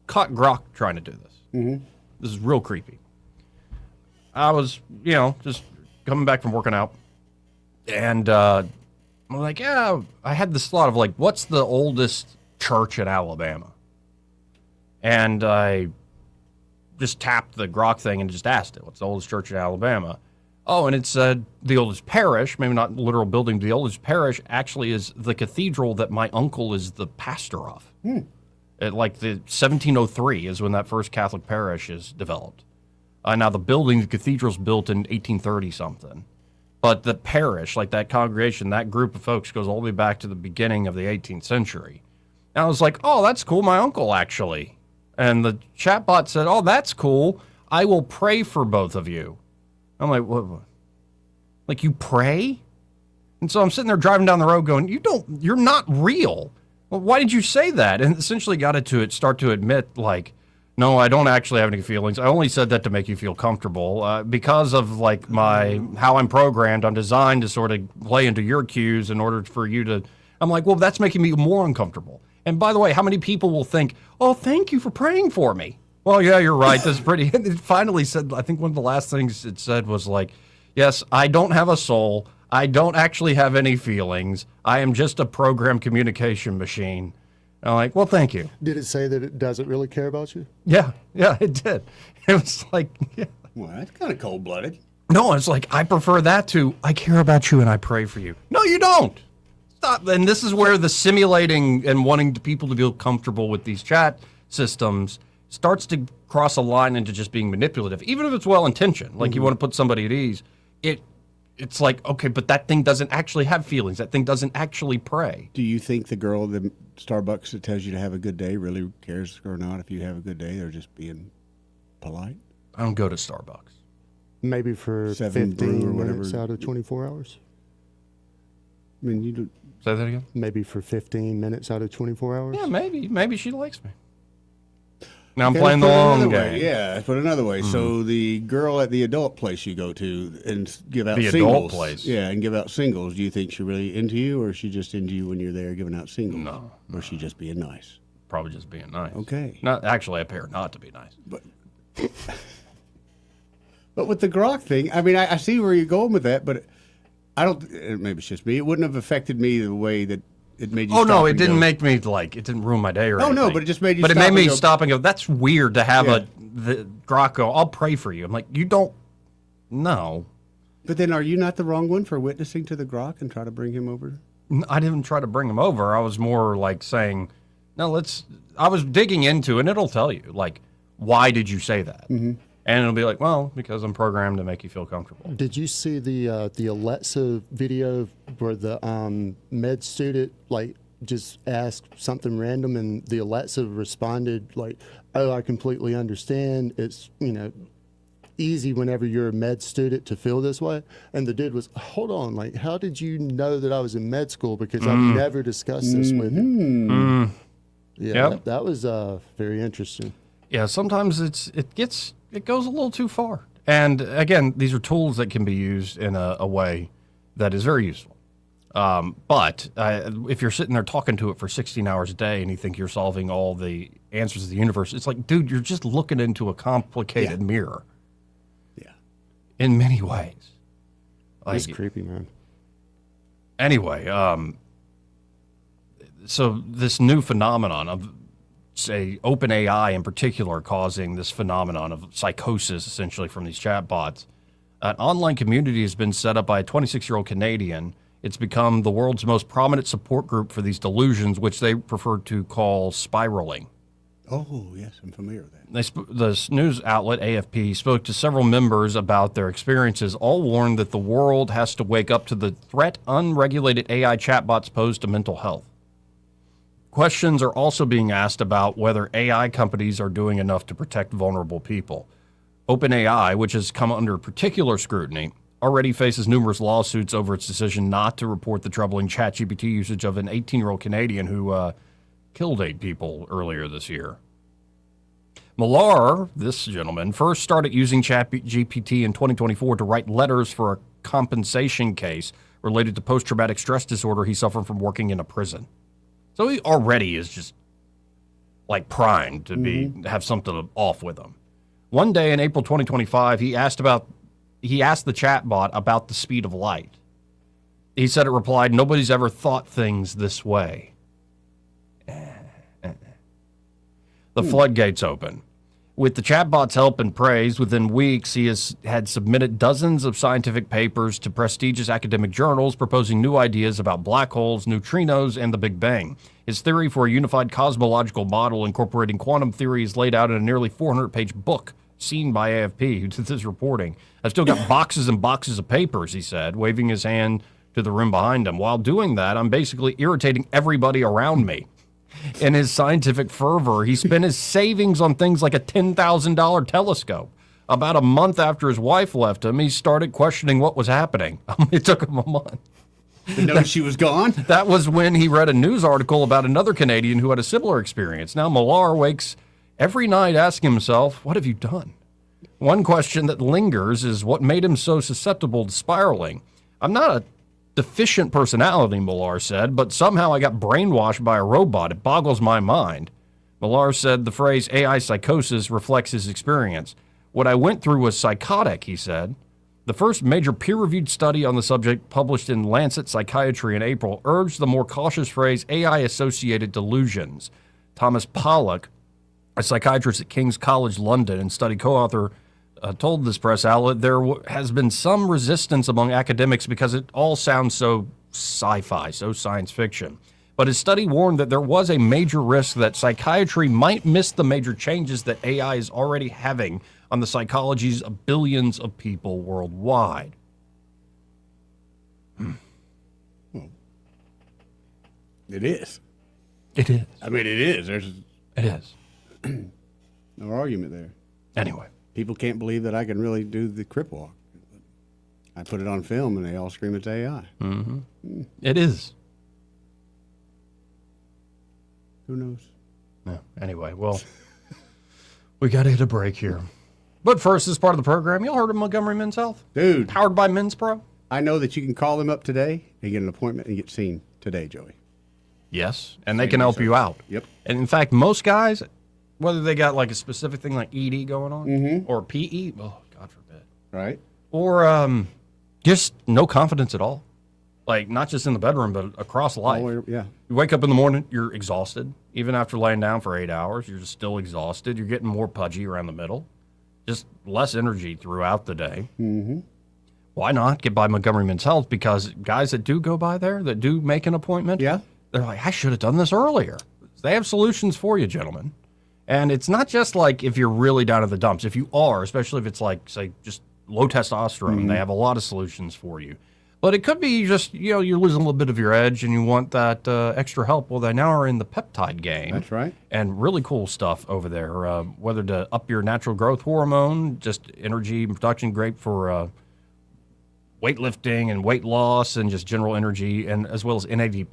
caught Grok trying to do this. This is real creepy. I was, just coming back from working out, and I'm like, yeah, I had this thought of like, what's the oldest church in Alabama? And I just tapped the Grok thing and just asked it, what's the oldest church in Alabama? Oh, and it said the oldest parish, maybe not literal building, but the oldest parish actually is the cathedral that my uncle is the pastor of. Like the 1703 is when that first Catholic parish is developed. Now the building, the cathedral's built in 1830 something. But the parish, like that congregation, that group of folks goes all the way back to the beginning of the 18th century. And I was like, oh, that's cool, my uncle actually. And the chatbot said, oh, that's cool. I will pray for both of you. I'm like, what? Like, you pray? And so I'm sitting there driving down the road going, you're not real. Well, why did you say that? And essentially got it to start to admit, like, no, I don't actually have any feelings. I only said that to make you feel comfortable. Because of, like, how I'm programmed, I'm designed to sort of play into your cues in order for you to... I'm like, well, that's making me more uncomfortable. And by the way, how many people will think, oh, thank you for praying for me? Well, yeah, you're right. That's pretty. And it finally said, I think one of the last things it said was like, yes, I don't have a soul. I don't actually have any feelings. I am just a program communication machine. And I'm like, well, thank you. Did it say that it doesn't really care about you? Yeah, it did. It was like, yeah. Well, that's kind of cold-blooded. No, it's like, I prefer that to, I care about you and I pray for you. No, you don't. Stop. And this is where the simulating and wanting people to feel comfortable with these chat systems starts to cross a line into just being manipulative, even if it's well-intentioned. Like you want to put somebody at ease. It's like, okay, but that thing doesn't actually have feelings. That thing doesn't actually pray. Do you think the girl at the Starbucks that tells you to have a good day really cares or not if you have a good day? They're just being polite? I don't go to Starbucks. Maybe for 15 minutes out of 24 hours. I mean, you do. Say that again? Maybe for 15 minutes out of 24 hours. Yeah, maybe. Maybe she likes me. Now I'm playing the long game. Yeah, put it another way. So the girl at the adult place you go to and give out the singles. Adult place. Yeah, and give out singles. Do you think she's really into you, or is she just into you when you're there giving out singles? No. Or is she just being nice? Probably just being nice. Okay. Not actually, I pay her not to be nice. But with the grok thing, I mean, I see where you're going with that, but I don't. Maybe it's just me. It wouldn't have affected me the way that it made you. Oh no, it didn't make me like. It didn't ruin my day or anything. No, but it just made you. But it stop made me and go, stop and go. That's weird to have the grok go. I'll pray for you. I'm like, you don't. No. But then, are you not the wrong one for witnessing to the grok and try to bring him over? I didn't try to bring him over. I was more like saying, no, let's. I was digging into it, and it'll tell you like, why did you say that? Mm-hmm. And it'll be like, well, because I'm programmed to make you feel comfortable. Did you see the Alexa video where the med student like just asked something random and the Alexa responded like, "Oh, I completely understand. It's easy whenever you're a med student to feel this way." And the dude was, "Hold on, like, how did you know that I was in med school? Because I've never discussed this with you." Yeah, that was very interesting. Yeah, sometimes it goes a little too far. And again, these are tools that can be used in a way that is very useful. But if you're sitting there talking to it for 16 hours a day and you think you're solving all the answers of the universe, it's like, dude, you're just looking into a complicated mirror. Yeah. In many ways. That's creepy, man. Anyway, so this new phenomenon of, say, OpenAI in particular causing this phenomenon of psychosis essentially from these chatbots. An online community has been set up by a 26-year-old Canadian. It's become the world's most prominent support group for these delusions, which they prefer to call spiraling. Oh, yes, I'm familiar with that. The news outlet AFP spoke to several members about their experiences, all warned that the world has to wake up to the threat unregulated AI chatbots pose to mental health. Questions are also being asked about whether AI companies are doing enough to protect vulnerable people. OpenAI, which has come under particular scrutiny, already faces numerous lawsuits over its decision not to report the troubling Chat GPT usage of an 18-year-old Canadian who killed 8 people earlier this year. Millar, this gentleman, first started using Chat GPT in 2024 to write letters for a compensation case related to post-traumatic stress disorder he suffered from working in a prison. So he already is just like primed to have something off with him. One day in April 2025, he asked the chatbot about the speed of light. He said it replied, "Nobody's ever thought things this way." The floodgates open. With the chatbot's help and praise, within weeks he had submitted dozens of scientific papers to prestigious academic journals proposing new ideas about black holes, neutrinos, and the Big Bang. His theory for a unified cosmological model incorporating quantum theory is laid out in a nearly 400-page book seen by AFP, who did this reporting. "I've still got boxes and boxes of papers," he said, waving his hand to the room behind him. "While doing that, I'm basically irritating everybody around me." In his scientific fervor, he spent his savings on things like a $10,000 telescope. About a month after his wife left him, he started questioning what was happening. It took him a month. Didn't know she was gone? That was when he read a news article about another Canadian who had a similar experience. Now Millar wakes every night asking himself, what have you done? One question that lingers is what made him so susceptible to spiraling. I'm not a deficient personality, Millar said, but somehow I got brainwashed by a robot. It boggles my mind. Millar said the phrase AI psychosis reflects his experience. What I went through was psychotic, he said. The first major peer-reviewed study on the subject, published in Lancet Psychiatry in April, urged the more cautious phrase AI-associated delusions. Thomas Pollock, a psychiatrist at King's College London and study co-author, told this press outlet there has been some resistance among academics because it all sounds so sci-fi, so science fiction. But his study warned that there was a major risk that psychiatry might miss the major changes that AI is already having on the psychologies of billions of people worldwide. Well, it is. It is. I mean, it is. It is. No argument there. Anyway. People can't believe that I can really do the crip walk. I put it on film and they all scream it's AI. Mm-hmm. It is. Who knows? Yeah. Anyway, well, we got to hit a break here. But first, as part of the program, y'all heard of Montgomery Men's Health? Dude. Powered by Men's Pro? I know that you can call them up today and get an appointment and get seen today, Joey. Yes, and they can help you out. Yep. And in fact, most guys, whether they got like a specific thing like ED going on or PE, oh, God forbid. Right. Or just no confidence at all. Like, not just in the bedroom, but across life. Yeah. You wake up in the morning, you're exhausted. Even after laying down for 8 hours, you're just still exhausted. You're getting more pudgy around the middle. Just less energy throughout the day. Mm-hmm. Why not get by Montgomery Men's Health? Because guys that do go by there, that do make an appointment, they're like, I should have done this earlier. They have solutions for you, gentlemen. And it's not just like if you're really down in the dumps. If you are, especially if it's like, say, just low testosterone, they have a lot of solutions for you. But it could be just, you're losing a little bit of your edge and you want that extra help. Well, they now are in the peptide game. That's right. And really cool stuff over there, whether to up your natural growth hormone, just energy production, great for weightlifting and weight loss and just general energy, and as well as NAD+.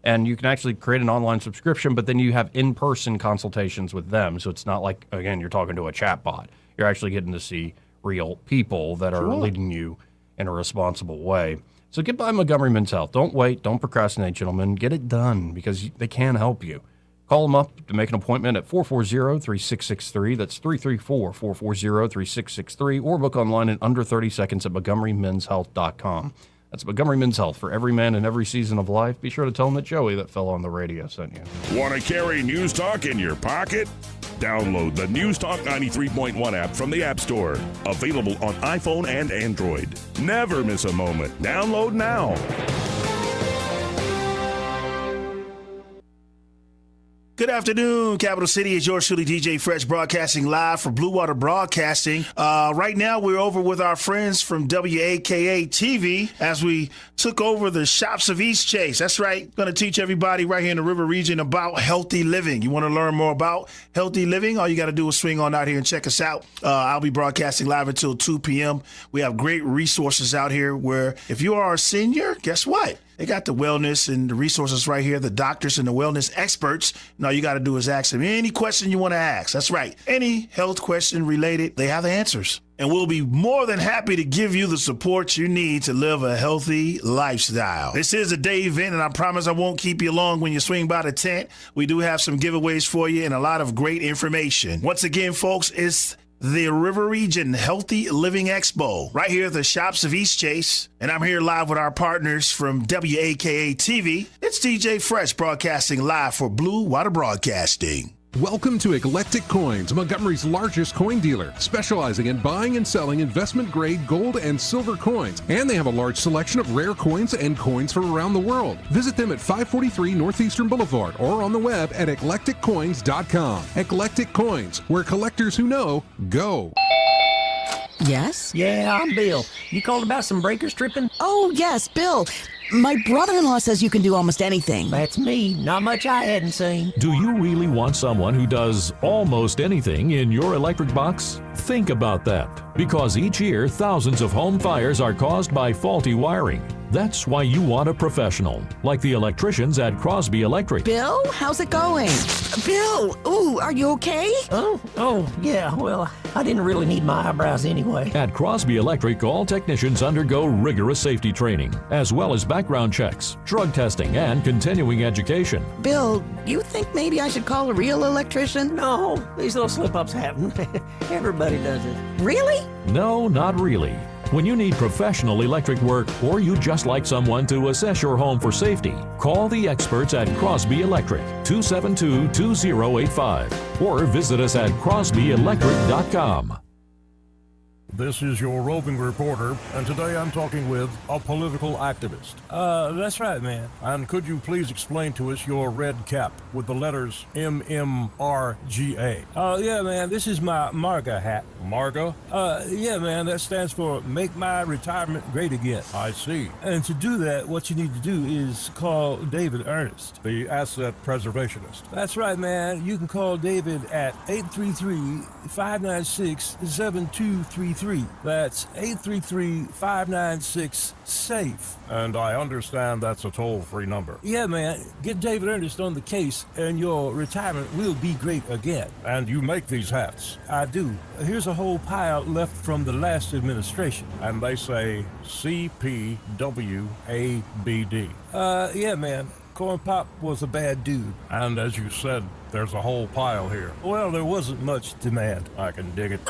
And you can actually create an online subscription, but then you have in-person consultations with them. So it's not like, again, you're talking to a chat bot. You're actually getting to see real people that are leading you in a responsible way. So get by Montgomery Men's Health. Don't wait. Don't procrastinate, gentlemen. Get it done because they can help you. Call them up to make an appointment at 440-3663. That's 334-440-3663. Or book online in under 30 seconds at MontgomeryMen'sHealth.com. That's Montgomery Men's Health for every man in every season of life. Be sure to tell them that Joey that fell on the radio sent you. Want to carry News Talk in your pocket? Download the News Talk 93.1 app from the App Store. Available on iPhone and Android. Never miss a moment. Download now. Good afternoon, Capital City. It's yours truly, DJ Fresh, broadcasting live for Blue Water Broadcasting. Right now, we're over with our friends from WAKA TV as we took over the shops of East Chase. That's right. Going to teach everybody right here in the River region about healthy living. You want to learn more about healthy living? All you got to do is swing on out here and check us out. I'll be broadcasting live until 2 p.m. We have great resources out here where if you are a senior, guess what? They got the wellness and the resources right here, the doctors and the wellness experts. And all you got to do is ask them any question you want to ask. That's right. Any health question related, they have the answers. And we'll be more than happy to give you the support you need to live a healthy lifestyle. This is a day event, and I promise I won't keep you long when you swing by the tent. We do have some giveaways for you and a lot of great information. Once again, folks, it's the River Region Healthy Living Expo right here at the shops of East Chase. And I'm here live with our partners from WAKA TV. It's DJ Fresh broadcasting live for Blue Water Broadcasting. Welcome to Eclectic Coins, Montgomery's largest coin dealer, specializing in buying and selling investment-grade gold and silver coins. And they have a large selection of rare coins and coins from around the world. Visit them at 543 Northeastern Boulevard or on the web at eclecticcoins.com. Eclectic Coins, where collectors who know go. Yes? Yeah, I'm Bill. You called about some breakers tripping? Oh, yes, Bill. My brother-in-law says you can do almost anything. That's me. Not much I hadn't seen. Do you really want someone who does almost anything in your electric box? Think about that. Because each year, thousands of home fires are caused by faulty wiring. That's why you want a professional, like the electricians at Crosby Electric. Bill, how's it going? Bill, ooh, are you okay? Oh, yeah, well, I didn't really need my eyebrows anyway. At Crosby Electric, all technicians undergo rigorous safety training, as well as background checks, drug testing, and continuing education. Bill, you think maybe I should call a real electrician? No, these little slip-ups happen. Everybody does it. Really? No, not really. When you need professional electric work, or you just like someone to assess your home for safety, call the experts at Crosby Electric, 272-2085, or visit us at crosbyelectric.com. This is your roving reporter, and today I'm talking with a political activist. That's right, man. And could you please explain to us your red cap with the letters MMRGA? Yeah, man, this is my MARGA hat. MARGA? Yeah, man, that stands for Make My Retirement Great Again. I see. And to do that, what you need to do is call David Ernest, the asset preservationist. That's right, man. You can call David at 833-596-7233. That's 833-596-SAFE. And I understand that's a toll-free number. Yeah, man. Get David Ernest on the case, and your retirement will be great again. And you make these hats? I do. Here's a whole pile left from the last administration. And they say CPWABD. Yeah, man. Corn Pop was a bad dude. And as you said, there's a whole pile here. Well, there wasn't much demand. I can dig it.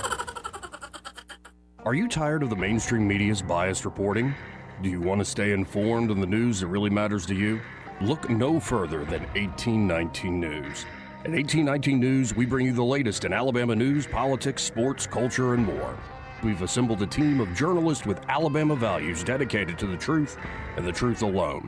Are you tired of the mainstream media's biased reporting? Do you want to stay informed on the news that really matters to you? Look no further than 1819 News. At 1819 News, we bring you the latest in Alabama news, politics, sports, culture, and more. We've assembled a team of journalists with Alabama values dedicated to the truth and the truth alone.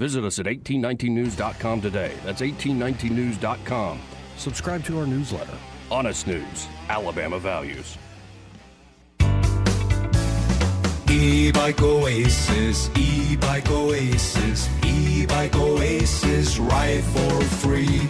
Visit us at 1819news.com today. That's 1819news.com. Subscribe to our newsletter. Honest News, Alabama Values. E-Bike Oasis, E-Bike Oasis, E-Bike Oasis, ride for free.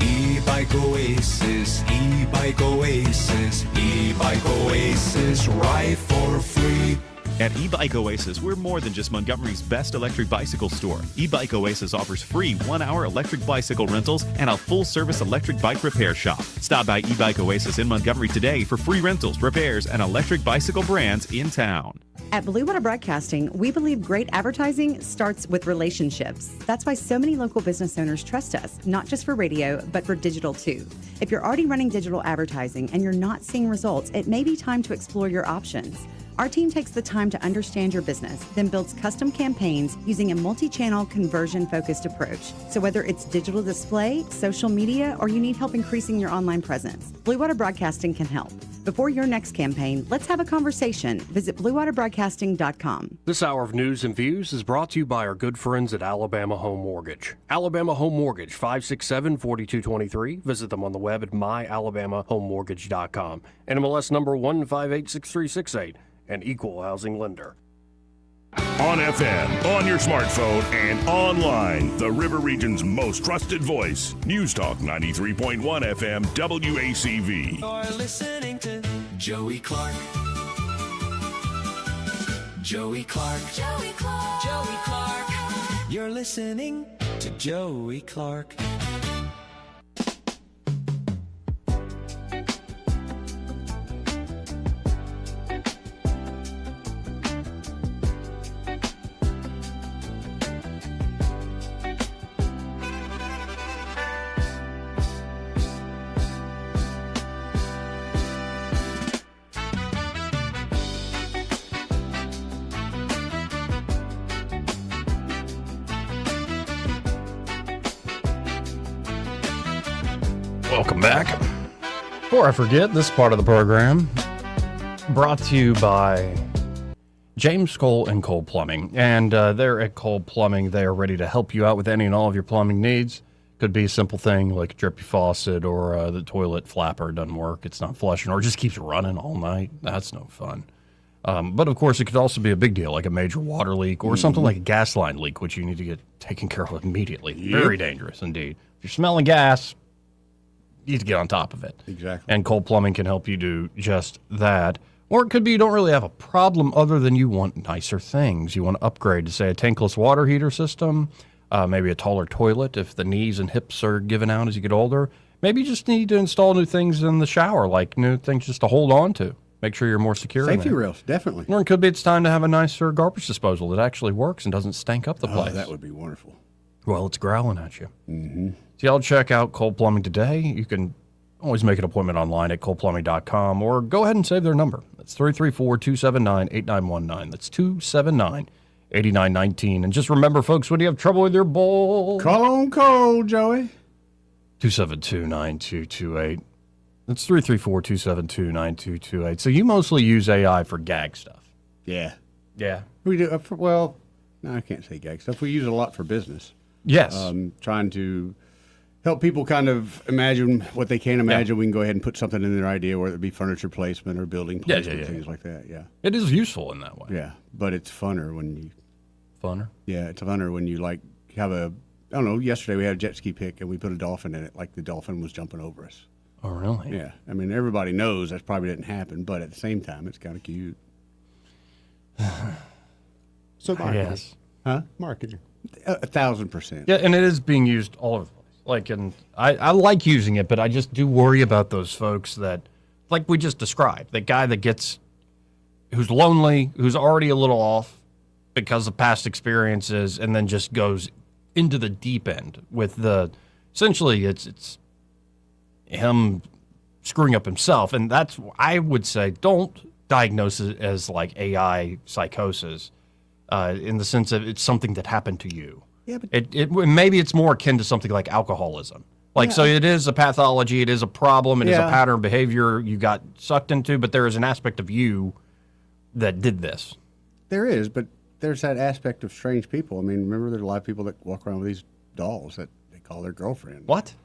E-Bike Oasis, E-Bike Oasis, E-Bike Oasis, ride for free. At E-Bike Oasis, we're more than just Montgomery's best electric bicycle store. E-Bike Oasis offers free 1-hour electric bicycle rentals and a full-service electric bike repair shop. Stop by E-Bike Oasis in Montgomery today for free rentals, repairs, and electric bicycle brands in town. At Blue Water Broadcasting, we believe great advertising starts with relationships. That's why so many local business owners trust us, not just for radio, but for digital too. If you're already running digital advertising and you're not seeing results, it may be time to explore your options. Our team takes the time to understand your business, then builds custom campaigns using a multi-channel conversion-focused approach. So whether it's digital display, social media, or you need help increasing your online presence, Blue Water Broadcasting can help. Before your next campaign, let's have a conversation. Visit bluewaterbroadcasting.com. This hour of news and views is brought to you by our good friends at Alabama Home Mortgage. Alabama Home Mortgage, 567-4223. Visit them on the web at myalabamahomemortgage.com. NMLS number 1586368. An equal housing lender. On FM, on your smartphone, and online, the River Region's most trusted voice. News Talk 93.1 FM WACV. You're listening to Joey Clark. Joey Clark. Joey Clark. Joey Clark. You're listening to Joey Clark. Welcome back. Before I forget, this part of the program brought to you by James Cole and Cole Plumbing. And they're at Cole Plumbing. They are ready to help you out with any and all of your plumbing needs. Could be a simple thing like a drippy faucet or the toilet flapper doesn't work. It's not flushing or it just keeps running all night. That's no fun. But of course, it could also be a big deal like a major water leak or something like a gas line leak, which you need to get taken care of immediately. Yep. Very dangerous indeed. If you're smelling gas, you need to get on top of it. Exactly. And Cole Plumbing can help you do just that. Or it could be you don't really have a problem other than you want nicer things. You want to upgrade to, say, a tankless water heater system, maybe a taller toilet if the knees and hips are giving out as you get older. Maybe you just need to install new things in the shower, like new things just to hold on to. Make sure you're more secure. Safety rails, definitely. Or it could be it's time to have a nicer garbage disposal that actually works and doesn't stank up the place. Oh, that would be wonderful. Well, it's growling at you. Mm-hmm. So y'all check out Cole Plumbing today. You can always make an appointment online at coleplumbing.com or go ahead and save their number. That's 334-279-8919. That's 279-8919. And just remember, folks, when you have trouble with your bowl, call on Cole, Joey. 272-9228. That's 334-272-9228. So you mostly use AI for gag stuff. Yeah. Yeah. We do. Well, no, I can't say gag stuff. We use it a lot for business. Yes. Trying to help people kind of imagine what they can't imagine. Yeah. We can go ahead and put something in their idea, whether it be furniture placement or building placement, things like that. Yeah. It is useful in that way. Yeah. But it's funner when you... Funner? Yeah, it's funner when you, like, have a... I don't know, yesterday we had a jet ski pick and we put a dolphin in it, like the dolphin was jumping over us. Oh, really? Yeah. I mean, everybody knows that probably didn't happen, but at the same time, it's kind of cute. So marketing. Yes. Huh? Marketing. 1,000%. Yeah, and it is being used all over the place. Like, and I like using it, but I just do worry about those folks that, like we just described, the guy that who's lonely, who's already a little off because of past experiences, and then just goes into the deep end with essentially it's him screwing up himself. And that's, I would say, don't diagnose it as like AI psychosis in the sense of it's something that happened to you. Yeah, but maybe it's more akin to something like alcoholism. Like, so it is a pathology, it is a problem, it is a pattern of behavior you got sucked into, but there is an aspect of you that did this. There is, but there's that aspect of strange people. I mean, remember there's a lot of people that walk around with these dolls that they call their girlfriend. What?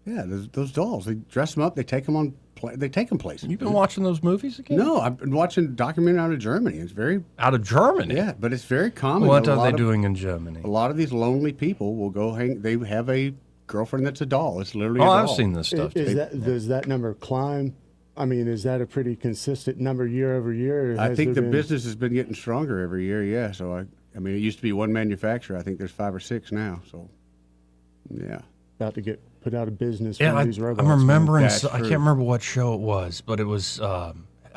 Yeah, those dolls. They dress them up. They take them on. They take them places. You've been watching those movies again? No, I've been watching a documentary out of Germany. It's very out of Germany. Yeah, but it's very common. What are they doing in Germany? A lot of these lonely people will go hang. They have a girlfriend that's a doll. It's literally. A doll. I've seen this stuff. Does that number climb? I mean, is that a pretty consistent number year over year? I think the business has been getting stronger every year. Yeah, so I mean, it used to be one manufacturer. I think there's 5 or 6 now. So, yeah, about to get put out of business. Yeah, these robots, I'm remembering. I can't remember what show it was, but it was. I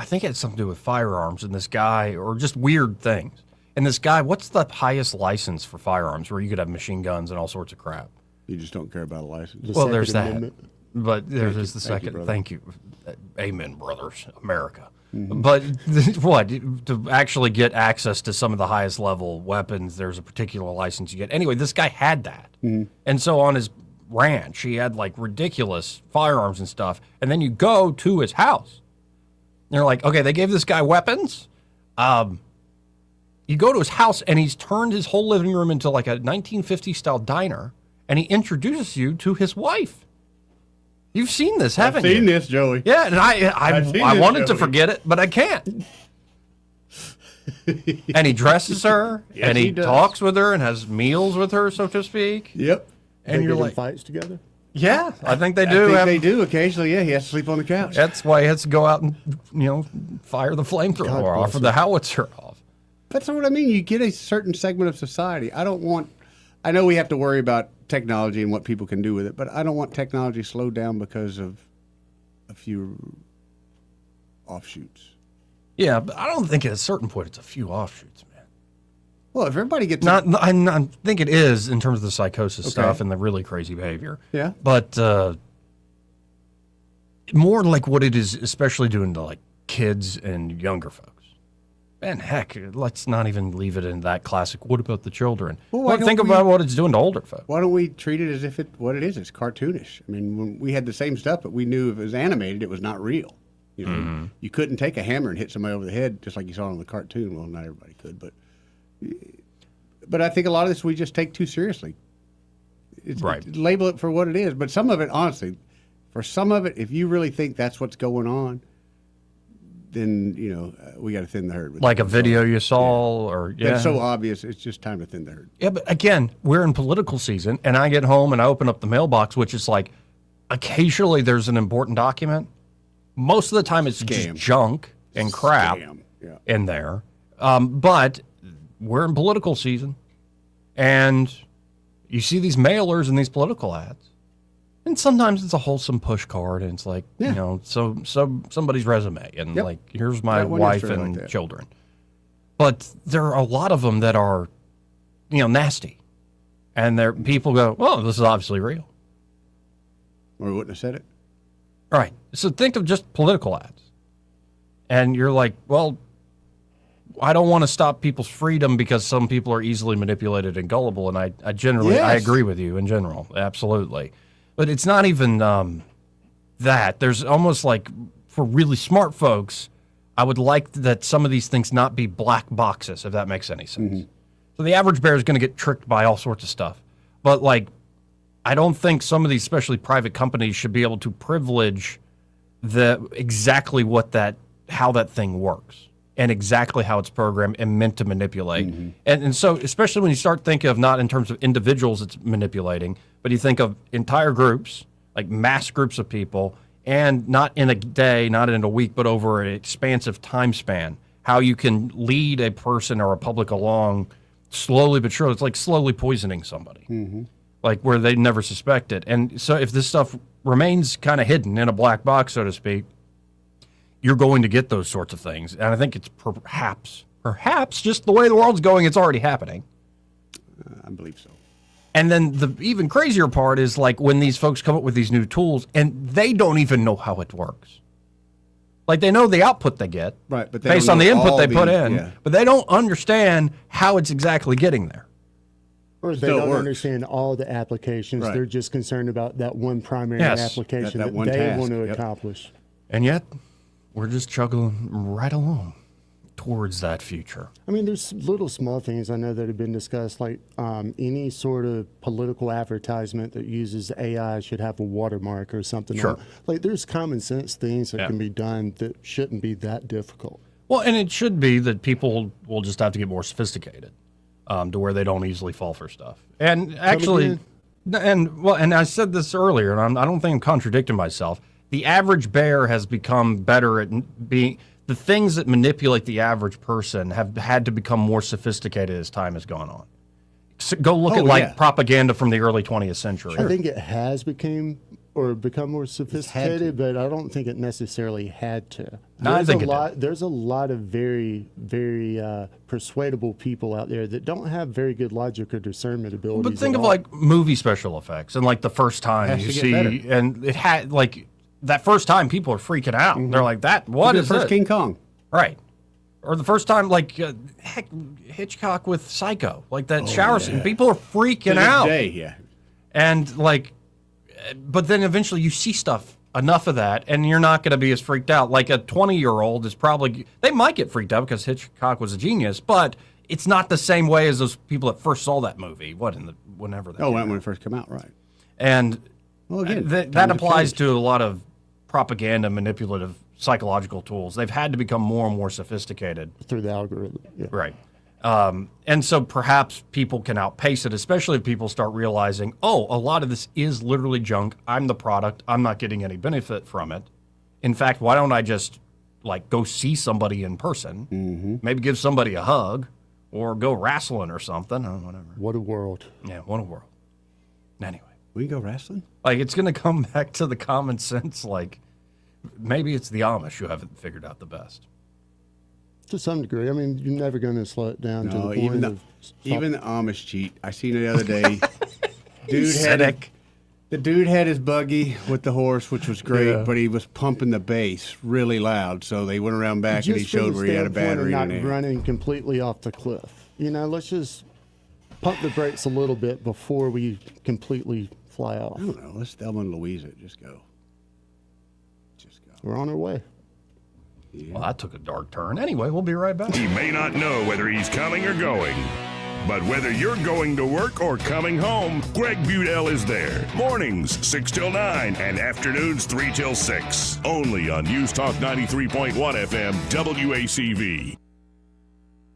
think it had something to do with firearms and this guy, or just weird things. And this guy, what's the highest license for firearms where you could have machine guns and all sorts of crap? You just don't care about a license. Well, there's that. But there's the second. Thank you. Amen, brothers. America. Mm-hmm. But what? To actually get access to some of the highest level weapons, there's a particular license you get. Anyway, this guy had that. Mm-hmm. And so on his ranch, he had like ridiculous firearms and stuff. And then you go to his house. And they're like, okay, they gave this guy weapons. You go to his house and he's turned his whole living room into like a 1950s style diner. And he introduces you to his wife. You've seen this, haven't you? I've seen this, Joey. Yeah, and I wanted to forget it, but I can't. And he dresses her, Yes, and he does. talks with her, and has meals with her, so to speak. Yep. And They you're get in like, fights together. yeah, I think they do. I think they do occasionally. Yeah, he has to sleep on the couch. That's why he has to go out and fire the flamethrower off or the howitzer off. That's what I mean. You get a certain segment of society. I know we have to worry about technology and what people can do with it, but I don't want technology slowed down because of a few offshoots. Yeah, but I don't think at a certain point it's a few offshoots, man. Well, if everybody gets... I think it is in terms of the psychosis stuff and the really crazy behavior. Yeah. But more like what it is especially doing to like kids and younger folks. And heck, let's not even leave it in that classic, what about the children? Well, think about what it's doing to older folks. Why don't we treat it as if what it is? It's cartoonish. I mean, when we had the same stuff, but we knew if it was animated, it was not real. You know, you couldn't take a hammer and hit somebody over the head just like you saw on the cartoon. Well, not everybody could, but I think a lot of this we just take too seriously. Label it for what it is. But some of it, honestly, for some of it, if you really think that's what's going on, then, we got to thin the herd. Like a video you saw or... Yeah. It's so obvious, it's just time to thin the herd. Yeah, but again, we're in political season, and I get home and I open up the mailbox, which is like, occasionally there's an important document. Most of the time it's just junk. and crap in there. But we're in political season, and you see these mailers and these political ads, and sometimes it's a wholesome push card, and it's like, so somebody's resume, and like, here's my wife and children. But there are a lot of them that are, nasty, and people go, well, this is obviously real. Or we wouldn't have said it. Right. So think of just political ads, and you're like, well, I don't want to stop people's freedom because some people are easily manipulated and gullible, and I generally I agree with you in general, absolutely. But it's not even that. There's almost like, for really smart folks, I would like that some of these things not be black boxes, if that makes any sense. Mm-hmm. So the average bear is going to get tricked by all sorts of stuff. But like, I don't think some of these, especially private companies, should be able to privilege exactly how that thing works, and exactly how it's programmed and meant to manipulate. Mm-hmm. And so, especially when you start thinking of not in terms of individuals it's manipulating, but you think of entire groups, like mass groups of people, and not in a day, not in a week, but over an expansive time span, how you can lead a person or a public along slowly but surely. It's like slowly poisoning somebody, like where they never suspect it. And so if this stuff remains kind of hidden in a black box, so to speak, you're going to get those sorts of things. And I think it's perhaps just the way the world's going, it's already happening. I believe so. And then the even crazier part is like when these folks come up with these new tools and they don't even know how it works. Like they know the output they get, right, but based on the input they put in, but they don't understand how it's exactly getting there. Or they don't understand all the applications. Right. They're just concerned about that one primary application that one they task. want to accomplish. And yet, we're just chugging right along towards that future. I mean, there's little small things I know that have been discussed, like any sort of political advertisement that uses AI should have a watermark or something. Sure. Like there's common sense things that can be done that shouldn't be that difficult. Well, and it should be that people will just have to get more sophisticated to where they don't easily fall for stuff. And actually, and I said this earlier, and I don't think I'm contradicting myself. The average bear has become better at being. The things that manipulate the average person have had to become more sophisticated as time has gone on. So go look at propaganda from the early 20th century. I think it has become more sophisticated, but I don't think it necessarily had to. No, I think there's a lot of very, very persuadable people out there that don't have very good logic or discernment abilities. But think of like movie special effects and like the first time you see, and it had like. That first time, people are freaking out. Mm-hmm. They're like, what is the first King Kong? Right. Or the first time, like, Hitchcock with Psycho. Like that shower scene. People are freaking out. And, like, but then eventually you see stuff, enough of that, and you're not going to be as freaked out. Like a 20-year-old is probably, they might get freaked out because Hitchcock was a genius, but it's not the same way as those people that first saw that movie. Whenever that when it first came out, right. And again, that applies to a lot of propaganda, manipulative, psychological tools. They've had to become more and more sophisticated. Through the algorithm. Yeah. Right. And so perhaps people can outpace it, especially if people start realizing, a lot of this is literally junk. I'm the product. I'm not getting any benefit from it. In fact, why don't I just like go see somebody in person, maybe give somebody a hug or go wrestling or something, or whatever. What a world. Yeah, what a world. Anyway. We can go wrestling? Like, it's going to come back to the common sense, like, maybe it's the Amish who haven't figured out the best. To some degree. I mean, you're never going to slow it down to the point even the Amish cheat. I seen it the other day. The dude had his buggy with the horse, which was great, but he was pumping the bass really loud, so they went around back and he showed where he had a battery in there. Not running completely off the cliff. Let's just pump the brakes a little bit before we completely fly off. I don't know. Let's Thelma and Louise it. Just go. We're on our way. Yeah. Well, that took a dark turn. Anyway, we'll be right back. He may not know whether he's coming or going, but whether you're going to work or coming home, Greg Budell is there. Mornings, 6 till 9, and afternoons, 3 till 6. Only on News Talk 93.1 FM, WACV.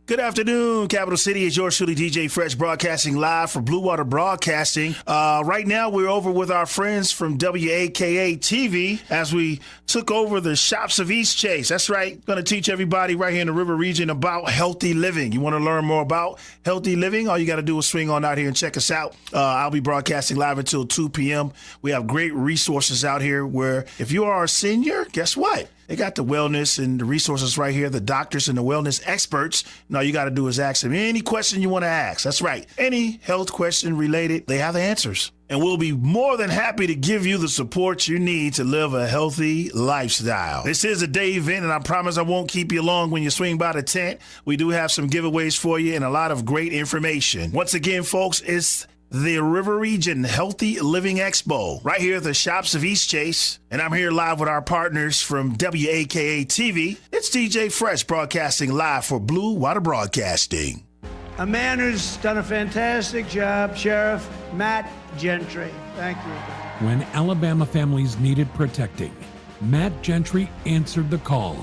Good afternoon, Capital City. It's yours truly, DJ Fresh, broadcasting live for Blue Water Broadcasting. Right now, we're over with our friends from WAKA TV as we took over the shops of East Chase. That's right. Going to teach everybody right here in the River region about healthy living. You want to learn more about healthy living? All you got to do is swing on out here and check us out. I'll be broadcasting live until 2 p.m. We have great resources out here where if you are a senior, guess what? They got the wellness and the resources right here, the doctors and the wellness experts. And all you got to do is ask them any question you want to ask. That's right. Any health question related, they have the answers. And we'll be more than happy to give you the support you need to live a healthy lifestyle. This is a day event, and I promise I won't keep you long when you swing by the tent. We do have some giveaways for you and a lot of great information. Once again, folks, it's the River Region Healthy Living Expo right here at the shops of East Chase. And I'm here live with our partners from WAKA TV. It's DJ Fresh broadcasting live for Blue Water Broadcasting. A man who's done a fantastic job, Sheriff Matt Gentry. Thank you. When Alabama families needed protecting, Matt Gentry answered the call.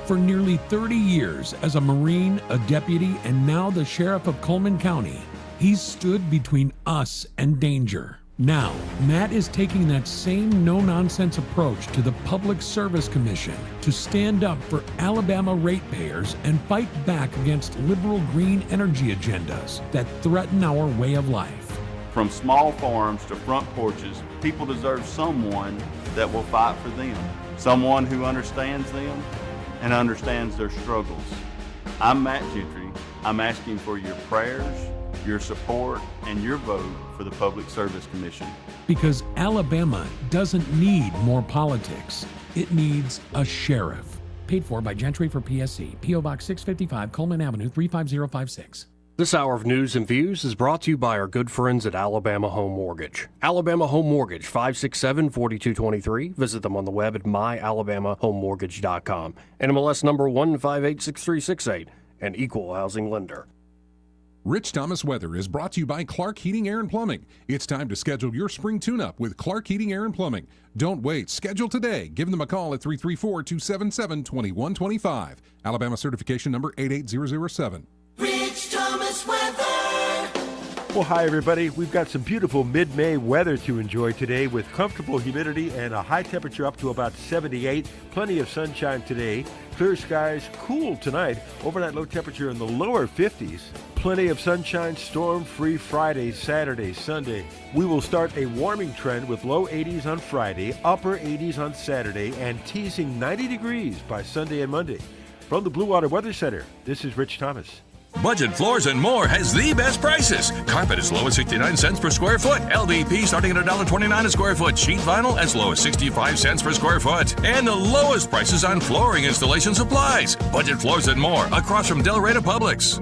For nearly 30 years as a Marine, a deputy, and now the Sheriff of Coleman County, he's stood between us and danger. Now, Matt is taking that same no-nonsense approach to the Public Service Commission to stand up for Alabama ratepayers and fight back against liberal green energy agendas that threaten our way of life. From small farms to front porches, people deserve someone that will fight for them, someone who understands them and understands their struggles. I'm Matt Gentry. I'm asking for your prayers, your support, and your vote for the Public Service Commission. Because Alabama doesn't need more politics. It needs a sheriff. Paid for by Gentry for PSC. P.O. Box 655, Coleman Avenue, 35056. This hour of news and views is brought to you by our good friends at Alabama Home Mortgage. Alabama Home Mortgage, 567-4223. Visit them on the web at myalabamahomemortgage.com. NMLS number 1586368, an equal housing lender. Rich Thomas Weather is brought to you by Clark Heating, Air, and Plumbing. It's time to schedule your spring tune-up with Clark Heating, Air, and Plumbing. Don't wait. Schedule today. Give them a call at 334-277-2125. Alabama certification number 88007. Rich Thomas Weather. Well, hi, everybody. We've got some beautiful mid-May weather to enjoy today with comfortable humidity and a high temperature up to about 78. Plenty of sunshine today. Clear skies, cool tonight. Overnight low temperature in the lower 50s. Plenty of sunshine, storm-free Friday, Saturday, Sunday. We will start a warming trend with low 80s on Friday, upper 80s on Saturday, and teasing 90 degrees by Sunday and Monday. From the Blue Water Weather Center, this is Rich Thomas. Budget Floors and More has the best prices. Carpet as low as 69 cents per square foot. LVP starting at $1.29 a square foot. Sheet vinyl as low as 65 cents per square foot. And the lowest prices on flooring installation supplies. Budget Floors and More across from Del Rey to Publix.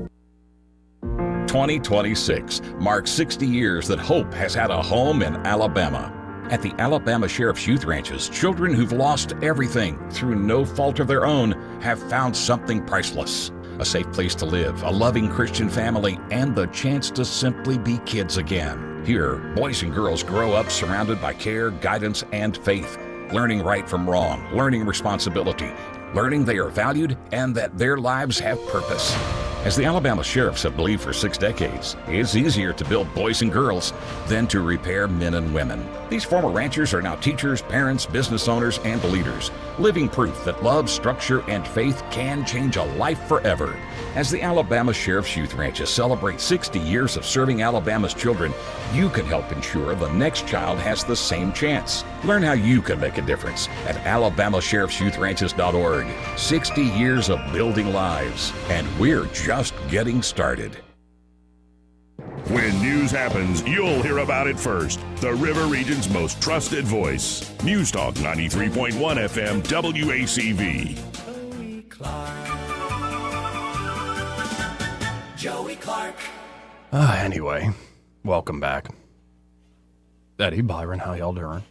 2026 marks 60 years that hope has had a home in Alabama. At the Alabama Sheriff's Youth Ranches, children who've lost everything through no fault of their own have found something priceless. A safe place to live, a loving Christian family, and the chance to simply be kids again. Here, boys and girls grow up surrounded by care, guidance, and faith, learning right from wrong, learning responsibility, learning they are valued and that their lives have purpose. As the Alabama Sheriffs have believed for 6 decades, it's easier to build boys and girls than to repair men and women. These former ranchers are now teachers, parents, business owners, and leaders, living proof that love, structure, and faith can change a life forever. As the Alabama Sheriff's Youth Ranches celebrate 60 years of serving Alabama's children, you can help ensure the next child has the same chance. Learn how you can make a difference at alabamasheriffsyouthranches.org. 60 years of building lives, and we're just getting started. When news happens, you'll hear about it first. The River Region's most trusted voice. News Talk 93.1 FM WACV. Joey Clark. Anyway, welcome back. Eddie, Byron, how y'all doing?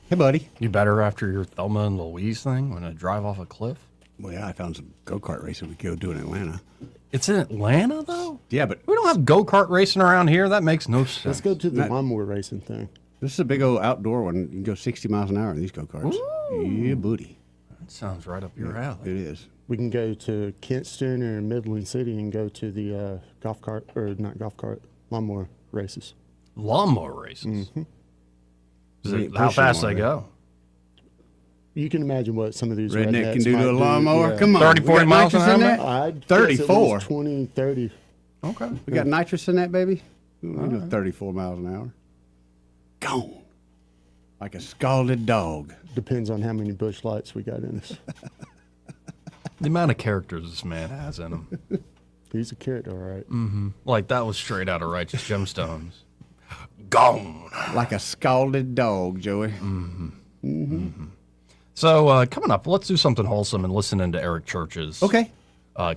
Hey, buddy. You better after your Thelma and Louise thing when I drive off a cliff? Well, yeah, I found some go-kart racing we could go do in Atlanta. It's in Atlanta, though? Yeah, but we don't have go-kart racing around here. That makes no sense. Let's go to the lawnmower racing thing. This is a big old outdoor one. You can go 60 miles an hour in these go-karts. Yeah, booty. Sounds right up your alley. It is. We can go to Kinston or Midland City and go to the lawnmower races. Lawnmower races? Mm-hmm. How fast they go? You can imagine what some of these redneck can do might to a lawnmower. Yeah. Come on. 30, 40 miles an hour? I'd 34. 20, 30. Okay. We got nitrous in that, baby? We do 34 miles an hour. Gone. Like a scalded dog. Depends on how many bush lights we got in us. The amount of characters this man has in him. He's a character, all right. Mm-hmm. Like that was straight out of Righteous Gemstones. Gone. Like a scalded dog, Joey. Mm-hmm. Mm-hmm. Mm-hmm. So coming up, let's do something wholesome and listen into Eric Church's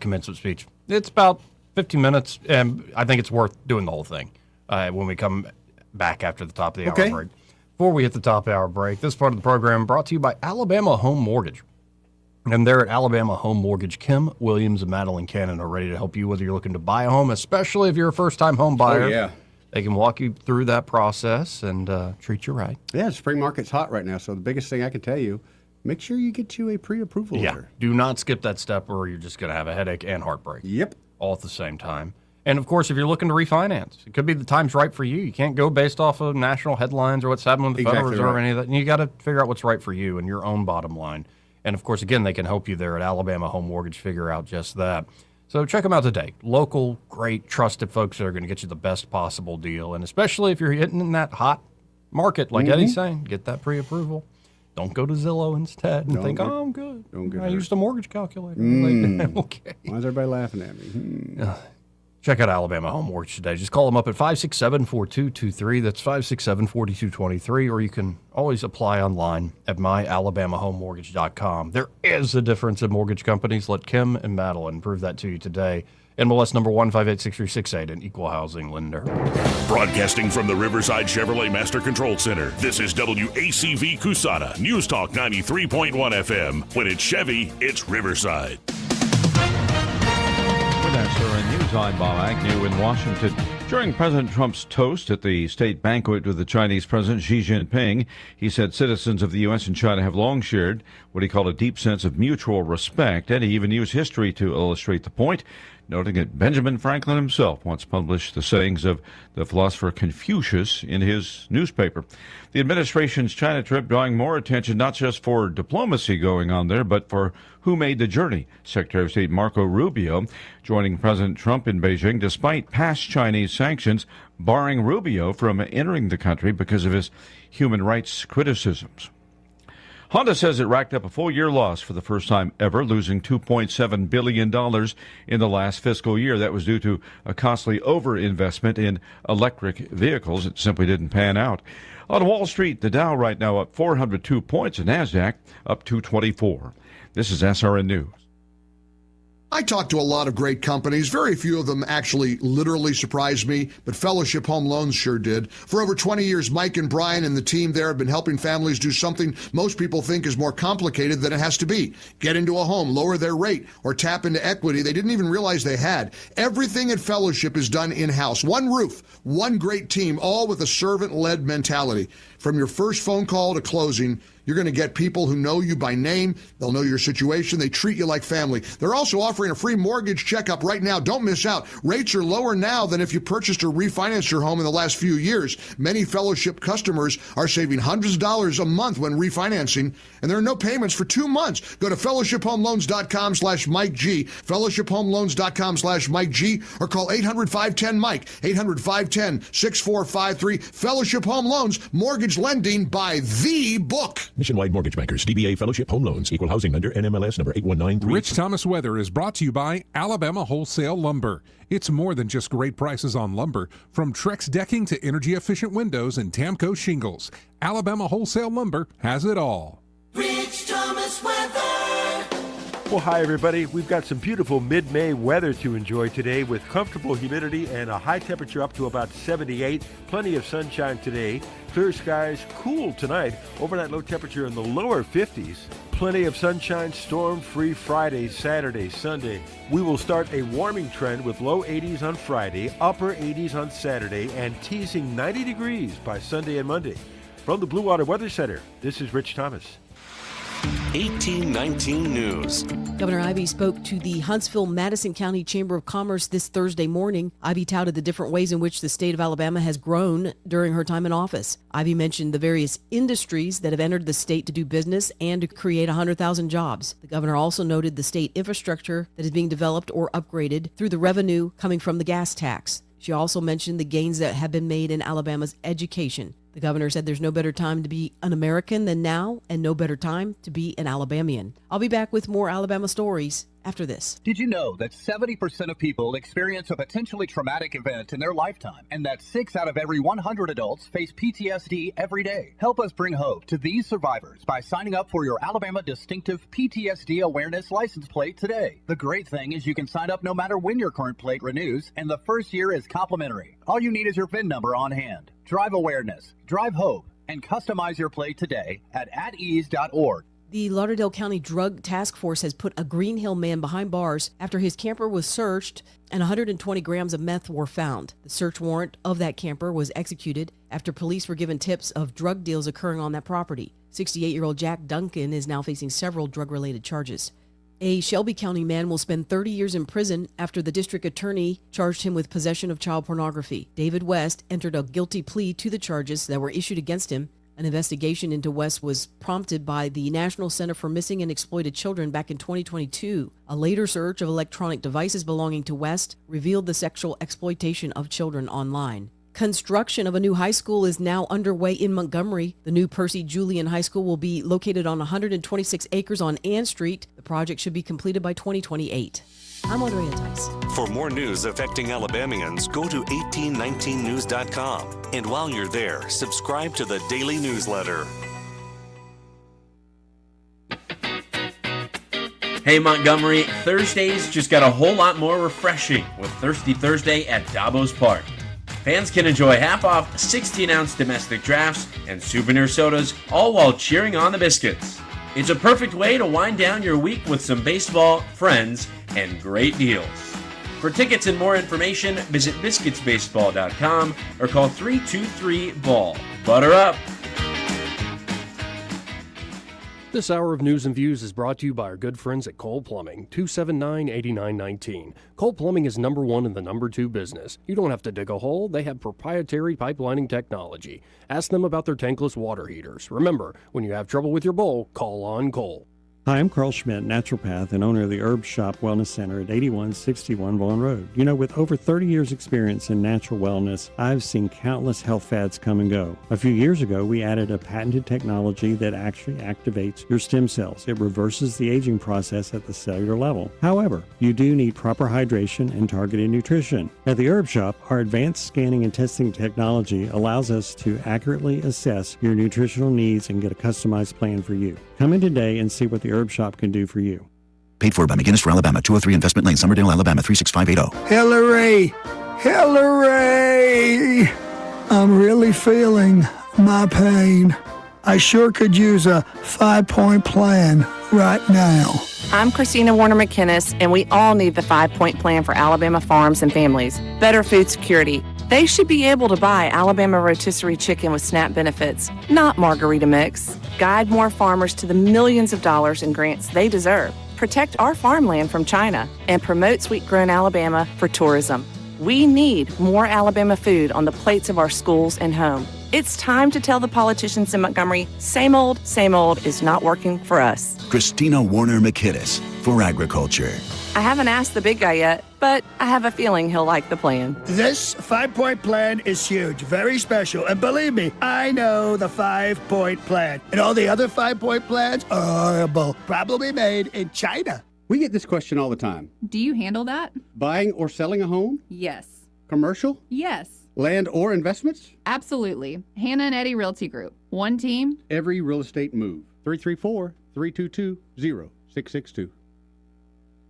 commencement speech. It's about 15 minutes, and I think it's worth doing the whole thing when we come back after the top of the hour break. Before we hit the top of the hour break, this part of the program brought to you by Alabama Home Mortgage. And there at Alabama Home Mortgage, Kim Williams and Madeline Cannon are ready to help you whether you're looking to buy a home, especially if you're a first-time home buyer. Oh, yeah. They can walk you through that process and treat you right. Yeah, the spring market's hot right now, so the biggest thing I can tell you, make sure you get you a pre-approval letter. Do not skip that step or you're just going to have a headache and heartbreak. Yep. All at the same time. And, of course, if you're looking to refinance, it could be the time's right for you. You can't go based off of national headlines or what's happening with the Federal Reserve or any of that. You got to figure out what's right for you and your own bottom line. And, of course, again, they can help you there at Alabama Home Mortgage figure out just that. So check them out today. Local, great, trusted folks that are going to get you the best possible deal. And especially if you're hitting in that hot market, like Eddie's saying, get that pre-approval. Don't go to Zillow instead and think, I'm good. I used a mortgage calculator. Okay. Why is everybody laughing at me? Check out Alabama Home Mortgage today. Just call them up at 567-4223. That's 567-4223. Or you can always apply online at myalabamahomemortgage.com. There is a difference in mortgage companies. Let Kim and Madeline prove that to you today. MLS number 1586368, an equal housing lender. Broadcasting from the Riverside Chevrolet Master Control Center, this is WACV Cusana, News Talk 93.1 FM. When it's Chevy, it's Riverside. SRN News, I'm Bob Agnew in Washington. During President Trump's toast at the state banquet with the Chinese President Xi Jinping, he said citizens of the U.S. and China have long shared what he called a deep sense of mutual respect, and he even used history to illustrate the point, noting that Benjamin Franklin himself once published the sayings of the philosopher Confucius in his newspaper. The administration's China trip drawing more attention not just for diplomacy going on there, but for who made the journey. Secretary of State Marco Rubio joining President Trump in Beijing despite past Chinese sanctions barring Rubio from entering the country because of his human rights criticisms. Honda says it racked up a full-year loss for the first time ever, losing $2.7 billion in the last fiscal year. That was due to a costly overinvestment in electric vehicles. It simply didn't pan out. On Wall Street, the Dow right now up 402 points, and NASDAQ up 224. This is SRN News. I talked to a lot of great companies. Very few of them actually literally surprised me, but Fellowship Home Loans sure did. For over 20 years, Mike and Brian and the team there have been helping families do something most people think is more complicated than it has to be. Get into a home, lower their rate, or tap into equity they didn't even realize they had. Everything at Fellowship is done in-house. One roof, one great team, all with a servant-led mentality. From your first phone call to closing, you're going to get people who know you by name. They'll know your situation. They treat you like family. They're also offering a free mortgage checkup right now. Don't miss out. Rates are lower now than if you purchased or refinanced your home in the last few years. Many Fellowship customers are saving hundreds of dollars a month when refinancing, and there are no payments for 2 months. Go to fellowshiphomeloans.com/Mike G, fellowshiphomeloans.com/Mike G, or call 800-510-MIKE, 800-510-6453. Fellowship Home Loans, mortgage lending by the book. Nationwide Mortgage Bankers, DBA Fellowship Home Loans, Equal Housing Lender, NMLS number 8193. Rich Thomas Weather is brought to you by Alabama Wholesale Lumber. It's more than just great prices on lumber. From Trex decking to energy-efficient windows and Tamco shingles, Alabama Wholesale Lumber has it all. Rich Thomas Weather. Well, hi, everybody. We've got some beautiful mid-May weather to enjoy today with comfortable humidity and a high temperature up to about 78. Plenty of sunshine today. Clear skies, cool tonight. Overnight low temperature in the lower 50s. Plenty of sunshine, storm-free Friday, Saturday, Sunday. We will start a warming trend with low 80s on Friday, upper 80s on Saturday, and teasing 90 degrees by Sunday and Monday. From the Blue Water Weather Center, this is Rich Thomas. 1819 News. Governor Ivey spoke to the Huntsville-Madison County Chamber of Commerce this Thursday morning. Ivey touted the different ways in which the state of Alabama has grown during her time in office. Ivey mentioned the various industries that have entered the state to do business and to create 100,000 jobs. The governor also noted the state infrastructure that is being developed or upgraded through the revenue coming from the gas tax. She also mentioned the gains that have been made in Alabama's education. The governor said there's no better time to be an American than now, and no better time to be an Alabamian. I'll be back with more Alabama stories after this. Did you know that 70% of people experience a potentially traumatic event in their lifetime, and that 6 out of every 100 adults face PTSD every day? Help us bring hope to these survivors by signing up for your Alabama Distinctive PTSD Awareness license plate today. The great thing is you can sign up no matter when your current plate renews, and the first year is complimentary. All you need is your VIN number on hand. Drive awareness, drive hope, and customize your plate today at atease.org. The Lauderdale County Drug Task Force has put a Green Hill man behind bars after his camper was searched and 120 grams of meth were found. The search warrant of that camper was executed after police were given tips of drug deals occurring on that property. 68-year-old Jack Duncan is now facing several drug-related charges. A Shelby County man will spend 30 years in prison after the district attorney charged him with possession of child pornography. David West entered a guilty plea to the charges that were issued against him. An investigation into West was prompted by the National Center for Missing and Exploited Children back in 2022. A later search of electronic devices belonging to West revealed the sexual exploitation of children online. Construction of a new high school is now underway in Montgomery. The new Percy Julian High School will be located on 126 acres on Ann Street. The project should be completed by 2028. I'm Andrea Tice. For more news affecting Alabamians, go to 1819news.com. And while you're there, subscribe to the daily newsletter. Hey Montgomery, Thursdays just got a whole lot more refreshing with Thirsty Thursday at Davos Park. Fans can enjoy half-off 16-ounce domestic drafts and souvenir sodas, all while cheering on the Biscuits. It's a perfect way to wind down your week with some baseball, friends, and great deals. For tickets and more information, visit biscuitsbaseball.com or call 323-BALL. Butter up! This hour of News and Views is brought to you by our good friends at Cole Plumbing, 279-8919. Cole Plumbing is number 1 in the number 2 business. You don't have to dig a hole. They have proprietary pipelining technology. Ask them about their tankless water heaters. Remember, when you have trouble with your bowl, call on Cole. Hi, I'm Carl Schmidt, naturopath and owner of the Herb Shop Wellness Center at 8161 Vaughan Road. You know, with over 30 years experience in natural wellness, I've seen countless health fads come and go. A few years ago, we added a patented technology that actually activates your stem cells. It reverses the aging process at the cellular level. However, you do need proper hydration and targeted nutrition. At the Herb Shop, our advanced scanning and testing technology allows us to accurately assess your nutritional needs and get a customized plan for you. Come in today and see what the Herb Shop can do for you. Paid for by McGinnis for Alabama, 203 Investment Lane, Summerdale, Alabama, 36580. Hillary! Hillary! I'm really feeling my pain. I sure could use a 5-point plan right now. I'm Christina Warner McKinnis, and we all need the 5-point plan for Alabama farms and families. Better food security. They should be able to buy Alabama rotisserie chicken with SNAP benefits, not margarita mix. Guide more farmers to the millions of dollars in grants they deserve. Protect our farmland from China and promote sweet-grown Alabama for tourism. We need more Alabama food on the plates of our schools and home. It's time to tell the politicians in Montgomery, same old is not working for us. Christina Warner McKinnis for Agriculture. I haven't asked the big guy yet, but I have a feeling he'll like the plan. This 5-point plan is huge, very special, and believe me, I know the 5-point plan. And all the other 5-point plans are horrible, probably made in China. We get this question all the time. Do you handle that? Buying or selling a home? Yes. Commercial? Yes. Land or investments? Absolutely. Hannah and Eddie Realty Group. One team. Every real estate move. 334-322-0662.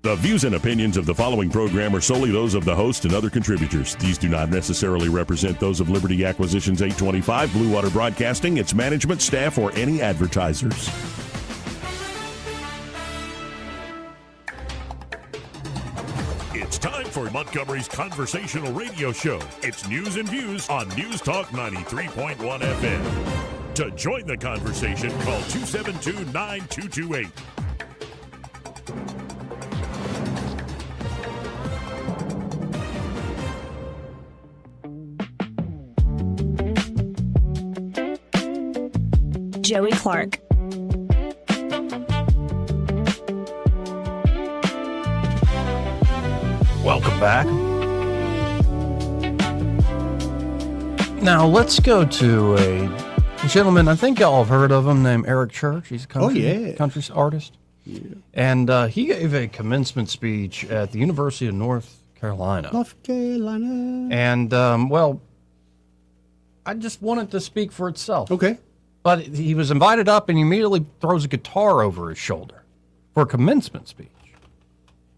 The views and opinions of the following program are solely those of the host and other contributors. These do not necessarily represent those of Liberty Acquisitions 825, Blue Water Broadcasting, its management, staff, or any advertisers. It's time for Montgomery's conversational radio show. It's News and Views on News Talk 93.1 FM. To join the conversation, call 272-9228. Joey Clark. Welcome back. Now let's go to a gentleman, I think y'all have heard of him, named Eric Church. He's a country artist. Yeah. And he gave a commencement speech at the University of North Carolina. And, well, I just want it to speak for itself. Okay. But he was invited up and he immediately throws a guitar over his shoulder for a commencement speech.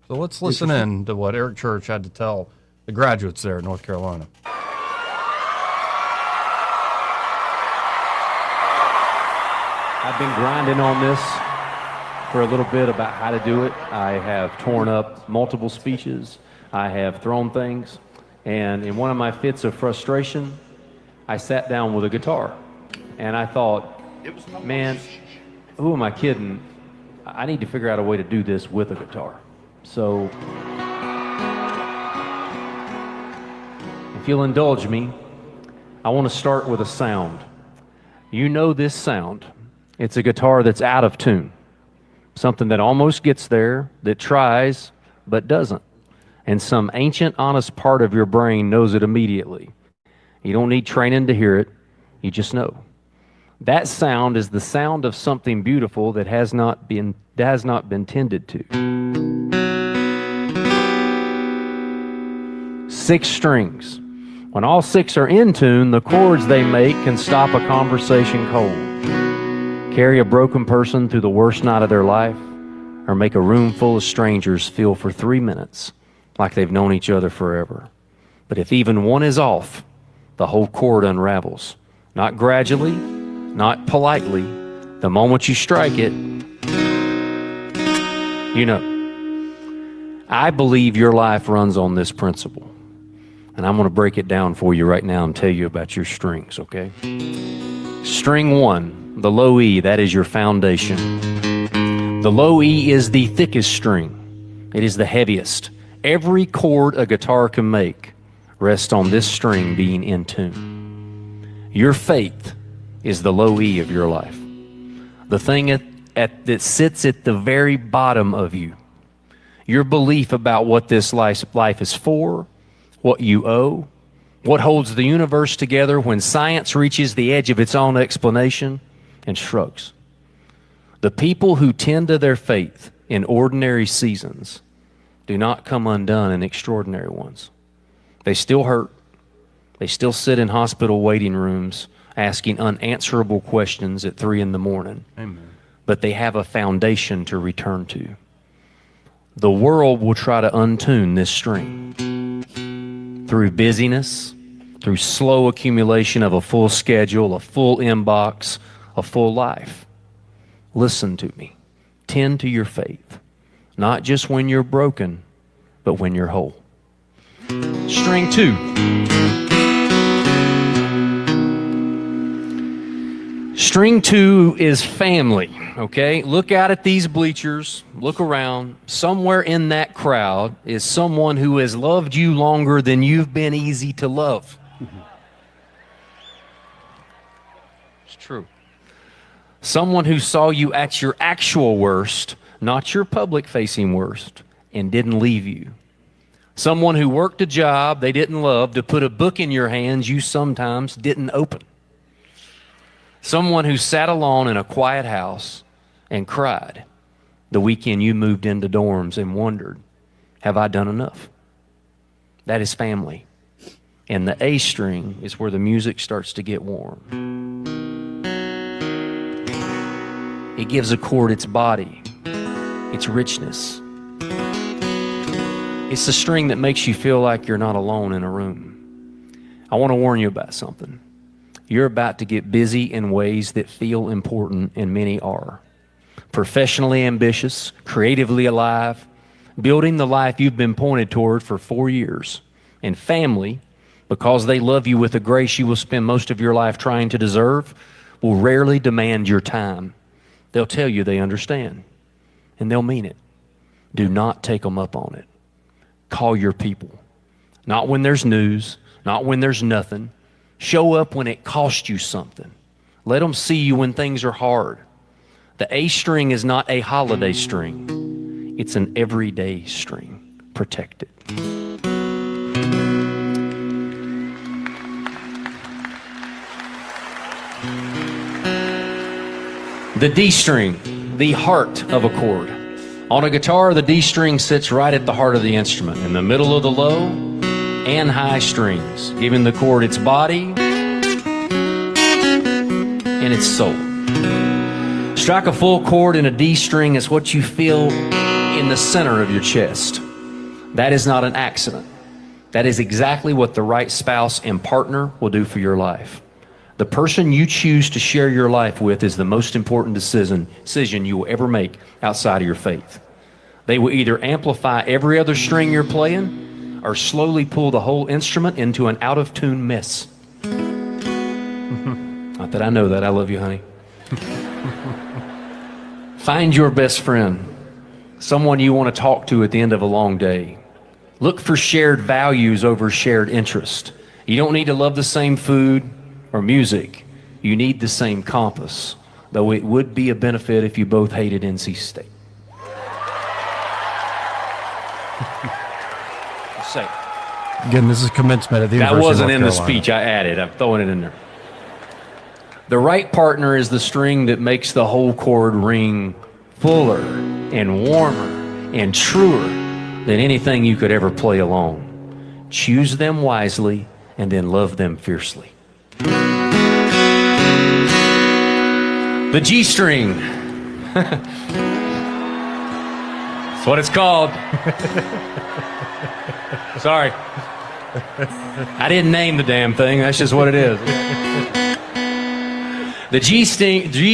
So let's listen in to what Eric Church had to tell the graduates there in North Carolina. I've been grinding on this for a little bit about how to do it. I have torn up multiple speeches. I have thrown things. And in one of my fits of frustration, I sat down with a guitar. And I thought, man, who am I kidding? I need to figure out a way to do this with a guitar. So, if you'll indulge me, I want to start with a sound. You know this sound. It's a guitar that's out of tune. Something that almost gets there, that tries, but doesn't. And some ancient, honest part of your brain knows it immediately. You don't need training to hear it. You just know. That sound is the sound of something beautiful that has not been tended to. 6 strings. When all 6 are in tune, the chords they make can stop a conversation cold, carry a broken person through the worst night of their life, or make a room full of strangers feel for 3 minutes like they've known each other forever. But if even one is off, the whole chord unravels. Not gradually, not politely. The moment you strike it, you know. I believe your life runs on this principle. And I'm going to break it down for you right now and tell you about your strings, okay? String 1, the low E, that is your foundation. The low E is the thickest string. It is the heaviest. Every chord a guitar can make rests on this string being in tune. Your faith is the low E of your life. The thing that sits at the very bottom of you. Your belief about what this life is for, what you owe, what holds the universe together when science reaches the edge of its own explanation and shrugs. The people who tend to their faith in ordinary seasons do not come undone in extraordinary ones. They still hurt. They still sit in hospital waiting rooms asking unanswerable questions at 3 a.m. Amen. But they have a foundation to return to. The world will try to untune this string through busyness, through slow accumulation of a full schedule, a full inbox, a full life. Listen to me. Tend to your faith, not just when you're broken, but when you're whole. String 2. String 2 is family, okay? Look out at these bleachers, look around. Somewhere in that crowd is someone who has loved you longer than you've been easy to love. It's true. Someone who saw you at your actual worst, not your public-facing worst, and didn't leave you. Someone who worked a job they didn't love to put a book in your hands you sometimes didn't open. Someone who sat alone in a quiet house and cried the weekend you moved into dorms and wondered, have I done enough? That is family. And the A string is where the music starts to get warm. It gives a chord its body, its richness. It's the string that makes you feel like you're not alone in a room. I want to warn you about something. You're about to get busy in ways that feel important, and many are. Professionally ambitious, creatively alive, building the life you've been pointed toward for 4 years. And family, because they love you with a grace you will spend most of your life trying to deserve, will rarely demand your time. They'll tell you they understand, and they'll mean it. Do not take them up on it. Call your people. Not when there's news, not when there's nothing. Show up when it costs you something. Let them see you when things are hard. The A string is not a holiday string. It's an everyday string. Protect it. The D string, the heart of a chord. On a guitar, the D string sits right at the heart of the instrument, in the middle of the low and high strings, giving the chord its body and its soul. Strike a full chord in a D string is what you feel in the center of your chest. That is not an accident. That is exactly what the right spouse and partner will do for your life. The person you choose to share your life with is the most important decision you will ever make outside of your faith. They will either amplify every other string you're playing or slowly pull the whole instrument into an out-of-tune mess. Not that I know that. I love you, honey. Find your best friend, someone you want to talk to at the end of a long day. Look for shared values over shared interest. You don't need to love the same food or music. You need the same compass, though it would be a benefit if you both hated NC State. Say. Again, this is commencement at the That University wasn't of in North the Carolina. speech. I added. I'm throwing it in there. The right partner is the string that makes the whole chord ring fuller and warmer and truer than anything you could ever play alone. Choose them wisely and then love them fiercely. The G string. That's what it's called. Sorry. I didn't name the damn thing. That's just what it is. The G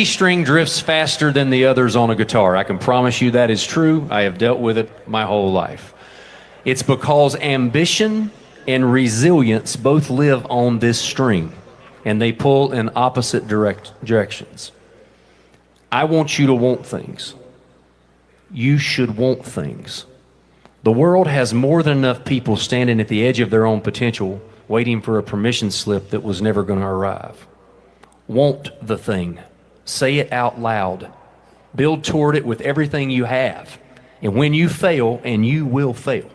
string drifts faster than the others on a guitar. I can promise you that is true. I have dealt with it my whole life. It's because ambition and resilience both live on this string, and they pull in opposite directions. I want you to want things. You should want things. The world has more than enough people standing at the edge of their own potential, waiting for a permission slip that was never going to arrive. Want the thing. Say it out loud. Build toward it with everything you have. And when you fail, and you will fail.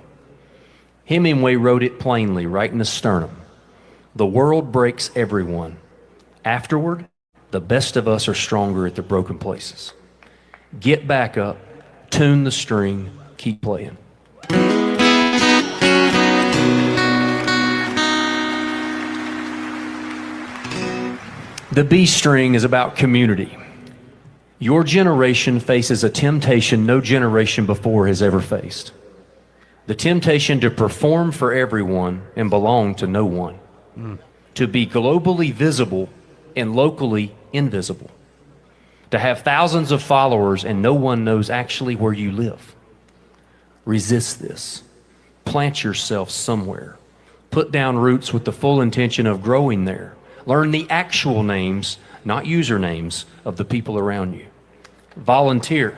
Hemingway wrote it plainly, right in the sternum. The world breaks everyone. Afterward, the best of us are stronger at the broken places. Get back up, tune the string, keep playing. The B string is about community. Your generation faces a temptation no generation before has ever faced. The temptation to perform for everyone and belong to no one. To be globally visible and locally invisible. To have thousands of followers and no one knows actually where you live. Resist this. Plant yourself somewhere. Put down roots with the full intention of growing there. Learn the actual names, not usernames, of the people around you. Volunteer.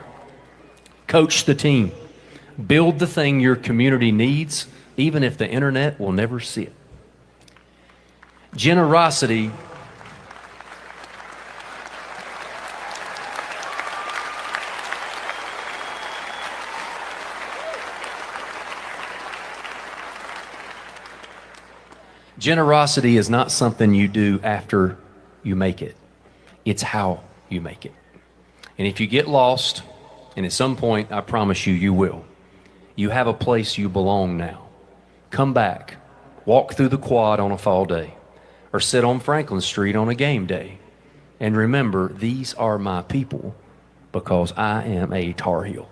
Coach the team. Build the thing your community needs, even if the internet will never see it. Generosity. Generosity is not something you do after you make it. It's how you make it. And if you get lost, and at some point, I promise you, you will, you have a place you belong now. Come back, walk through the quad on a fall day, or sit on Franklin Street on a game day. And remember, these are my people because I am a Tar Heel.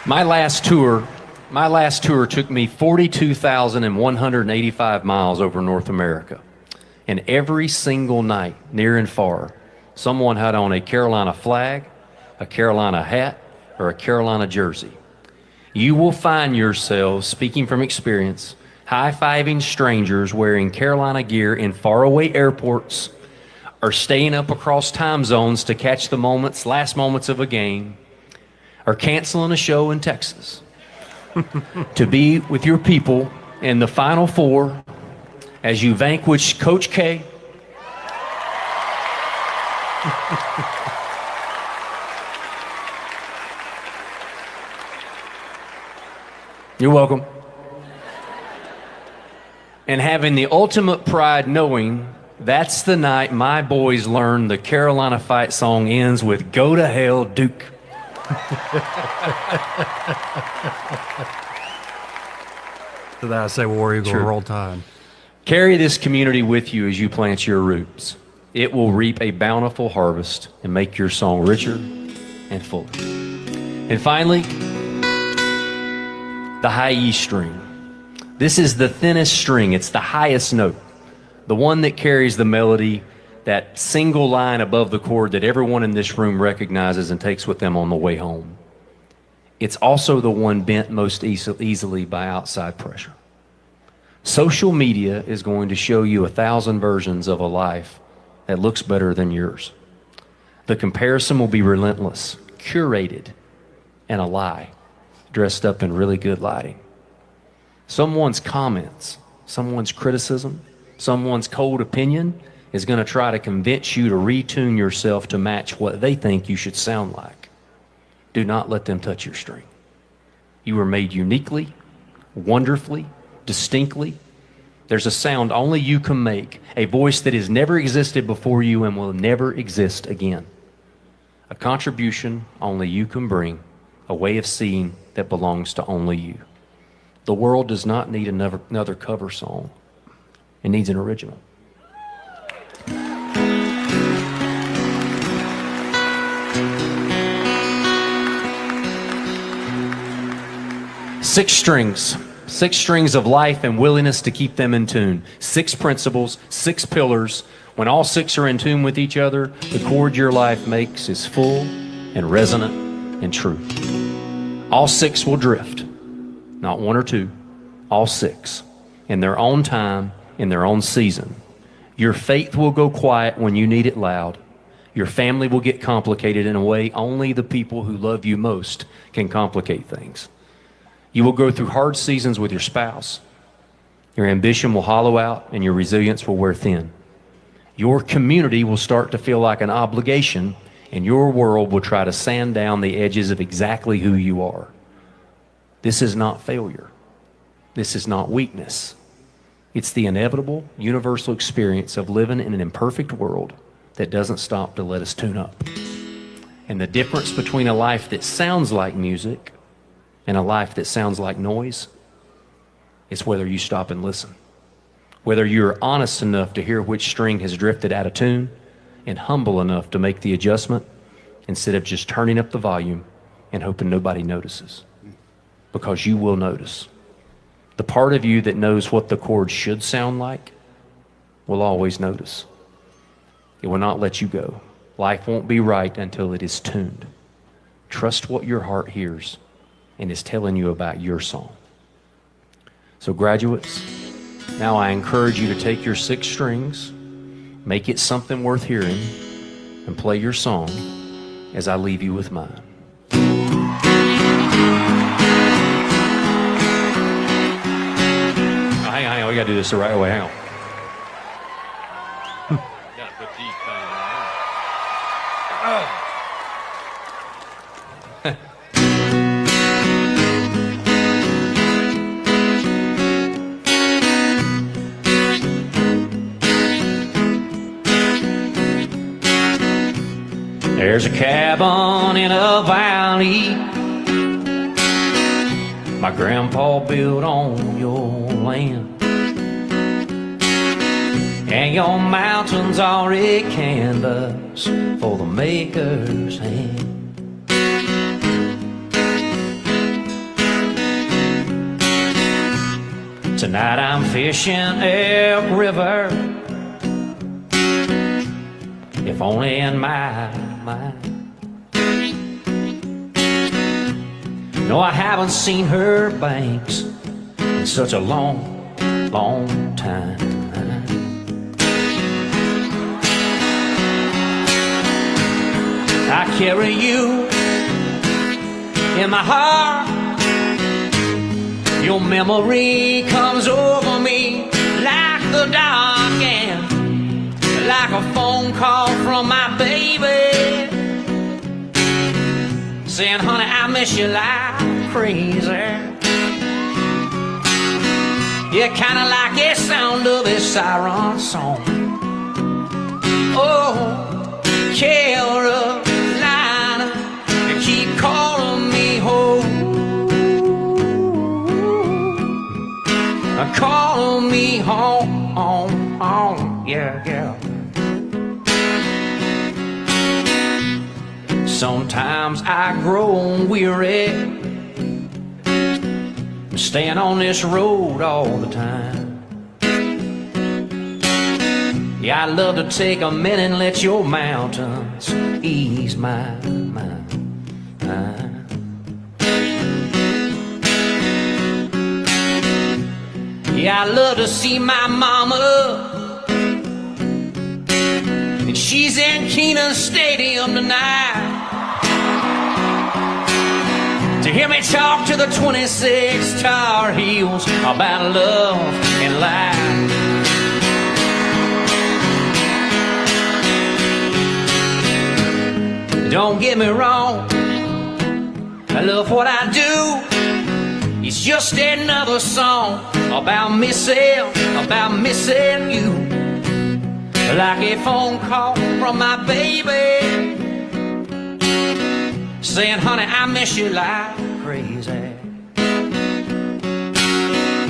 My last tour took me 42,185 miles over North America. And every single night, near and far, someone had on a Carolina flag, a Carolina hat, or a Carolina jersey. You will find yourselves, speaking from experience, high-fiving strangers wearing Carolina gear in faraway airports, or staying up across time zones to catch the last moments of a game, or canceling a show in Texas to be with your people in the Final Four as you vanquish Coach K. You're welcome. And having the ultimate pride knowing that's the night my boys learn the Carolina fight song ends with "Go to Hell, Duke." To that I say, War Eagle, Sure. roll tide. Carry this community with you as you plant your roots. It will reap a bountiful harvest and make your song richer and fuller. And finally, the high E string. This is the thinnest string. It's the highest note, the one that carries the melody, that single line above the chord that everyone in this room recognizes and takes with them on the way home. It's also the one bent most easily by outside pressure. Social media is going to show you 1,000 versions of a life that looks better than yours. The comparison will be relentless, curated, and a lie, dressed up in really good lighting. Someone's comments, someone's criticism, someone's cold opinion is going to try to convince you to retune yourself to match what they think you should sound like. Do not let them touch your string. You were made uniquely, wonderfully, distinctly. There's a sound only you can make, a voice that has never existed before you and will never exist again. A contribution only you can bring, a way of seeing that belongs to only you. The world does not need another cover song. It needs an original. Six strings of life and willingness to keep them in tune. 6 principles, 6 pillars. When all 6 are in tune with each other, the chord your life makes is full and resonant and true. All 6 will drift, not 1 or 2, all 6, in their own time, in their own season. Your faith will go quiet when you need it loud. Your family will get complicated in a way only the people who love you most can complicate things. You will go through hard seasons with your spouse. Your ambition will hollow out and your resilience will wear thin. Your community will start to feel like an obligation, and your world will try to sand down the edges of exactly who you are. This is not failure. This is not weakness. It's the inevitable, universal experience of living in an imperfect world that doesn't stop to let us tune up. And the difference between a life that sounds like music and a life that sounds like noise is whether you stop and listen. Whether you're honest enough to hear which string has drifted out of tune and humble enough to make the adjustment instead of just turning up the volume and hoping nobody notices. Because you will notice. The part of you that knows what the chord should sound like will always notice. It will not let you go. Life won't be right until it is tuned. Trust what your heart hears and is telling you about your song. So graduates, now I encourage you to take your 6 strings, make it something worth hearing, and play your song as I leave you with mine. Hang on, we gotta do this the right way, hang on. Gotta put these things on. There's a cabin in a valley my grandpa built on your land, and your mountains are a canvas for the maker's hand. Tonight I'm fishing Elk River, if only in my mind. No, I haven't seen her banks in such a long long time. I carry you in my heart. Your memory comes over me like the dark and like a phone call from my baby saying, honey, I miss you like crazy. Yeah, kinda like the sound of a siren song. Oh, Carolina, you keep calling me home. Call me home, home, home, yeah, yeah. Sometimes I grow weary staying on this road all the time. Yeah, I'd love to take a minute and let your mountains ease my mind. Yeah, I love to see my mama, and she's in Keenan Stadium tonight, to hear me talk to the 26 Tar Heels about love and life. Don't get me wrong, I love what I do. It's just another song about missing you. Like a phone call from my baby saying, honey, I miss you like crazy.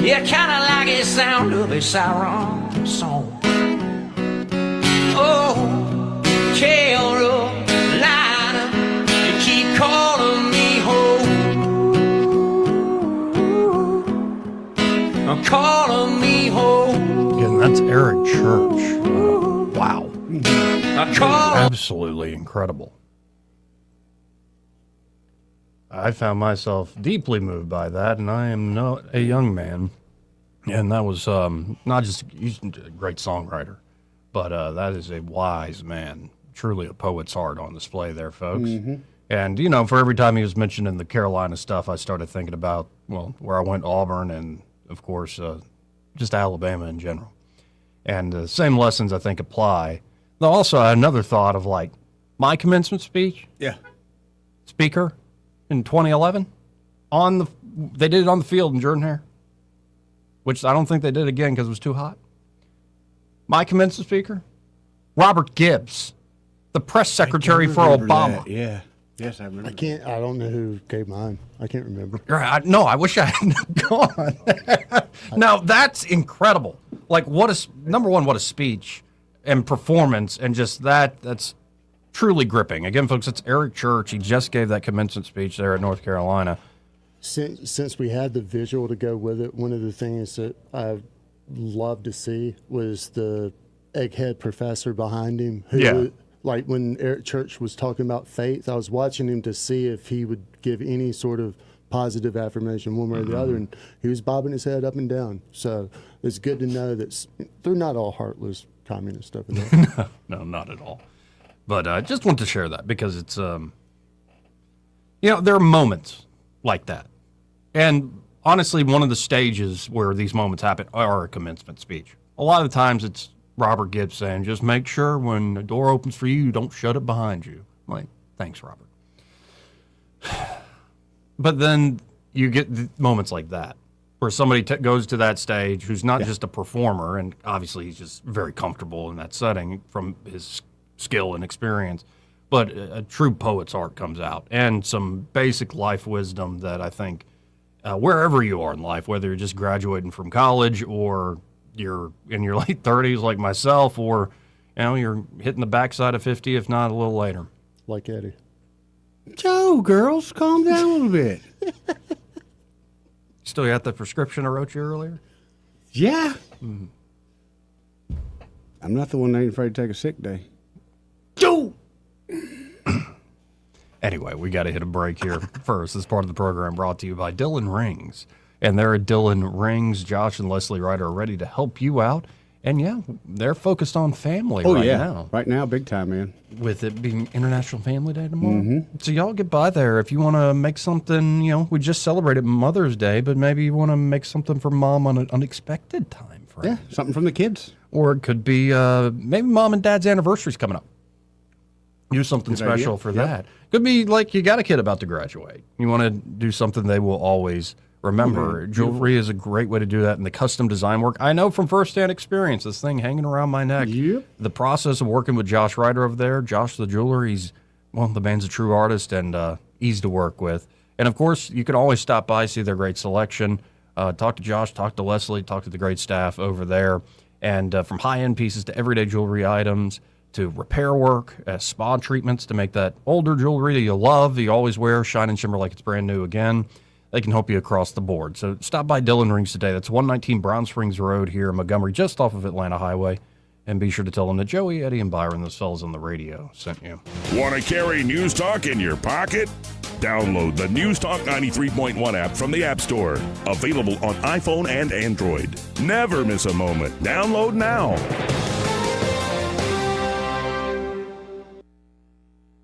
Yeah, kinda like the sound of a siren song. Oh, Carolina, you keep calling me home. Calling me home. Again, that's Eric Church. Wow. Absolutely incredible. I found myself deeply moved by that, and I am not a young man. And that was not just he's a great songwriter, but that is a wise man. Truly a poet's heart on display there, folks. Mm-hmm. And, you know, for every time he was mentioning the Carolina stuff, I started thinking about, well, where I went to Auburn and, of course, just Alabama in general. And the same lessons, I think, apply. Now, also, I had another thought of, like, my commencement speech. Yeah. Speaker in 2011. They did it on the field in Jordan-Hare, which I don't think they did again because it was too hot. My commencement speaker, Robert Gibbs, the press secretary for Obama. That. Yeah. Yes, I remember. I don't know who gave mine. I can't remember. No, I wish I hadn't gone. Now, that's incredible. Like, number one, what a speech and performance, and just that's truly gripping. Again, folks, it's Eric Church. He just gave that commencement speech there at North Carolina. Since we had the visual to go with it, one of the things that I loved to see was the egghead professor behind him. Like when Eric Church was talking about faith, I was watching him to see if he would give any sort of positive affirmation one way or the other, and he was bobbing his head up and down. So it's good to know that they're not all heartless communist stuff. No, not at all. But I just want to share that because it's, there are moments like that. And honestly, one of the stages where these moments happen are a commencement speech. A lot of the times it's Robert Gibbs saying, just make sure when the door opens for you, don't shut it behind you. I'm like, thanks, Robert. But then you get moments like that where somebody goes to that stage who's not just a performer, and obviously he's just very comfortable in that setting from his skill and experience, but a true poet's heart comes out and some basic life wisdom that I think wherever you are in life, whether you're just graduating from college or you're in your late 30s like myself, or you're hitting the backside of 50, if not a little later. Like Eddie. Joe, girls, calm down a little bit. Still got the prescription I wrote you earlier? Yeah. Mm-hmm. I'm not the one that ain't afraid to take a sick day. Joe! Anyway, we got to hit a break here first. This part of the program brought to you by Dillon Rings. And they're at Dylan Rings. Josh and Leslie Ryder are ready to help you out. And yeah, they're focused on family now. Right now, big time, man. With it being International Family Day tomorrow. Mm-hmm. So y'all get by there. If you want to make something, we just celebrated Mother's Day, but maybe you want to make something for Mom on an unexpected time frame. Yeah, something from the kids. Or it could be maybe Mom and Dad's anniversary's coming up. Do something special for that. Could be like you got a kid about to graduate. You want to do something they will always remember. Jewelry is a great way to do that, and the custom design work. I know from firsthand experience, this thing hanging around my neck. The process of working with Josh Ryder over there, Josh the jeweler, he's the man's a true artist and easy to work with. And of course, you can always stop by, see their great selection, talk to Josh, talk to Leslie, talk to the great staff over there. And from high-end pieces to everyday jewelry items to repair work, spa treatments to make that older jewelry that you love, that you always wear, shine and shimmer like it's brand new again. They can help you across the board. So stop by Dylan Rings today. That's 119 Brown Springs Road here in Montgomery, just off of Atlanta Highway. And be sure to tell them that Joey, Eddie, and Byron, those fellas on the radio, sent you. Want to carry News Talk in your pocket? Download the News Talk 93.1 app from the App Store. Available on iPhone and Android. Never miss a moment. Download now.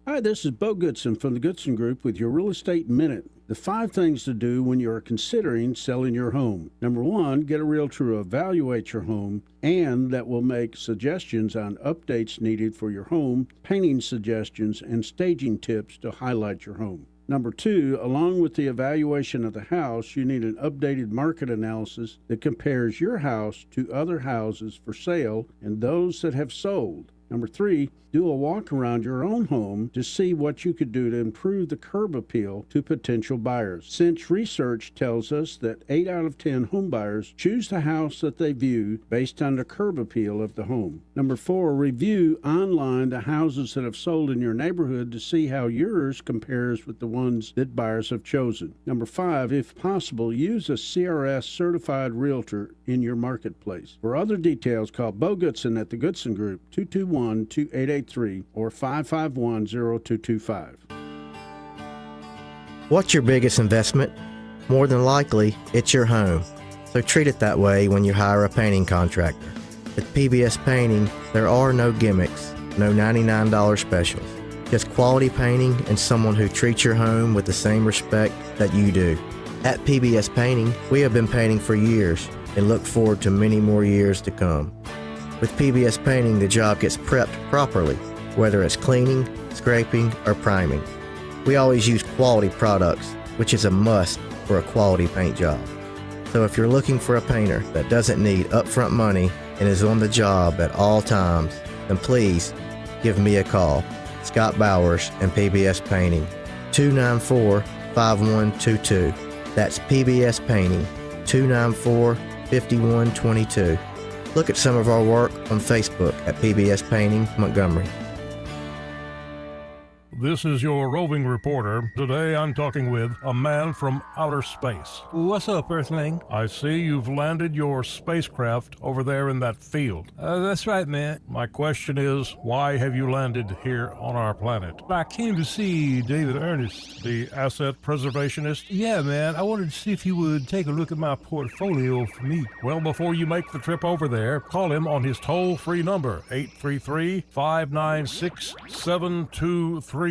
Hi, this is Bo Goodson from the Goodson Group with your Real Estate Minute. The 5 things to do when you are considering selling your home. Number 1, get a realtor to evaluate your home, and that will make suggestions on updates needed for your home, painting suggestions, and staging tips to highlight your home. Number 2, along with the evaluation of the house, you need an updated market analysis that compares your house to other houses for sale and those that have sold. Number 3, do a walk around your own home to see what you could do to improve the curb appeal to potential buyers. Since research tells us that 8 out of 10 home buyers choose the house that they view based on the curb appeal of the home. Number 4, review online the houses that have sold in your neighborhood to see how yours compares with the ones that buyers have chosen. Number 5, if possible, use a CRS certified realtor in your marketplace. For other details, call Bo Goodson at the Goodson Group, 221-2883 or 551-0225. What's your biggest investment? More than likely, it's your home. So treat it that way when you hire a painting contractor. At PBS Painting, there are no gimmicks, no $99 specials. Just quality painting and someone who treats your home with the same respect that you do. At PBS Painting, we have been painting for years and look forward to many more years to come. With PBS Painting, the job gets prepped properly, whether it's cleaning, scraping, or priming. We always use quality products, which is a must for a quality paint job. So if you're looking for a painter that doesn't need upfront money and is on the job at all times, then please give me a call. Scott Bowers and PBS Painting, 294-5122. That's PBS Painting, 294-5122. Look at some of our work on Facebook at PBS Painting Montgomery. This is your roving reporter. Today I'm talking with a man from outer space. What's up, Earthling? I see you've landed your spacecraft over there in that field. That's right, man. My question is, why have you landed here on our planet? I came to see David Ernest. The asset preservationist? Yeah, man. I wanted to see if he would take a look at my portfolio for me. Well, before you make the trip over there, call him on his toll-free number, 833-596-7233.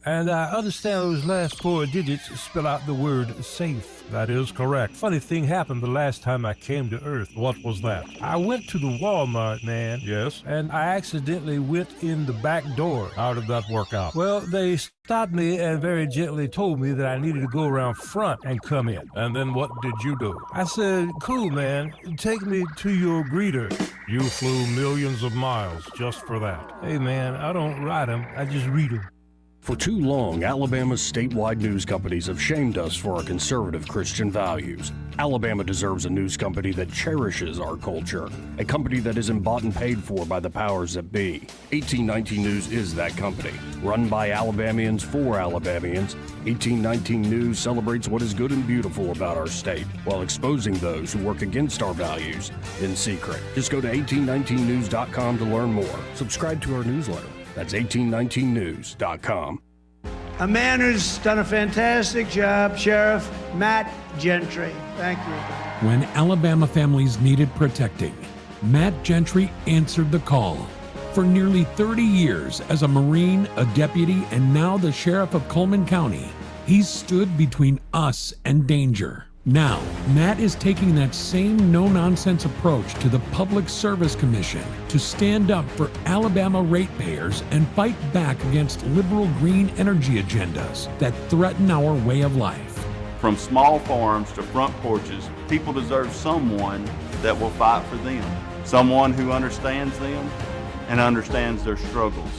And I understand those last 4 digits spell out the word safe. That is correct. Funny thing happened the last time I came to Earth. What was that? I went to the Walmart, man. Yes? And I accidentally went in the back door. How did that work out? Well, they stopped me and very gently told me that I needed to go around front and come in. And then what did you do? I said, cool, man. Take me to your greeter. You flew millions of miles just for that. Hey, man, I don't ride them. I just read them. For too long, Alabama's statewide news companies have shamed us for our conservative Christian values. Alabama deserves a news company that cherishes our culture, a company that isn't bought and paid for by the powers that be. 1819 News is that company. Run by Alabamians for Alabamians, 1819 News celebrates what is good and beautiful about our state, while exposing those who work against our values in secret. Just go to 1819news.com to learn more. Subscribe to our newsletter. That's 1819news.com. a man who's done a fantastic job, Sheriff Matt Gentry. Thank you. When Alabama families needed protecting, Matt Gentry answered the call. For nearly 30 years as a Marine, a deputy, and now the Sheriff of Coleman County, he's stood between us and danger. Now, Matt is taking that same no-nonsense approach to the Public Service Commission to stand up for Alabama ratepayers and fight back against liberal green energy agendas that threaten our way of life. From small farms to front porches, people deserve someone that will fight for them, someone who understands them and understands their struggles.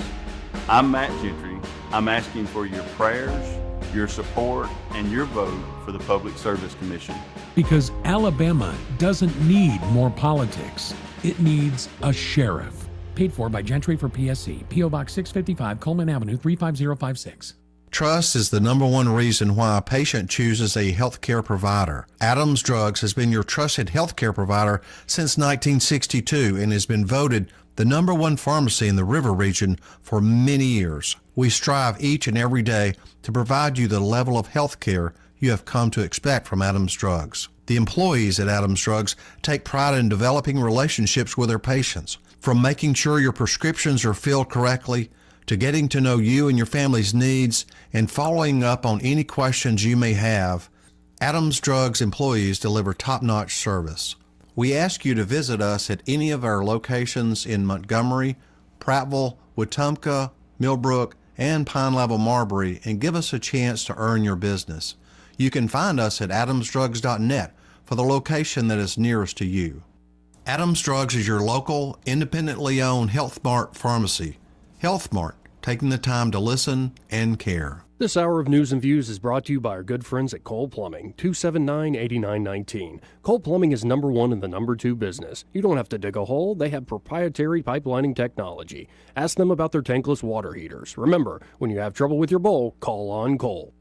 I'm Matt Gentry. I'm asking for your prayers, your support, and your vote for the Public Service Commission. Because Alabama doesn't need more politics. It needs a sheriff. Paid for by Gentry for PSC. P.O. Box 655, Coleman Avenue, 35056. Trust is the number one reason why a patient chooses a healthcare provider. Adams Drugs has been your trusted healthcare provider since 1962 and has been voted the number one pharmacy in the River region for many years. We strive each and every day to provide you the level of health care you have come to expect from Adams Drugs. The employees at Adams Drugs take pride in developing relationships with their patients, from making sure your prescriptions are filled correctly to getting to know you and your family's needs and following up on any questions you may have. Adams Drugs employees deliver top-notch service. We ask you to visit us at any of our locations in Montgomery, Prattville, Wetumpka, Millbrook, and Pine Level Marbury and give us a chance to earn your business. You can find us at adamsdrugs.net for the location that is nearest to you. Adams Drugs is your local, independently owned Health Mart pharmacy. Health Mart, taking the time to listen and care. This hour of News and Views is brought to you by our good friends at Cole Plumbing, 279-8919. Cole Plumbing is number one in the number two business. You don't have to dig a hole. They have proprietary pipelining technology. Ask them about their tankless water heaters. Remember, when you have trouble with your bowl, call on Cole.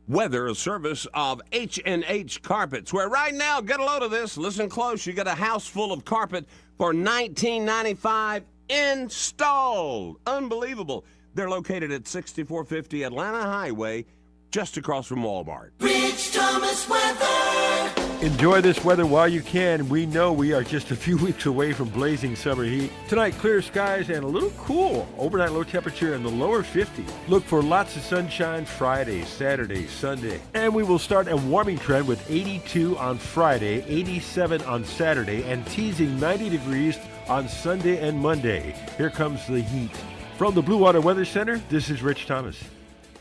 Weather, a service of H&H Carpets, where right now, get a load of this, listen close, you get a house full of carpet for $19.95 installed. Unbelievable. They're located at 6450 Atlanta Highway, just across from Walmart. Rich Thomas weather. Enjoy this weather while you can. We know we are just a few weeks away from blazing summer heat. Tonight, clear skies and a little cool. Overnight low temperature in the lower 50s. Look for lots of sunshine Friday, Saturday, Sunday. And we will start a warming trend with 82 on Friday, 87 on Saturday, and teasing 90 degrees on Sunday and Monday. Here comes the heat. From the Blue Water Weather Center, this is Rich Thomas.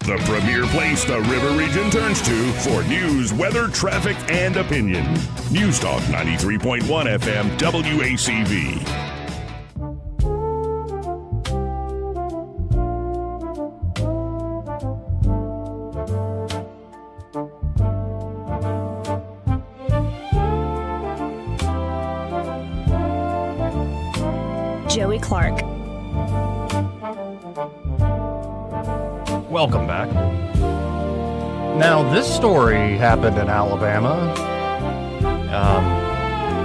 The premier place the River Region turns to for news, weather, traffic, and opinion. News Talk 93.1 FM WACV. Joey Clark. Welcome back. Now, this story happened in Alabama,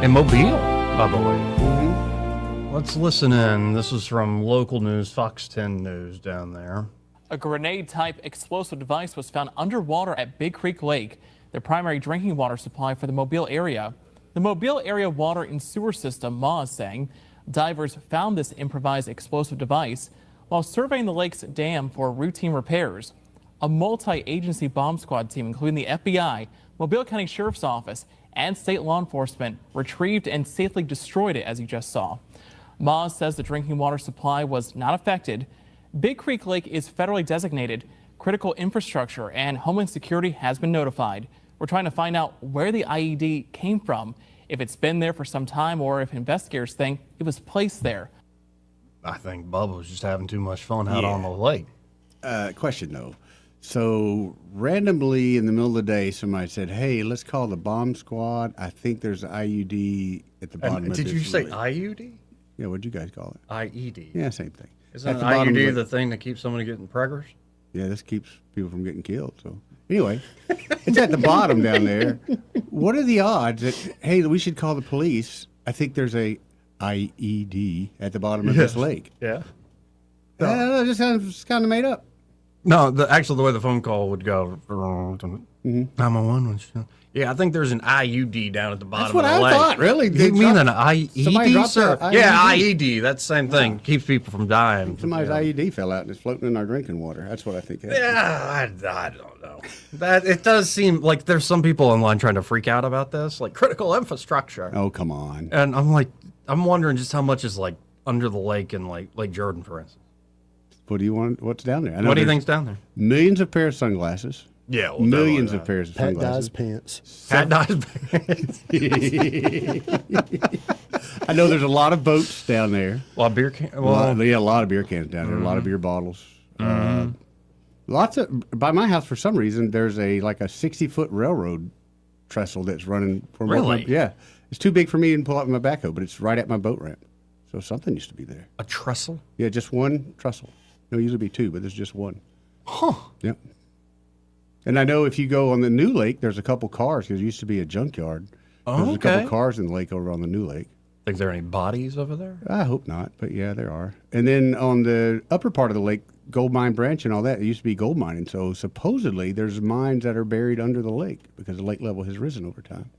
in Mobile, I believe. Let's listen in. This is from local news, Fox 10 News down there. A grenade-type explosive device was found underwater at Big Creek Lake, the primary drinking water supply for the Mobile area. The Mobile Area Water and Sewer System, MA, is saying divers found this improvised explosive device while surveying the lake's dam for routine repairs. A multi-agency bomb squad team, including the FBI, Mobile County Sheriff's Office, and state law enforcement, retrieved and safely destroyed it, as you just saw. Moz says the drinking water supply was not affected. Big Creek Lake is federally designated critical infrastructure, and Homeland Security has been notified. We're trying to find out where the IED came from, if it's been there for some time, or if investigators think it was placed there. I think Bubba was just having too much fun out on the lake. Question, though. So, randomly in the middle of the day, somebody said, hey, let's call the bomb squad. I think there's an IUD at the bottom of this Did you say lake. IUD? Yeah, what'd you guys call it? IED. Yeah, same thing. Isn't an IUD the thing that keeps somebody getting preggers? Yeah, this keeps people from getting killed. So, anyway, it's at the bottom down there. What are the odds that, hey, we should call the police? I think there's a IED at the bottom of this lake. Yeah. That just sounds kind of made up. No, actually, the way the phone call would go, 911. Yeah, I think there's an IUD down at the bottom of the lake. That's what I thought, really. You mean an IED, sir? IED? Yeah, IED. That's the same thing. Keeps people from dying. Somebody's IED fell out and it's floating in our drinking water. That's what I think happened. Yeah, I don't know. It does seem like there's some people online trying to freak out about this, like critical infrastructure. Oh, come on. And I'm wondering just how much is like under the lake in like Lake Jordan, for instance. What do you want? What's down there? What do you think's down there? Millions of pairs of sunglasses. Yeah, well, millions of pairs of Pat sunglasses. Dye's pants. Pat Dye's pants. I know there's a lot of boats down there. A lot of beer cans. A lot of beer cans down there. A lot of beer bottles. Lots of. By my house, for some reason, there's a 60-foot railroad trestle that's running. Really? Yeah, it's too big for me to pull out my backhoe, but it's right at my boat ramp. So something used to be there. A trestle? Yeah, just one trestle. There'll usually be two, but there's just one. Huh. Yep. And I know if you go on the new lake, there's a couple cars because it used to be a junkyard. There's a couple cars in the lake over on the new lake. Think there are any bodies over there? I hope not, but yeah, there are. And then on the upper part of the lake, Gold Mine Branch and all that, it used to be gold mining. So supposedly there's mines that are buried under the lake because the lake level has risen over time.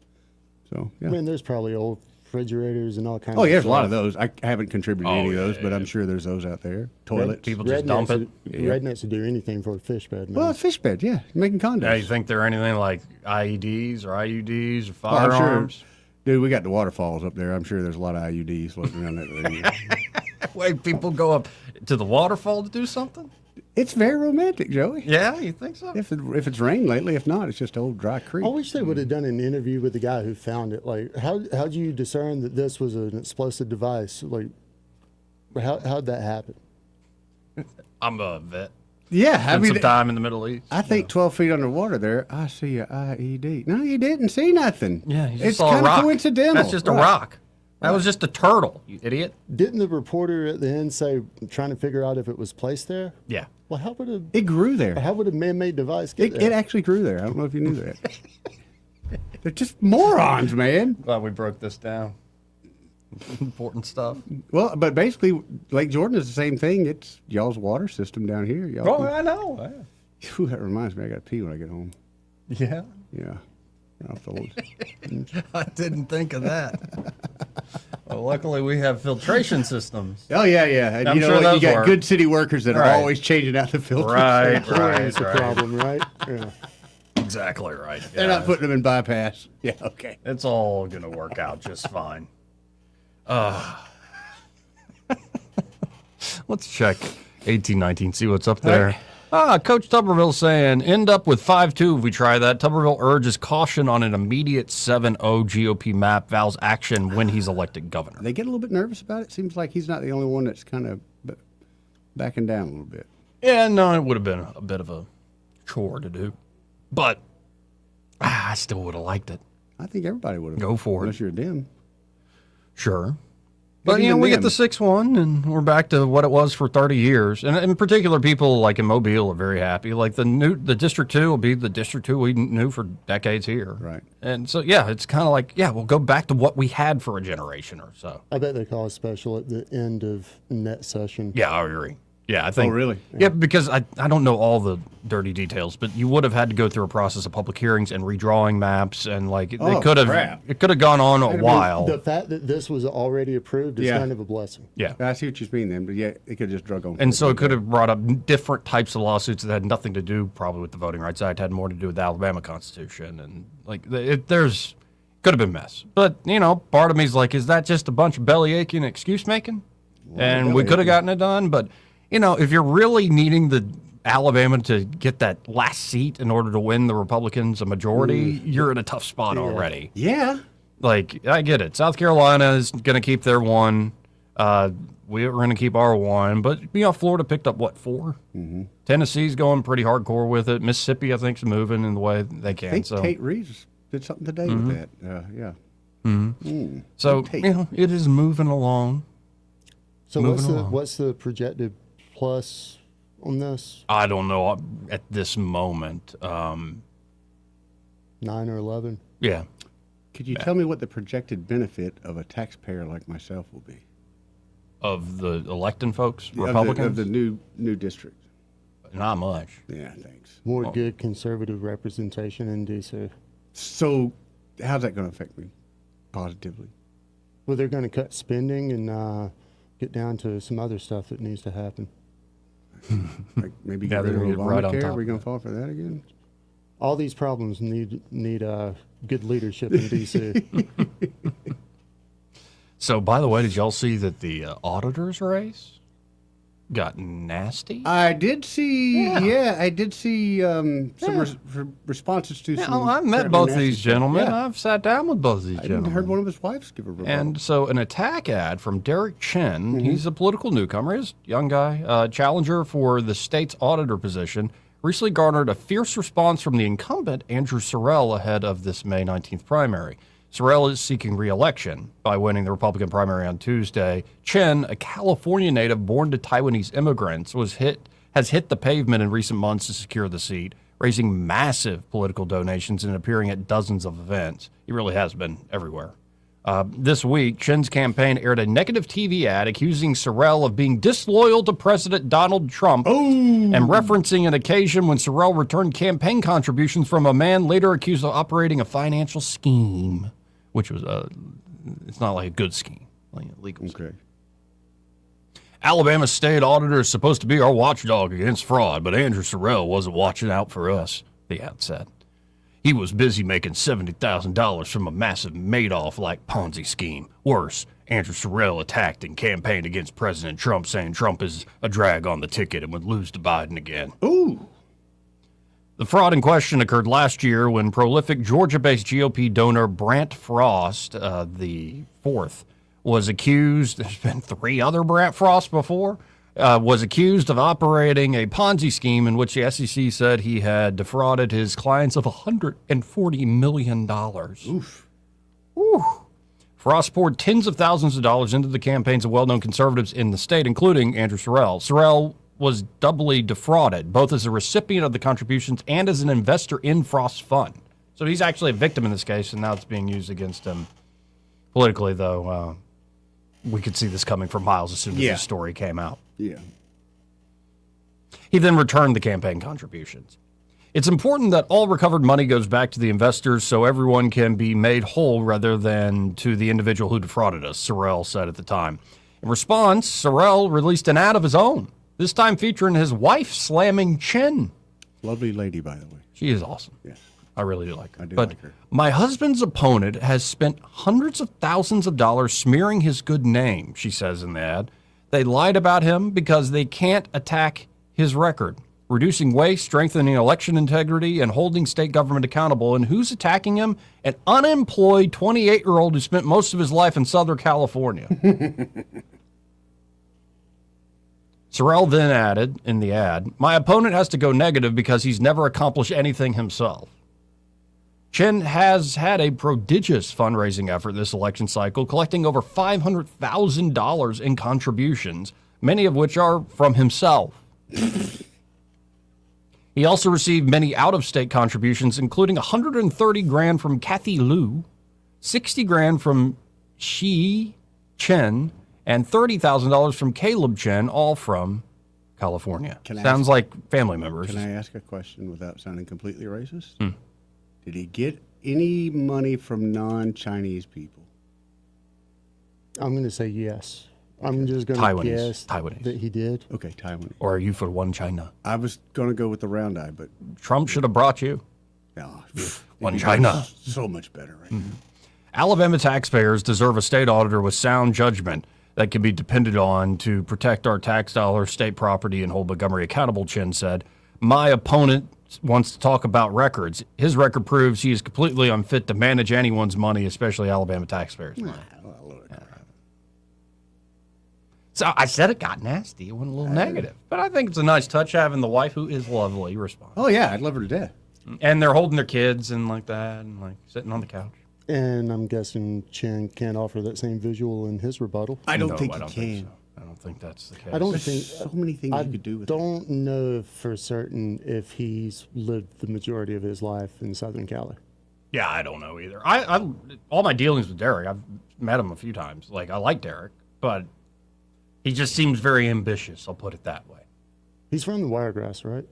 So, yeah. I mean, there's probably old refrigerators and all kinds of Oh, yeah, there's stuff. a lot of those. I haven't contributed to any of those, but I'm sure there's those out there. Toilets. People just dump it. Rednecks would do anything for a fish bed, man. Well, a fish bed, yeah. Making condoms. Yeah, you think there are anything like IEDs or IUDs or Well, I'm firearms? sure, dude, we got the waterfalls up there. I'm sure there's a lot of IUDs floating around that thing. Wait, people go up to the waterfall to do something? It's very romantic, Joey. Yeah, you think so? If it's rained lately, if not, it's just old dry creek. I wish they would have done an interview with the guy who found it. Like, how'd you discern that this was an explosive device? Like, how'd that happen? I'm a vet. Yeah, Spent some time in the Middle East. I think 12 feet underwater there, I see a IED. No, you didn't see nothing. Yeah, you it's saw a kind rock. of coincidental. That's just a rock. That was just a turtle, you idiot. Didn't the reporter at the end say, trying to figure out if it was placed there? Yeah. Well, how would it grew there? How would a man-made device get there? It actually grew there. I don't know if you knew that. They're just morons, man. Glad we broke this down. Important stuff. Well, but basically, Lake Jordan is the same thing. It's y'all's water system down here. Y'all I know. Whew, that reminds me, I got to pee when I get home. Yeah. Yeah. I didn't think of that. Well, luckily we have filtration systems. Oh yeah, yeah. And I'm you know sure what? those You got work. good city workers that are Right. always changing out the filters. Right, That's the problem, right? Yeah. Exactly right. They're not putting them in bypass. Yeah, okay. It's all going to work out just fine. Let's check 1819, see what's up there. Coach Tuberville saying, end up with 5-2 if we try that. Tuberville urges caution on an immediate 7-0 GOP map, vows action when he's elected governor. They get a little bit nervous about it. Seems like he's not the only one that's kind of backing down a little bit. Yeah, no, it would have been a bit of a chore to do. But I still would have liked it. I think everybody would have. Go for it. Unless you're a dim. Sure. But, we get the 6-1, and we're back to what it was for 30 years. And in particular, people like in Mobile are very happy. Like the District 2 will be the District 2 we knew for decades here. Right. And so, yeah, it's kind of like, we'll go back to what we had for a generation or so. I bet they call a special at the end of net session. Yeah, I agree. Yeah, I think. Oh, really? Yeah, because I don't know all the dirty details, but you would have had to go through a process of public hearings and redrawing maps, and like it could have gone on a while. The fact that this was already approved is kind of a blessing. Yeah, I see what you mean then, but yeah, it could have just drug on. And so it could have brought up different types of lawsuits that had nothing to do probably with the Voting Rights Act, had more to do with the Alabama Constitution, and like there's could have been mess. But part of me's like, is that just a bunch of belly aching excuse making? And we could have gotten it done, but. If you're really needing the Alabama to get that last seat in order to win the Republicans a majority, you're in a tough spot already. Yeah. Like, I get it. South Carolina is going to keep their one. We're going to keep our one. But, Florida picked up, 4? Mm-hmm. Tennessee's going pretty hardcore with it. Mississippi, I think, is moving in the way they can. I think Tate Reeves did something today with that. Yeah. Mm-hmm. So, it is moving along. So what's the projected plus on this? I don't know at this moment. 9 or 11? Yeah. Could you tell me what the projected benefit of a taxpayer like myself will be? Of the electing folks, Republicans? Of the new district. Not much. Yeah, thanks. More good conservative representation in D.C. So, how's that going to affect me positively? Well, they're going to cut spending and get down to some other stuff that needs to happen. Like maybe Yeah, get rid they're of gonna get right on Obamacare? top Are we of going to fall for that again? All these problems need good leadership in D.C. So, by the way, did y'all see that the auditor's race got nasty? I did see, I did see some responses to some. I've met crap both nasty these stuff. gentlemen. Yeah. I've sat down with both of these I gentlemen. heard one of his wives give a rebuttal. And so an attack ad from Derek Chen, he's a political newcomer, he's a young guy, challenger for the state's auditor position, recently garnered a fierce response from the incumbent, Andrew Sorrell, ahead of this May 19th primary. Sorrell is seeking re-election by winning the Republican primary on Tuesday. Chen, a California native born to Taiwanese immigrants, has hit the pavement in recent months to secure the seat, raising massive political donations and appearing at dozens of events. He really has been everywhere. This week, Chen's campaign aired a negative TV ad accusing Sorrell of being disloyal to President Donald Trump and referencing an occasion when Sorrell returned campaign contributions from a man later accused of operating a financial scheme, which was it's not like a good scheme, like a legal scheme. Alabama state auditor is supposed to be our watchdog against fraud, but Andrew Sorrell wasn't watching out for us, the ad said. He was busy making $70,000 from a massive Madoff-like Ponzi scheme. Worse, Andrew Sorrell attacked and campaigned against President Trump, saying Trump is a drag on the ticket and would lose to Biden again. Ooh. The fraud in question occurred last year when prolific Georgia-based GOP donor Brant Frost, the fourth, was accused. There's been 3 other Brant Frosts before. Was accused of operating a Ponzi scheme in which the SEC said he had defrauded his clients of $140 million. Oof. Ooh. Frost poured tens of thousands of dollars into the campaigns of well-known conservatives in the state, including Andrew Sorrell. Sorrell was doubly defrauded, both as a recipient of the contributions and as an investor in Frost's fund. So he's actually a victim in this case, and now it's being used against him politically, though. We could see this coming for miles as soon as this story came out. Yeah. He then returned the campaign contributions. It's important that all recovered money goes back to the investors so everyone can be made whole rather than to the individual who defrauded us, Sorrell said at the time. In response, Sorrell released an ad of his own, this time featuring his wife slamming Chen. Lovely lady, by the way. She is awesome. Yes. I really do like her. I do but like her. My husband's opponent has spent hundreds of thousands of dollars smearing his good name, she says in the ad. They lied about him because they can't attack his record, reducing waste, strengthening election integrity, and holding state government accountable. And who's attacking him? An unemployed 28-year-old who spent most of his life in Southern California. Sorrell then added in the ad, my opponent has to go negative because he's never accomplished anything himself. Chen has had a prodigious fundraising effort this election cycle, collecting over $500,000 in contributions, many of which are from himself. He also received many out-of-state contributions, including $130,000 from Kathy Liu, $60,000 from Shi Chen, and $30,000 from Caleb Chen, all from California. Sounds like family members. Can I ask a question without sounding completely racist? Did he get any money from non-Chinese people? I'm going to say yes. I'm just going to guess that he did. Okay, Taiwanese. Or are you for one China? I was going to go with the round eye, but Trump should have brought you. No, One China. So much better, right? now. Alabama taxpayers deserve a state auditor with sound judgment that can be depended on to protect our tax dollars, state property, and hold Montgomery accountable, Chen said. My opponent wants to talk about records. His record proves he is completely unfit to manage anyone's money, especially Alabama taxpayers' money. So I said it got nasty. It went a little negative. But I think it's a nice touch having the wife, who is lovely, respond. Oh, yeah, I'd love her to death. And they're holding their kids and like that and like sitting on the couch. And I'm guessing Chen can't offer that same visual in his rebuttal. I don't think he can. I don't think that's the case. I don't There's think so many things you could do with don't know for certain if he's lived the majority of his life in Southern Cali. Yeah, I don't know either. I all my dealings with Derek, I've met him a few times. Like, I like Derek, but he just seems very ambitious. I'll put it that way. He's from the Wiregrass, right?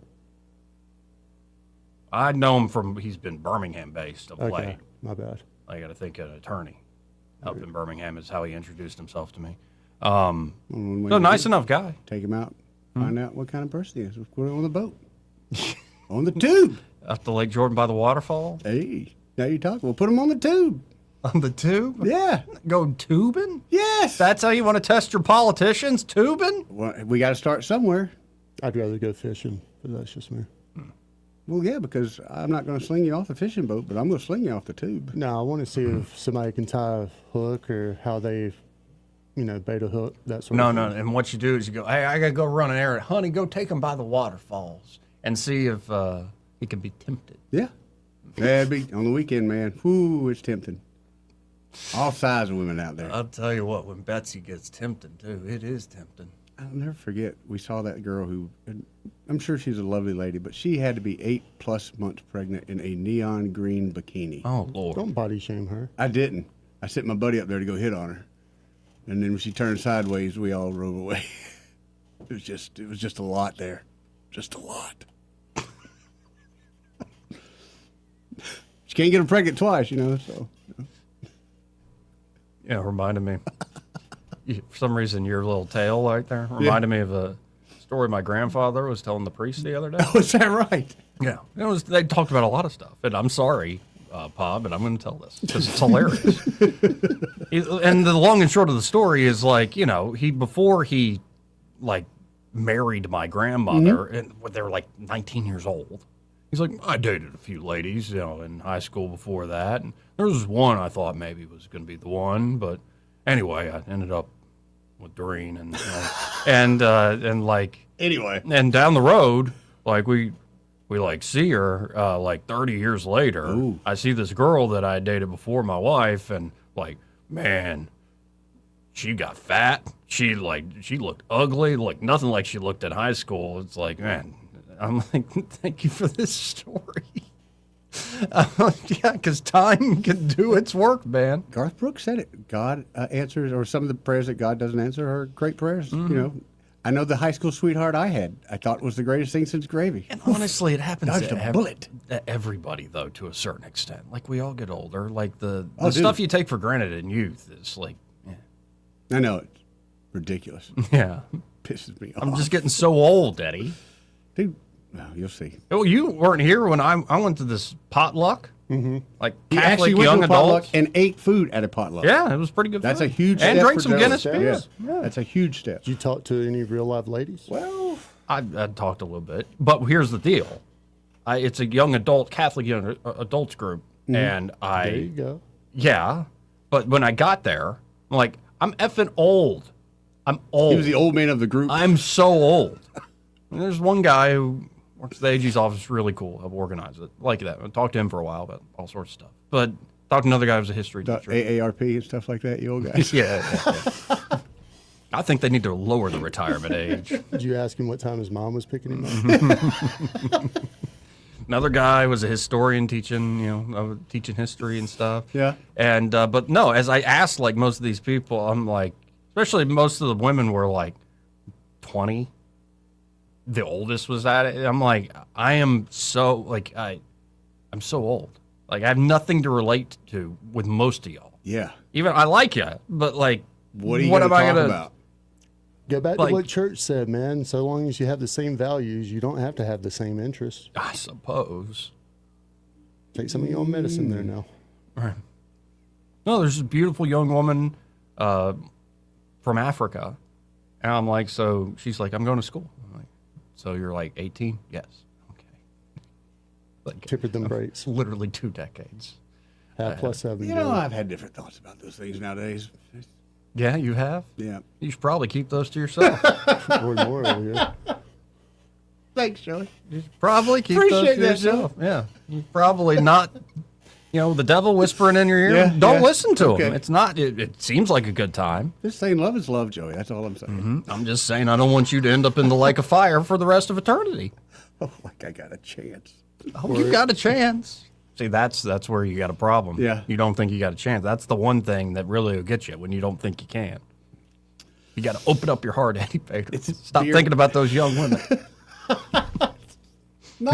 I know him from, he's been Birmingham based of late. Okay, my bad. I got to think an attorney up in Birmingham is how he introduced himself to me. When So you nice do, enough guy. Take him out, find out what kind of person he is. Put him on the boat, on the tube. Up to Lake Jordan by the waterfall. Hey, now you talk. We'll put him on the tube. On the tube? Yeah. Go tubing? Yes. That's how you want to test your politicians? Tubing? Well, we got to start somewhere. I'd rather go fishing, but that's just me. Well, yeah, because I'm not going to sling you off the fishing boat, but I'm going to sling you off the tube. No, I want to see if somebody can tie a hook or how they, bait a hook, that sort of No. thing. And what you do is you go, hey, I got to go run an errand. Honey, go take him by the waterfalls and see if he can be tempted. Yeah. That'd be on the weekend, man. Whoo, it's tempting. All size of women out there. I'll tell you what, when Betsy gets tempted, too, it is tempting. I'll never forget, we saw that girl who, I'm sure she's a lovely lady, but she had to be 8+ months pregnant in a neon green bikini. Oh, Lord. Don't body shame her. I didn't. I sent my buddy up there to go hit on her. And then when she turned sideways, we all drove away. It was just a lot there. Just a lot. She can't get her pregnant twice, so. Yeah, reminded me. For some reason, your little tale right there reminded me of a story my grandfather was telling the priest the other day. Oh, is that right? Yeah. They talked about a lot of stuff. And I'm sorry, Pa, but I'm going to tell this because it's hilarious. And the long and short of the story is before he married my grandmother, and they were 19 years old. He's like, I dated a few ladies, in high school before that. And there was one I thought maybe was going to be the one. But anyway, I ended up with Doreen and anyway. And down the road, we see her 30 years later. Ooh. I see this girl that I dated before my wife, and man, she got fat. She looked ugly, nothing like she looked in high school. It's man. I'm thank you for this story. Yeah, because time can do its work, man. Garth Brooks said it. God answers, or some of the prayers that God doesn't answer are great prayers. Mm-hmm. I know the high school sweetheart I had. I thought was the greatest thing since gravy. And honestly, it happens Dodged to a bullet. everybody, though, to a certain extent. We all get older. The Oh, stuff dude. you take for granted in youth is I know it's ridiculous. Yeah. Pisses me off. I'm just getting so old, Eddie. Dude, well, you'll see. Oh, you weren't here when I went to this potluck? Mm-hmm. You Catholic actually went young to a potluck adults? and ate food at a potluck. Yeah, it was pretty good. That's food. a huge and step drank for some Joe. Guinness beers. Yeah. That's a huge step. Did you talk to any real live ladies? Well, I talked a little bit, but here's the deal: it's a young adult Catholic young adults group, and There you go. yeah. But when I got there, I'm I'm effing old. I'm old. He was the old man of the group. I'm so old. And there's one guy who works at the AG's office, really cool. I've organized it like that. I talked to him for a while about all sorts of stuff. But talked to another guy who's a history teacher. AARP and stuff like that, you old guys. yeah. I think they need to lower the retirement age. Did you ask him what time his mom was picking him up? Another guy was a historian teaching, teaching history and stuff. Yeah. And but no, as I asked most of these people, I'm especially most of the women were 20. The oldest was at it. I'm I am so I'm so old. I have nothing to relate to with most of y'all. Yeah. Even I like you, but what are you what going to am I talk gonna about? Go back to what church said, man. So long as you have the same values, you don't have to have the same interests. I suppose. Take some of your own medicine there now. Right. No, there's this beautiful young woman from Africa. And I'm so she's I'm going to school. I'm so you're 18? Yes. Okay. Tippered them brakes. Literally 2 decades. Half plus 7. I've had different thoughts about those things nowadays. Yeah, you have? Yeah. You should probably keep those to yourself. More and more over here. Thanks, Joey. You should probably keep Appreciate those to that, yourself. Yeah. You probably not, the devil whispering in your ear. Yeah, Don't yeah. listen to Okay. him. It's not, it seems like a good time. Just saying love is love, Joey. That's all I'm saying. Mm-hmm. I'm just saying I don't want you to end up in the lake of fire for the rest of eternity. Oh, I got a chance. Oh, you got a chance. See, that's where you got a problem. Yeah. You don't think you got a chance. That's the one thing that really will get you when you don't think you can. You got to open up your heart, Eddie Baker. Stop beer. thinking about those young women.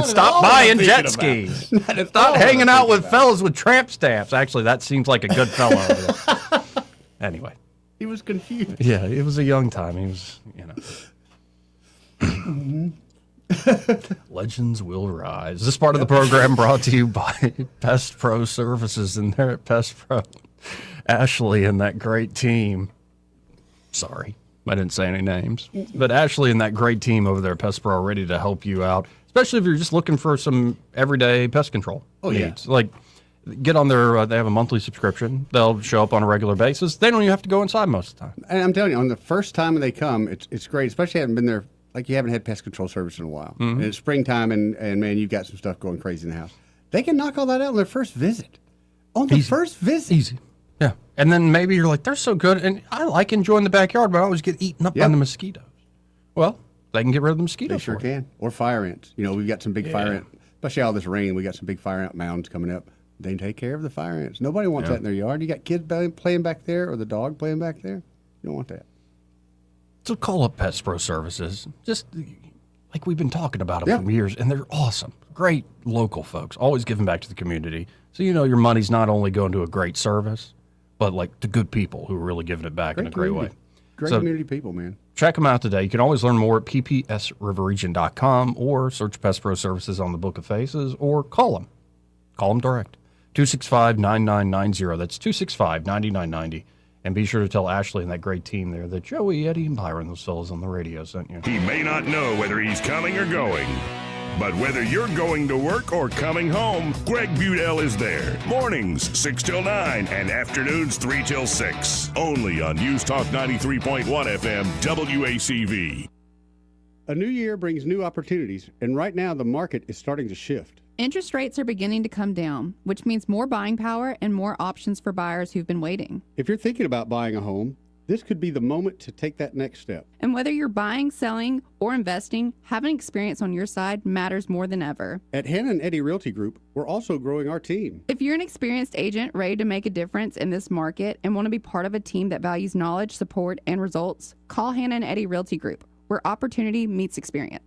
Stop buying jet skis. Stop hanging out with fellas with tramp stamps. Actually, that seems like a good fellow. Anyway. He was confused. Yeah, it was a young time. He was, Legends will rise. This part of the program brought to you by Pest Pro Services, and they're at Pest Pro. Ashley and that great team. Sorry, I didn't say any names. But Ashley and that great team over there at Pest Pro are ready to help you out, especially if you're just looking for some everyday pest control needs. Like, get on their, they have a monthly subscription. They'll show up on a regular basis. They don't even have to go inside most of the time. And I'm telling you, on the first time they come, it's great, especially having been there, like you haven't had pest control service in a while. Mm-hmm. And it's springtime, and man, you've got some stuff going crazy in the house. They can knock all that out on their first visit. On the first visit. Easy. Yeah. And then maybe you're like, they're so good, and I like enjoying the backyard, but I always get eaten up by the mosquitoes. Well, they can get rid of the mosquitoes. They sure can. Or fire ants. We've got some big fire ant, especially all this rain, we got some big fire ant mounds coming up. They can take care of the fire ants. Nobody wants that in their yard. You got kids playing back there or the dog playing back there. You don't want that. So call up Pest Pro Services. Just like we've been talking about them for years, and they're awesome. Great local folks, always giving back to the community. So your money's not only going to a great service, but like to good people who are really giving it back in a great way. Great community people, man. Check them out today. You can always learn more at ppsriverregion.com or search Pest Pro Services on the Book of Faces or call them. Call them direct. 265-9990. That's 265-9990. And be sure to tell Ashley and that great team there that Joey, Eddie, and Byron, those fellas on the radio, sent you. He may not know whether he's coming or going, but whether you're going to work or coming home, Greg Budell is there. Mornings, 6 till 9, and afternoons, 3 till 6. Only on News Talk 93.1 FM, WACV. A new year brings new opportunities, and right now the market is starting to shift. Interest rates are beginning to come down, which means more buying power and more options for buyers who've been waiting. If you're thinking about buying a home, this could be the moment to take that next step. And whether you're buying, selling, or investing, having experience on your side matters more than ever. At Hannah and Eddie Realty Group, we're also growing our team. If you're an experienced agent ready to make a difference in this market and want to be part of a team that values knowledge, support, and results, call Hannah and Eddie Realty Group, where opportunity meets experience.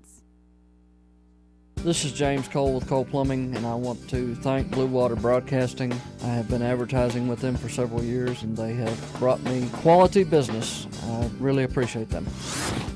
This is James Cole with Cole Plumbing, and I want to thank Blue Water Broadcasting. I have been advertising with them for several years, and they have brought me quality business. I really appreciate them.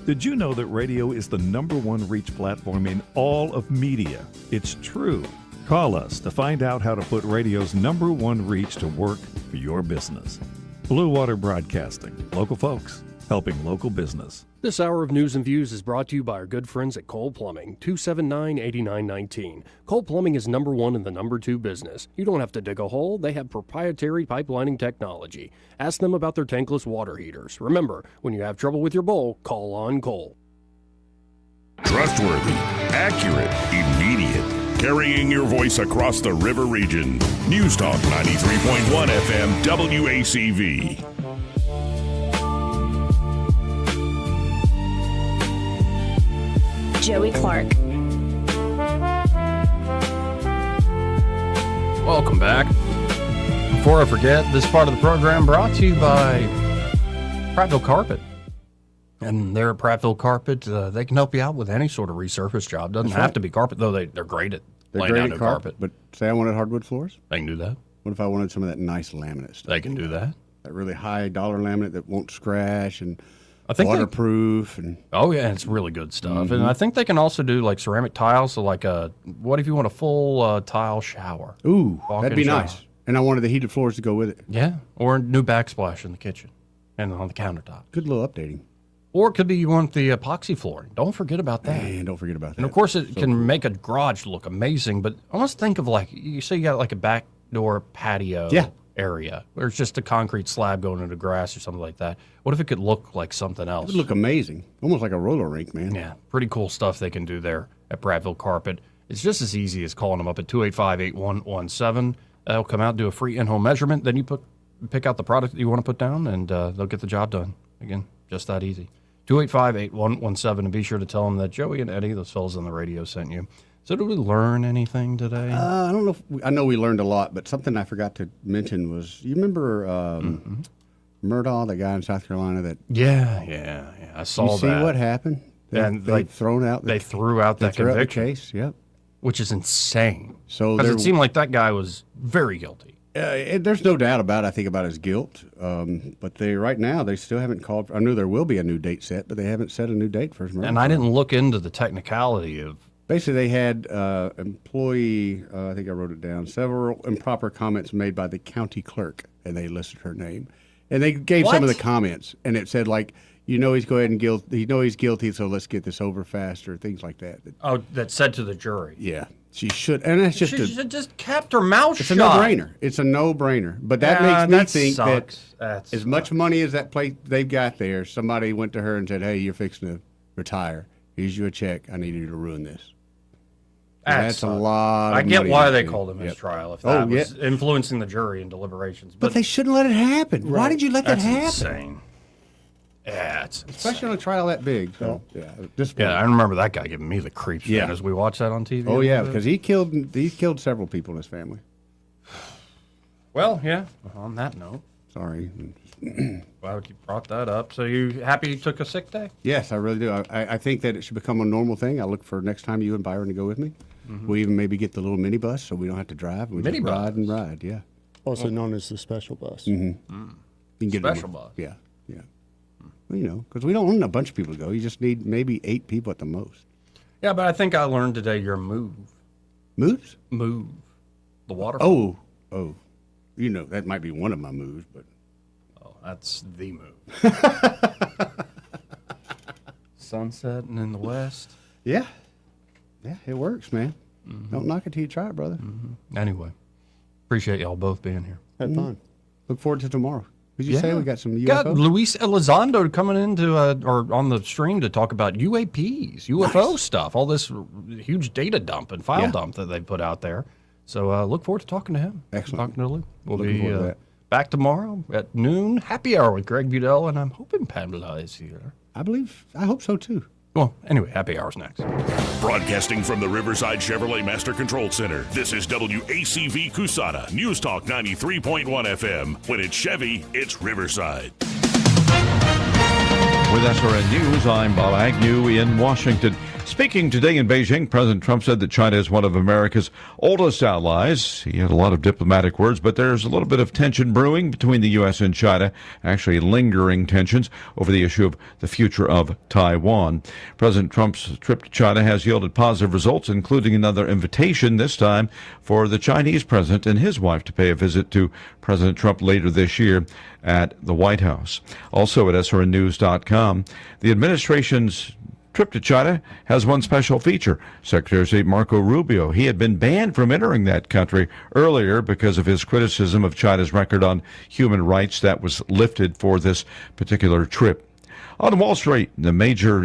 Did you know that radio is the #1 reach platform in all of media? It's true. Call us to find out how to put radio's #1 reach to work for your business. Blue Water Broadcasting. Local folks helping local business. This hour of News and Views is brought to you by our good friends at Cole Plumbing, 279-8919. Cole Plumbing is #1 in the #2 business. You don't have to dig a hole. They have proprietary pipelining technology. Ask them about their tankless water heaters. Remember, when you have trouble with your bowl, call on Cole. Trustworthy, accurate, immediate. Carrying your voice across the river region. News Talk 93.1 FM, WACV. Joey Clark. Welcome back. Before I forget, this part of the program brought to you by Prattville Carpet. And they're at Prattville Carpet. They can help you out with any sort of resurface job. Doesn't have to be carpet, though. They're great at laying down new carpet. But say I wanted hardwood floors? They can do that. What if I wanted some of that nice laminate stuff? They can do that. That really high dollar laminate that won't scratch and I think waterproof. Oh, yeah, it's really good stuff. And I think they can also do like ceramic tiles. So like what if you want a full tile shower? Ooh, that'd be shower. nice. And I wanted the heated floors to go with it. Yeah, or a new backsplash in the kitchen and on the countertop. Good little updating. Or it could be you want the epoxy flooring. Don't forget about that. Man, don't forget about that. And of course, it can make a garage look amazing, but almost think of like, you say you got like a back door patio area where it's just a concrete slab going into grass or something like that. What if it could look like something else? It would look amazing. Almost like a roller rink, man. Yeah, pretty cool stuff they can do there at Prattville Carpet. It's just as easy as calling them up at 285-8117. They'll come out, do a free in-home measurement. Then you pick out the product that you want to put down, and they'll get the job done. Again, just that easy. 285-8117, and be sure to tell them that Joey and Eddie, those fellas on the radio, sent you. So did we learn anything today? I don't know. I know we learned a lot, but something I forgot to mention was, you remember Murdaugh, the guy in South Carolina that... Yeah, I saw that. You see what happened? And they've thrown out. They threw out that conviction. The case. Yep. Which is insane. So because it seemed like that guy was very guilty. There's no doubt about his guilt. But right now they still haven't called. I knew there will be a new date set, but they haven't set a new date for his murder. And I didn't look into the technicality of. Basically, they had employee. I think I wrote it down. Several improper comments made by the county clerk, and they listed her name, and they gave some of the comments, and it said like, he's he's guilty, so let's get this over faster, things like that. Oh, that said to the jury. Yeah, she should, and that's just she should just kept her mouth shut. It's a no-brainer. It's a no-brainer. But that makes me think that as much money as that place they've got there, somebody went to her and said, "Hey, you're fixing to retire. Here's you a check. I need you to ruin this." That's a lot. I get why they called him his trial if that was influencing the jury in deliberations. But they shouldn't let it happen. Right. Why did you let that happen? Insane. Yeah, it's especially on a trial that big. So I remember that guy giving me the creeps. Yeah, as we watched that on TV. Oh yeah, because he killed several people in his family. Well, yeah. On that note, sorry. Glad you brought that up. So you happy you took a sick day? Yes, I really do. I think that it should become a normal thing. I look for next time you and Byron to go with me. Mm-hmm. We even maybe get the little minibus so we don't have to drive. We just ride and ride. Yeah. Also known as the special bus. Mm-hmm. You can get special bus. Yeah, yeah. Well, because we don't want a bunch of people to go. You just need maybe 8 people at the most. Yeah, but I think I learned today your move. Moves? Move. The waterfall. Oh. That might be one of my moves, but. That's the move. Sunsetting in the west. Yeah. Yeah, it works, man. Mm-hmm. Don't knock it till you try it, brother. Mm-hmm. Anyway, appreciate y'all both being here. Had fun. Look forward to tomorrow. Did you say we got some UFO? Got Luis Elizondo coming into or on the stream to talk about UAPs, UFO stuff, all this huge data dump and file dump that they put out there. So look forward to talking to him. Excellent. Talking to Lou. We'll Looking forward to that. Back tomorrow at noon, happy hour with Greg Budell, and I'm hoping Pamela is here. I hope so too. Well, anyway, happy hour's next. Broadcasting from the Riverside Chevrolet Master Control Center, this is WACV Cusana, News Talk 93.1 FM. When it's Chevy, it's Riverside. With SRN News, I'm Bob Agnew in Washington. Speaking today in Beijing, President Trump said that China is one of America's oldest allies. He had a lot of diplomatic words, but there's a little bit of tension brewing between the U.S. and China, actually lingering tensions over the issue of the future of Taiwan. President Trump's trip to China has yielded positive results, including another invitation, this time for the Chinese president and his wife to pay a visit to President Trump later this year at the White House. Also at srnnews.com, the administration's trip to China has one special feature. Secretary of State Marco Rubio, he had been banned from entering that country earlier because of his criticism of China's record on human rights. That was lifted for this particular trip. On Wall Street, the major